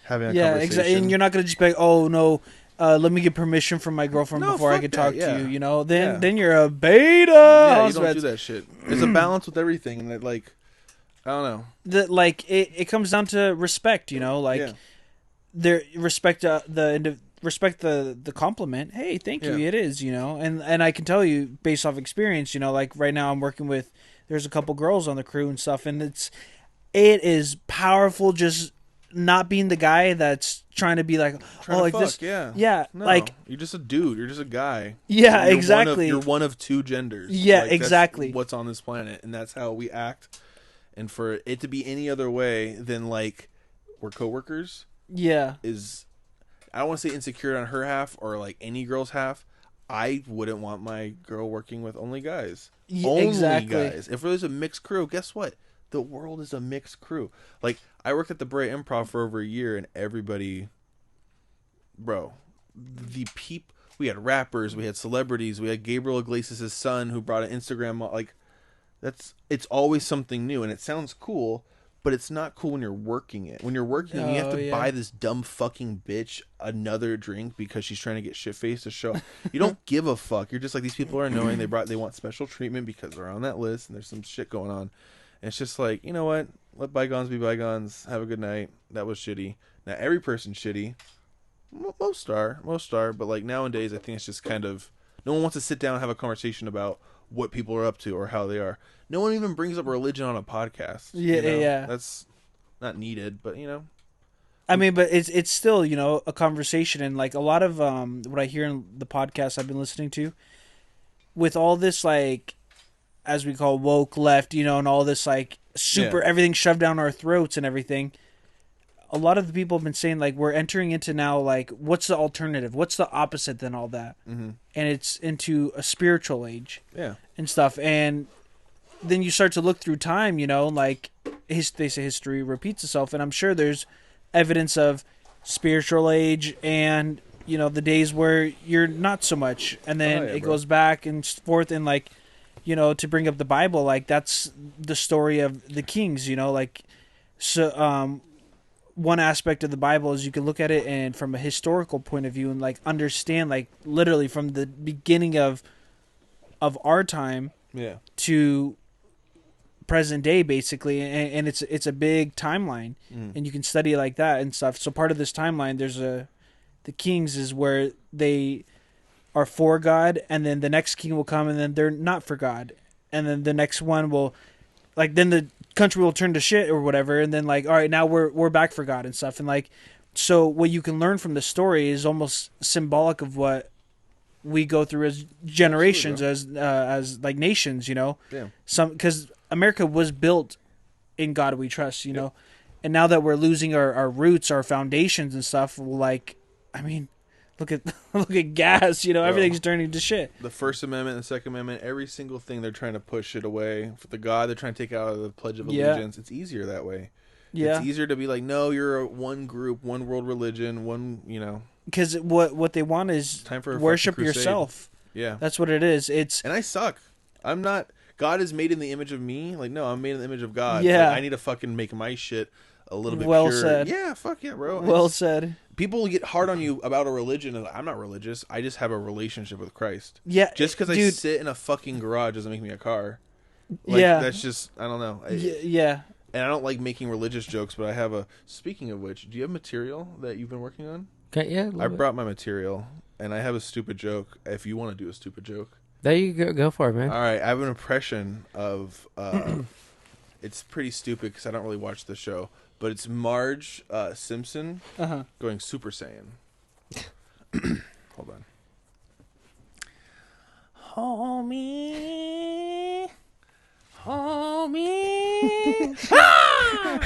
having a conversation. Yeah, exactly. And you're not going to just be like, oh, no, let me get permission from my girlfriend before I can talk to you, you know? Then you're a beta. Yeah, you don't do that shit. There's a balance with everything, and like, I don't know. It comes down to respect, you know, like respect the compliment. Hey, thank you. It is, you know, and I can tell you based off experience, you know, like right now I'm working with there's a couple girls on the crew and stuff, and it is powerful just not being the guy that's trying to be like, this, no, like you're just a dude, you're just a guy. Yeah, exactly. You're one of two genders. Yeah, like, exactly. That's what's on this planet, and that's how we act. And for it to be any other way than like we're coworkers, is I don't want to say insecure on her half or like any girl's half. I wouldn't want my girl working with only guys. Only guys. If there's a mixed crew, guess what? The world is a mixed crew. Like I worked at the Brea Improv for over a year, and everybody, bro, we had rappers, we had celebrities, we had Gabriel Iglesias' son who brought an Instagram. Like, it's always something new, and it sounds cool, but it's not cool when you're working it. When you're working, you have to buy this dumb fucking bitch another drink because she's trying to get shit faced to show. You don't give a fuck. You're just like, these people are annoying. They want special treatment because they're on that list, and there's some shit going on. And it's just like, you know what? Let bygones be bygones. Have a good night. That was shitty. Now every person's shitty. Most are, but like nowadays, I think it's just kind of, no one wants to sit down and have a conversation about what people are up to or how they are. No one even brings up religion on a podcast. Yeah, you know? yeah. That's not needed, but you know. I mean, but it's still, you know, a conversation, and like a lot of what I hear in the podcasts I've been listening to, with all this like, as we call woke left, you know, and all this like super everything shoved down our throats and everything. A lot of the people have been saying like we're entering into now like what's the alternative? What's the opposite than all that? Mm-hmm. And it's into a spiritual age, and stuff. And then you start to look through time, you know, like they say history repeats itself, and I'm sure there's evidence of spiritual age and, you know, the days where you're not so much, and then it goes back and forth. And like, you know, to bring up the Bible, like that's the story of the kings, you know, like so one aspect of the Bible is you can look at it and from a historical point of view and like understand like literally from the beginning of our time to present day, basically, and it's a big timeline, and you can study it like that and stuff. So part of this timeline, there's the kings is where they are for God, and then the next king will come, and then they're not for God, and then the next one will, like, then the country will turn to shit or whatever, and then like, all right, now we're back for God and stuff, and like, so what you can learn from the story is almost symbolic of what we go through as generations, as like nations, you know, because America was built in God we trust, you know, and now that we're losing our roots, our foundations and stuff, like, I mean, look at gas, you know, everything's turning to shit. The First Amendment, the Second Amendment, every single thing they're trying to push it away. For the God they're trying to take out of the Pledge of Allegiance, it's easier that way. Yeah. It's easier to be like, no, you're one group, one world religion, one, you know. Because what they want is time for worship yourself. Yeah. That's what it is. And I suck. I'm not, God is made in the image of me. Like, no, I'm made in the image of God. Yeah. Like, I need to fucking make my shit a little bit well pure. Said. Yeah, fuck yeah, bro. Well said. People get hard on you about a religion. And I'm not religious. I just have a relationship with Christ. Yeah. Just because I sit in a fucking garage doesn't make me a car. Like, that's just, I don't know. Yeah. And I don't like making religious jokes, but I have a... Speaking of which, do you have material that you've been working on? Okay, yeah. I brought my material, and I have a stupid joke. If you want to do a stupid joke. There you go for it, man. All right, I have an impression of... it's pretty stupid because I don't really watch the show, but it's Marge Simpson going Super Saiyan. Hold on. Homie...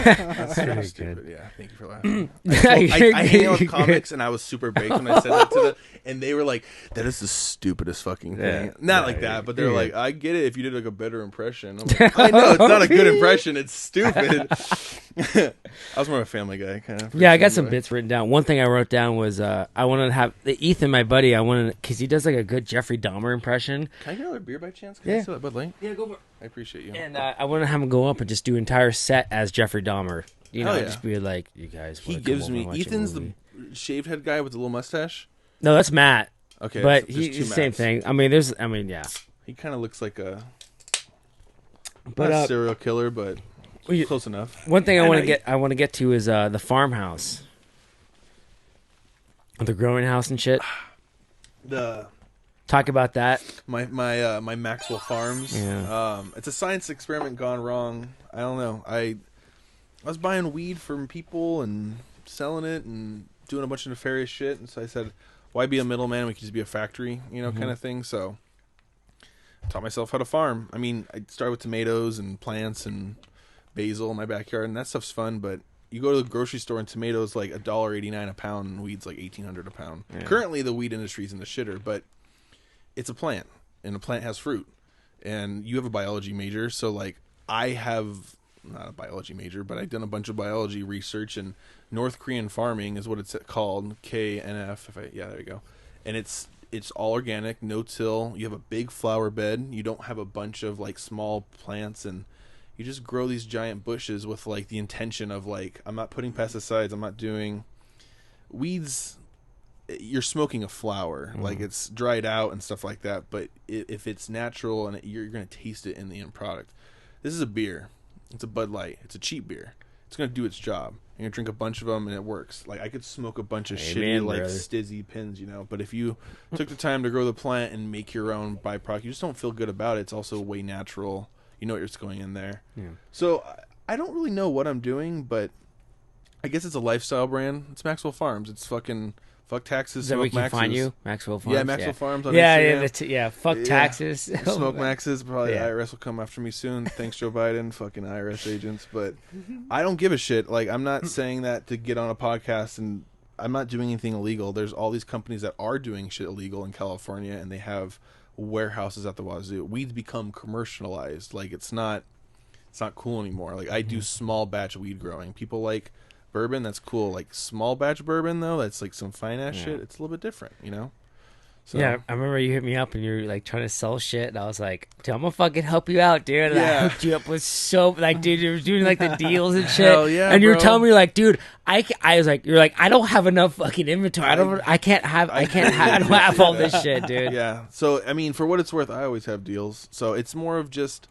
That's pretty stupid. Yeah, thank you for laughing. I hang out with comics, and I was super baked when I said that to them, and they were like, "That is the stupupidest fucking thing." Yeah. Not like that, but they're like, "I get it if you did like a better impression." I'm like, I know it's not a good impression; it's stupid. I was more of a Family Guy kind of. Yeah, I got some bits written down. One thing I wrote down was I wanted to have Ethan, my buddy. I wanted because he does like a good Jeffrey Dahmer impression. Can I get another beer by chance? Can I still have Bud Light? Yeah, go for it. I appreciate you. And I want to have him go up and just do entire set as Jeffrey Dahmer. You know, just be like, you guys. He gives me Ethan's the shaved head guy with the little mustache. No, that's Matt. Okay, but he's the same thing. I mean, yeah. He kind of looks like a not a serial killer, but close enough. One thing I want to get to is the farmhouse, the growing house and shit. Talk about that. My MaxwellPharms. Yeah. It's a science experiment gone wrong. I don't know. I was buying weed from people and selling it and doing a bunch of nefarious shit. And so I said, why be a middleman? We could just be a factory, you know, kind of thing. So I taught myself how to farm. I mean, I started with tomatoes and plants and basil in my backyard, and that stuff's fun. But you go to the grocery store and tomatoes like $1.89 a pound, and weed's like $1,800 a pound. Yeah. Currently, the weed industry's in the shitter, but it's a plant, and a plant has fruit. And you have a biology major, so like I have not a biology major, but I've done a bunch of biology research, and North Korean farming is what it's called, KNF. Yeah, there you go. And it's all organic, no till. You have a big flower bed. You don't have a bunch of like small plants, and you just grow these giant bushes with like the intention of like, I'm not putting pesticides, I'm not doing weeds. You're smoking a flower, like it's dried out and stuff like that. But if it's natural and you're going to taste it in the end product. This is a beer. It's a Bud Light. It's a cheap beer. It's going to do its job. You're going to drink a bunch of them and it works. Like I could smoke a bunch of shitty like stizzy pins, you know. But if you took the time to grow the plant and make your own byproduct, you just don't feel good about it. It's also way natural. You know what's going in there. Yeah. So I don't really know what I'm doing, but I guess it's a lifestyle brand. It's Maxwell Farms. It's fucking fuck taxes. Is that where we can find you? Maxwell Farms. Yeah, Maxwell Farms on Instagram. Yeah, fuck taxes. Smoke Maxes. Probably the IRS will come after me soon. Thanks, Joe Biden. Fucking IRS agents. But I don't give a shit. Like, I'm not saying that to get on a podcast, and I'm not doing anything illegal. There's all these companies that are doing shit illegal in California, and they have warehouses at the wazoo. Weeds become commercialized. Like, it's not cool anymore. Like, I do small batch weed growing. People like bourbon, that's cool. Like small batch bourbon though, that's like some fine ass shit. It's a little bit different, you know. So, yeah, I remember you hit me up and you're like trying to sell shit, and I was like, "Dude, I'm gonna fucking help you out, dude." And I hooked you up with soap, like, dude, you were doing like the deals and shit. Hell yeah, and you're bro. telling me like, dude, I was like, you're like, I don't have enough fucking inventory. I don't have all this shit, dude. Yeah. So I mean, for what it's worth, I always have deals. So it's more of just.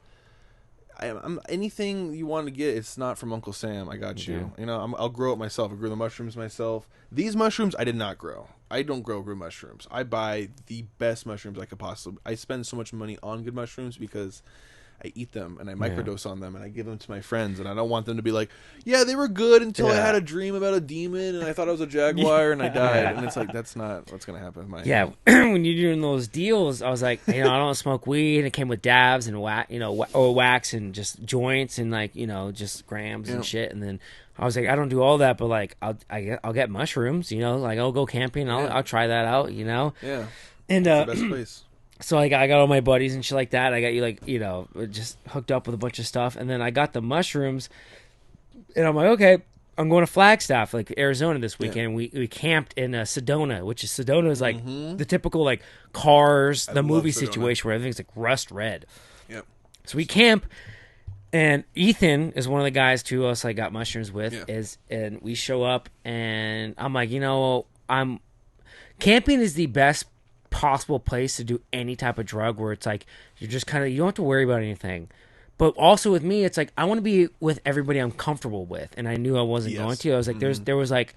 I'm anything you want to get. It's not from Uncle Sam. I got you. You know, I'll grow it myself. I grew the mushrooms myself. These mushrooms I did not grow. I don't grow good mushrooms. I buy the best mushrooms I could possibly. I spend so much money on good mushrooms because I eat them and I microdose on them and I give them to my friends, and I don't want them to be like, yeah, they were good until I had a dream about a demon and I thought I was a jaguar and I died. And it's like, that's not what's gonna happen. When you're doing those deals, I was like, you know, I don't smoke weed. It came with dabs and wax and just joints and like, you know, just grams and shit. And then I was like, I don't do all that, but like I'll get mushrooms. You know, like I'll go camping. I'll try that out. You know. Yeah. And it's the best place. So I got all my buddies and shit like that. I got you like, you know, just hooked up with a bunch of stuff. And then I got the mushrooms. And I'm like, okay, I'm going to Flagstaff, like Arizona this weekend. Yeah. We camped in Sedona, which is like the typical like Cars, the movie situation where everything's like rust red. Yep. So we camp. And Ethan is one of the guys too else I got mushrooms with. And we show up and I'm like, you know, camping is the best possible place to do any type of drug where it's like you're just kind of, you don't have to worry about anything. But also with me, it's like I want to be with everybody I'm comfortable with, and I knew I wasn't going to. I was like, there was like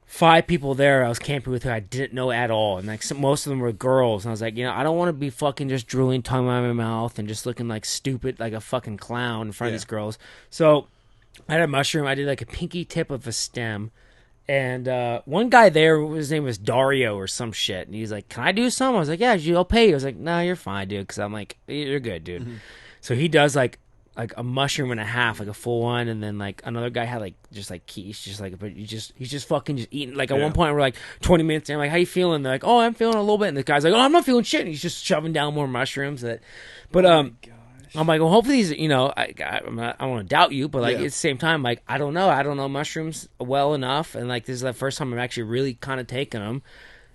5 people there I was camping with who I didn't know at all, and like most of them were girls, and I was like, you know, I don't want to be fucking just drooling tongue out of my mouth and just looking like stupid like a fucking clown in front of these girls. So I had a mushroom. I did like a pinky tip of a stem. And one guy there, his name was Dario or some shit, and he's like, "Can I do some?" I was like, "Yeah, I'll pay you." I was like, "No, you're fine, dude," because I'm like, "You're good, dude." Mm-hmm. So he does like a mushroom and a half, like a full one, and then like another guy had like just like quiche, just like, but he's just fucking just eating. Like at one point we're like 20 minutes, and I'm like, "How you feeling?" And they're like, "Oh, I'm feeling a little bit," and the guy's like, "Oh, I'm not feeling shit," and he's just shoving down more mushrooms. I'm like, well, hopefully these, you know, I don't want to doubt you, but like at the same time, like I don't know mushrooms well enough, and like this is the first time I'm actually really kind of taking them,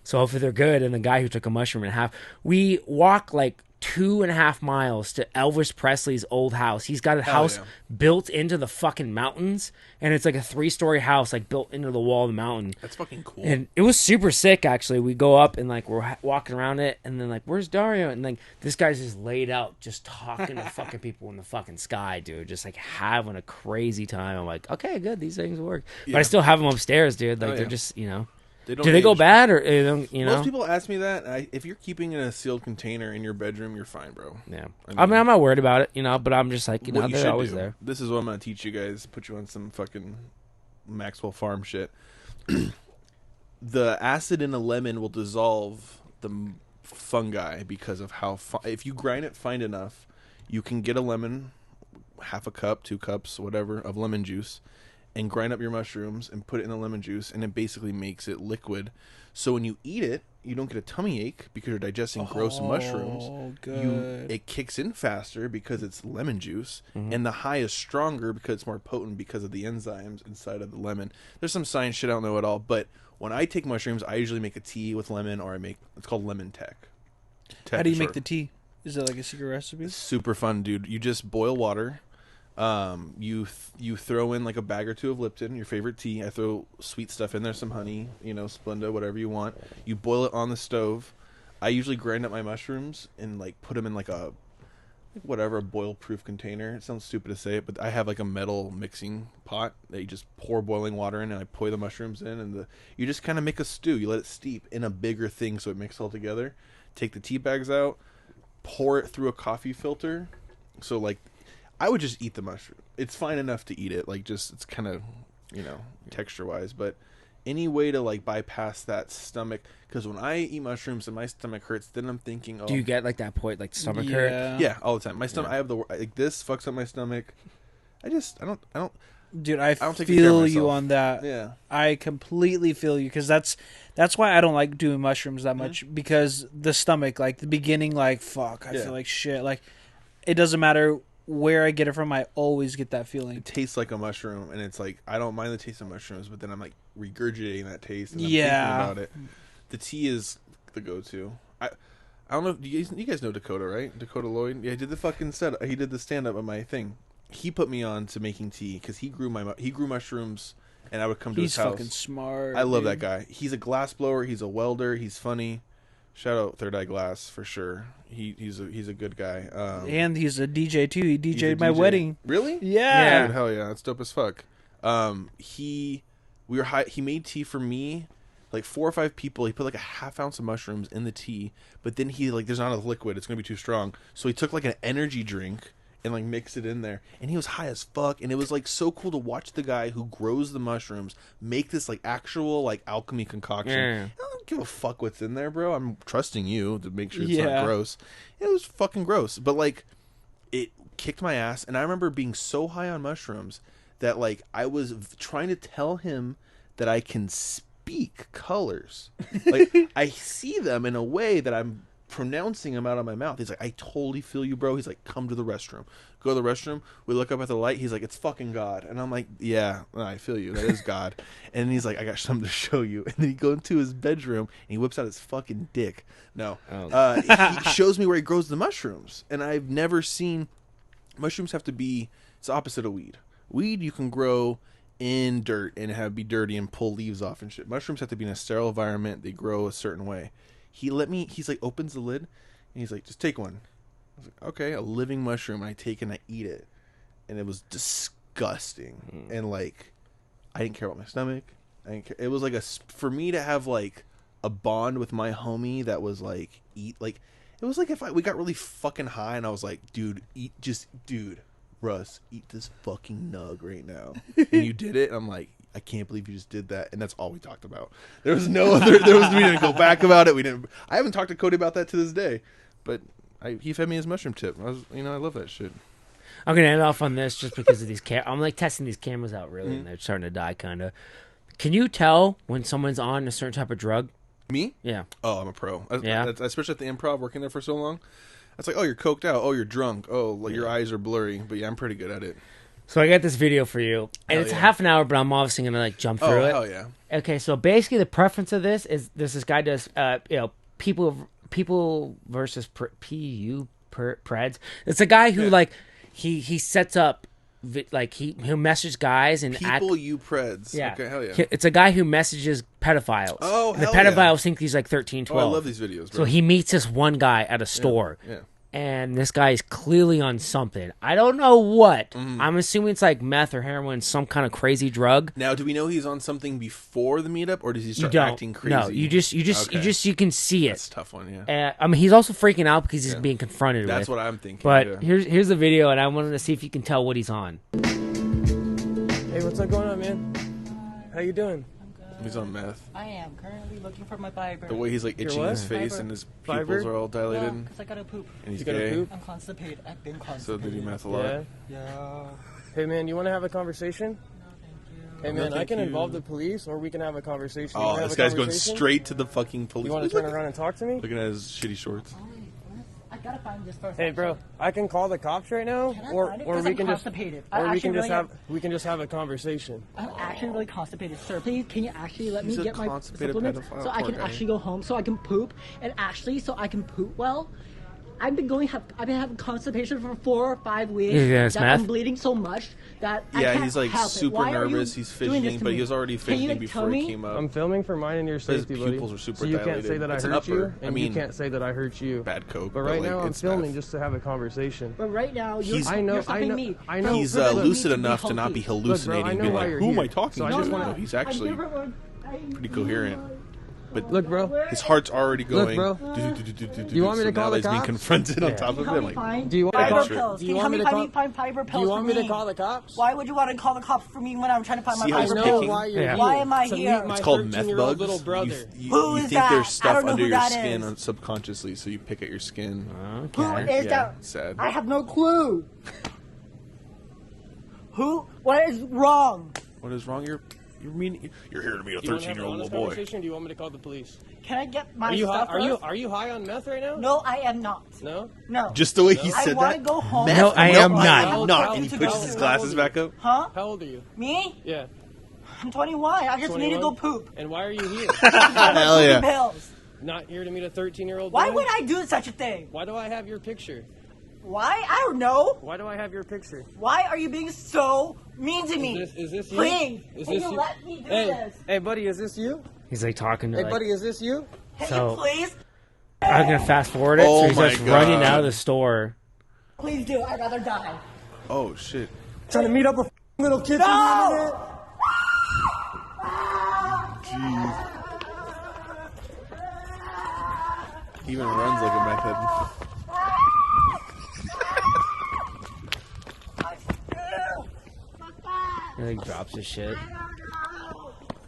so hopefully they're good. And the guy who took a mushroom and a half, we walk like 2.5 miles to Elvis Presley's old house. He's got a house built into the fucking mountains, and it's like a 3-story house like built into the wall of the mountain. That's fucking cool. And it was super sick actually. We go up and like we're walking around it, and then like, where's Dario? And like this guy's just laid out just talking to fucking people in the fucking sky, dude, just like having a crazy time. I'm like, okay, good, these things work. But I still have them upstairs, dude. Like they're just, you know, do they go bad or you know? Most people ask me that. If you're keeping it in a sealed container in your bedroom, you're fine, bro. Yeah, I mean, I'm not worried about it, you know. But I'm just like, you know, they're always there. This is what I'm gonna teach you guys. Put you on some fucking Maxwell Farm shit. The acid in a lemon will dissolve the fungi because of how. If you grind it fine enough, you can get a lemon, half a cup, 2 cups, whatever, of lemon juice. and grind up your mushrooms and put it in the lemon juice, and it basically makes it liquid. So when you eat it, you don't get a tummy ache because you're digesting gross mushrooms. Oh, good. It kicks in faster because it's lemon juice, and the high is stronger because it's more potent because of the enzymes inside of the lemon. There's some science shit I don't know at all, but when I take mushrooms, I usually make a tea with lemon, or it's called lemon tech. How do you make the tea? Is it like a secret recipe? It's super fun, dude. You just boil water. You throw in like a bag or two of Lipton, your favorite tea. I throw sweet stuff in there, some honey, Splenda, whatever you want. You boil it on the stove. I usually grind up my mushrooms and like put them in like a boil-proof container. It sounds stupid to say it, but I have like a metal mixing pot that you just pour boiling water in, and I pour the mushrooms in, and you just kind of make a stew. You let it steep in a bigger thing so it mixes all together. Take the tea bags out, pour it through a coffee filter. So like, I would just eat the mushroom. It's fine enough to eat it. Like, just, it's kind of, texture-wise. But any way to, like, bypass that stomach. Because when I eat mushrooms and my stomach hurts, then I'm thinking, Do you get, like, that point, like, stomach hurt? Yeah, all the time. My stomach, like, this fucks up my stomach. I don't. Dude, I don't take feel you on that. Yeah. I completely feel you, because that's why I don't like doing mushrooms that much, because the stomach, like, the beginning, like, fuck, I feel like shit. Like, it doesn't matter where I get it from, I always get that feeling. It tastes like a mushroom, and it's like, I don't mind the taste of mushrooms, but then I'm like regurgitating that taste, and I'm thinking about it. The tea is the go-to. I don't know, you guys know Dakota, right? Dakota Lloyd? Yeah, he did the fucking setup. He did the stand-up of my thing. He put me on to making tea because he grew mushrooms, and I would come to his house. He's fucking smart. I love that guy. He's a glass blower. He's a welder. He's funny. Shout out Third Eye Glass for sure. He's a good guy. And he's a DJ too. He DJ'd my wedding. Really? Yeah. Dude, hell yeah, that's dope as fuck. He made tea for me, like 4 or 5 people. He put like a half ounce of mushrooms in the tea, but then he like, there's not enough liquid. It's gonna be too strong. So he took like an energy drink and like mixed it in there, and he was high as fuck, and it was like so cool to watch the guy who grows the mushrooms make this like actual like alchemy concoction. I don't give a fuck what's in there, bro. I'm trusting you to make sure it's not gross. It was fucking gross, but like, it kicked my ass. And I remember being so high on mushrooms that like I was trying to tell him that I can speak colors. Like, I see them in a way that I'm pronouncing them out of my mouth. He's like, I totally feel you, bro. He's like, come to the restroom. Go to the restroom. We look up at the light. He's like, it's fucking God. And I'm like, yeah, I feel you. That is God. And he's like, I got something to show you. And then he goes into his bedroom and he whips out his fucking dick. No. He shows me where he grows the mushrooms. And I've never seen, mushrooms have to be, it's the opposite of weed. Weed you can grow in dirt and be dirty and pull leaves off and shit. Mushrooms have to be in a sterile environment. They grow a certain way. He's like, opens the lid, and he's like, just take one. I was like, okay, a living mushroom. And I take it and I eat it. And it was disgusting. And like, I didn't care about my stomach. I didn't care. It was like for me to have like a bond with my homie that was like, it was like if we got really fucking high and I was like, dude, Russ, eat this fucking nug right now. And you did it, and I'm like, I can't believe you just did that. And that's all we talked about. There was no other, we didn't go back about it. I haven't talked to Cody about that to this day, but he fed me his mushroom tip. I love that shit. I'm going to end off on this just because of these I'm like testing these cameras out really, and they're starting to die kind of. Can you tell when someone's on a certain type of drug? Me? Yeah. Oh, I'm a pro. Yeah. Especially at the Improv, working there for so long. It's like, oh, you're coked out. Oh, you're drunk. Oh, your eyes are blurry. But yeah, I'm pretty good at it. So I got this video for you, and it's half an hour, but I'm obviously gonna like jump through it. Oh, hell yeah. Okay, so basically the preference of this is this guy does people versus Preds. It's a guy who like he sets up like he'll message guys and Preds. Yeah. Okay, hell yeah. It's a guy who messages pedophiles. Oh, and hell the pedophiles think he's like 13, 12. Oh, I love these videos, bro. So he meets this one guy at a store. Yeah. And this guy is clearly on something. I don't know what. I'm assuming it's like meth or heroin, some kind of crazy drug. Now, do we know he's on something before the meetup, or does he start acting crazy? No, you can see it. That's a tough one, yeah. I mean, he's also freaking out because he's being confronted with. That's what I'm thinking. But here's the video, and I wanted to see if you can tell what he's on. Hey, what's up going on, man? How you doing? He's on meth. I am currently looking for my fiber. The way he's like itching his face Fiber. and his pupils are all dilated. Yeah, because I gotta poop. And he's You gotta gay. poop? I'm constipated. I've been So constipated. did he meth a lot? Yeah. Yeah. Hey, man, you want to have a conversation? No, thank you. Hey man, I can involve the police, or we can have a conversation. Oh, this guy's going straight to the fucking police. You want to turn around and talk to me? Looking at his shitty shorts. I gotta find this first. Hey, bro, I can call the cops right now, or we can just have a conversation. I'm actually really constipated, sir. Please, can you actually let He's me a get my constipated supplements pedophile, so I poor can guy. actually go home, so I can poop, and actually so I can poop well? I've been having constipation for 4 or 5 weeks. Yeah, it's that math. I'm bleeding so much that I Yeah, can't he's like help it. super Why are you nervous. He's doing this fidgeting, to but me? he was already Can you, fidgeting like, tell before he me? came up. I'm filming for mine and your His safety, buddy. pupils are super so you can't dilated. say that I It's an hurt you, upper. I and mean, you can't say that I hurt you. Bad coke. But right like, now I'm it's filming math. just to have a conversation. But right now, you're, He's- you're stopping me. I know. He's from lucid me to be enough to not be healthy. hallucinating. I know Being why like, you're who am here. I talking So I to? just No, wanna- he's actually pretty coherent. But Look, bro. his heart's already going. bro. Do you want me to call the He's being cops? confronted on top of Help him. me Like, find Do you want Yeah, to call? sure. pills. Do Can you you want help me me to call? find fiber pills Do you want for me to me? call the cops? Why would you want to call the cops for me when I'm trying to find my See how he's fiber I pills? know why you're Yeah. here. Why am I To here? meet my it's called meth 13-year-old bugs. little brother. Who You is think that? there's I stuff don't know under who your that skin is. subconsciously, so you pick at your skin. Who Okay. is Yeah, that? sad. I have no clue. Who? What is wrong? What is wrong? You're here to meet a Do you want to have an 13-year-old honest little boy. conversation, or do you want me to call the police? Can I get my Are you high? stuff first? Are you high on meth right now? No, I am not. No. No. Just the way he I said want to that. go home. No, I am not. I'm not. And he to pushes go his to. glasses back up. Huh? How old are you? Me? Yeah. I'm 21. I just need to 21? go poop. And why are you here? Hell yeah. Pills. Not here to meet a 13-year-old Why boy? would I do such a thing? Why do I have your picture? Why? I don't know. Why do I have your picture? Why are you being so mean to me? Is this you? Please, Is can this you you? let me do Hey, this? hey, buddy, is this you? He's like talking to Hey, like, buddy, is this you? Can So- you please? I'm gonna fast forward it. Oh So he's my just running God. out of the store. Please do. I'd rather die. Oh shit. Trying to meet up with little kids No! Jeez. He even runs like a meth head. He like drops his shit.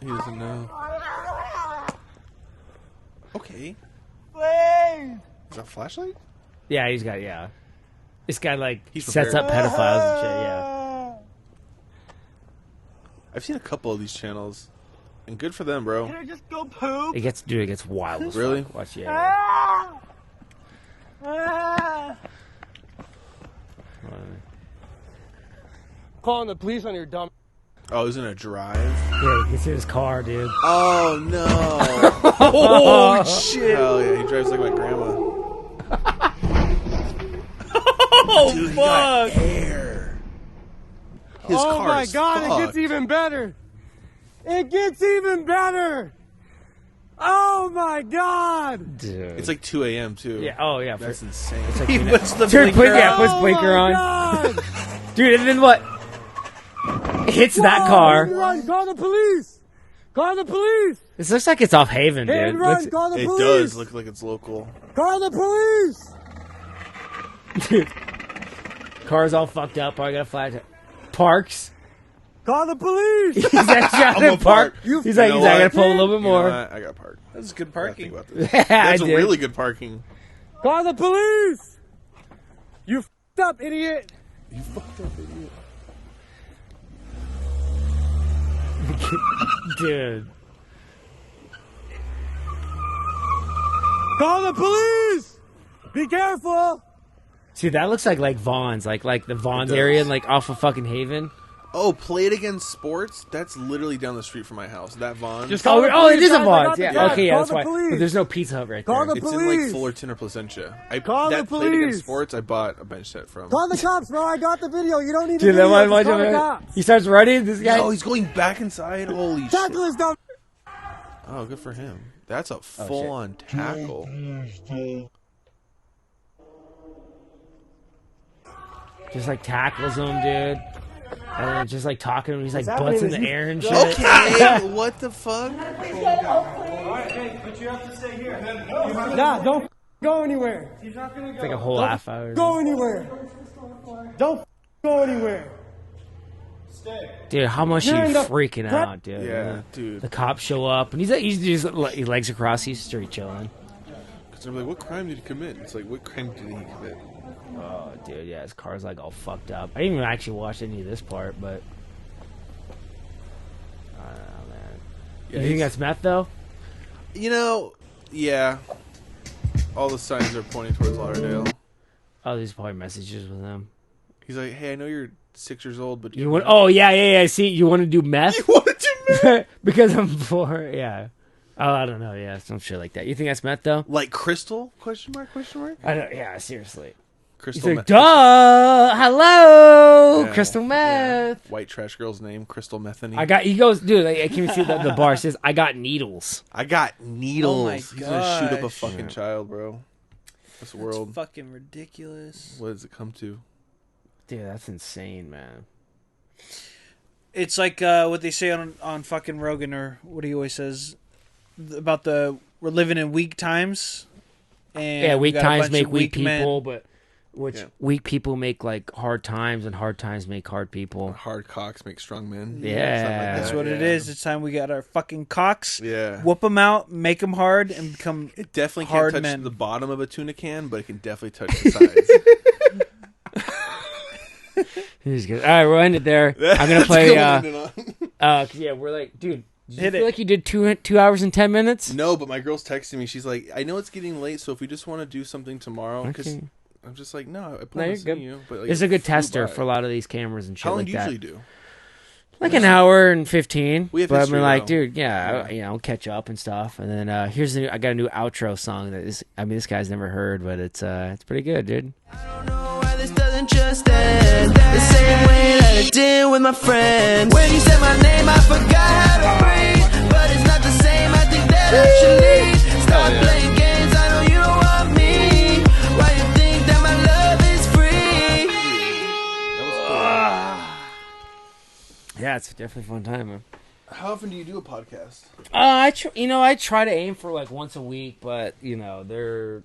He doesn't know. Okay. Please. Is that a flashlight? Yeah, he's got This guy like He's sets up prepared. pedophiles and shit. Yeah. I've seen a couple of these channels, and good for them, bro. Can I just go poop? It gets wild. As Really? fuck. Watch Ah! Ah! Calling the police on your dumb. Oh, he's in a drive. Yeah, he gets in his car, dude. Oh no! Oh Shit! Hell yeah, he drives like my grandma. Oh Dude, he got air. His Oh car my is God! It fucked. gets even better. It gets even better. Oh my God! Dude. It's like 2 a.m. too. Yeah. Oh yeah. That's insane. like, he you know- puts the Turn blinker yeah, on. puts blinker on. God. Dude, and then what? Hits that car. Run! Call the police! Call the police! This looks like it's off Haven, Hit dude. and run! Looks- Call the It police! does look like it's local. Call the police! dude. Car's all fucked up. Probably got a flag. Parks. Call the police! He's actually I'm gonna park. park. He's like, You know he's like, I gotta what? pull a little bit You know more. what? I got parked. That's good I gotta think parking. about this. Yeah, That's I did. really good parking. Call the police! You f***ed up, idiot! You fucked up, idiot. Dude. Call the police! Be careful! See, that looks like Vaughn's, like the Vaughn's does. area, like off of fucking Haven. Oh, Play It Again Sports? That's literally down the street from my house. That Vaughn. Just call the Oh, it police, is a guys. I Vaughn's. got the Yeah, gun. okay, yeah, Call that's the why. police. But there's no Pizza Hut right Call there. the It's in like police. Fullerton or Placentia. Call the that Play It Again police. Sports, I bought a bench set from. Call the cops, bro. I got the video. You don't need to Dude, that video. one, Just call the cops. he starts running. This guy. Oh, he's going back inside? Holy shit. Tackle is dumb. Oh, good for him. That's a full-on tackle. Just like tackles him, dude. And then just like talking to him. He's like happening butts in is the you- air and shit. Okay, what the fuck? Nah, don't go anywhere. It's like a whole half hour. Go anywhere. Don't go anywhere. Dude, how much You're are in you the- freaking out, dude? Yeah, dude. The cops show up, and he's just he legs across. He's straight chilling. Because I'm like, what crime did he commit? It's like, what crime did he commit? Oh, dude, yeah, his car's like all fucked up. I didn't even actually watch any of this part, but You think that's meth though? You know, yeah. All the signs are pointing towards Lauderdale. Oh, these probably messages with them. He's like, hey, I know you're 6 years old, but You want? Oh yeah. See, you want to do meth? You want to do meth? Because I'm poor. Yeah. Oh, I don't know. Yeah, some shit like that. You think that's meth though? Like crystal? Question mark? Question mark? I don't. Yeah, seriously. Crystal He's meth. like, duh, hello, Yeah. crystal meth. Yeah. White trash girl's name, Crystal Methany. He goes, dude, I can't even see the bar. It says, I got needles. I got needles. Oh my He's gonna shoot up a gosh. fucking child, bro. This world. It's fucking ridiculous. What does it come to? Dude, that's insane, man. It's like what they say on fucking Rogan, or what he always says about we're living in weak times. And Yeah, we weak got a times bunch make of weak men. people, but weak people make like hard times, and hard times make hard people. Hard cocks make strong men. Yeah. Something like That's that, what it yeah. is. It's time we got our fucking cocks. Yeah. Whoop them out, make them hard, and become It definitely hard can't touch men. the bottom of a tuna can, but it can definitely touch the sides. He's good. All right, we'll end it there. I'm gonna play. Yeah, we're like, dude. Did you Hit feel it. like you did 2 hours and 10 minutes? No, but my girl's texting me. She's like, I know it's getting late, so if we just want to do something tomorrow, because Okay. I'm just like, no, I No, plan you're on seeing good. you. But like, It's it a good flew tester by. for a lot of these cameras and shit How long like do you that. usually do? Like an hour and 15. We have but history, I'm like, though. dude, I'll catch up and stuff. And then I got a new outro song that is. I mean, this guy's never heard, but it's pretty good, dude. I don't know why this doesn't just end the same way that it did with my friends. When you said my name, I forgot how to breathe, but it's not the same. I think that I should leave. Stop playing games. I know you don't want me. Why you think that my love is free? Yeah, it's definitely a fun time, man. How often do you do a podcast? I try to aim for like once a week, but they're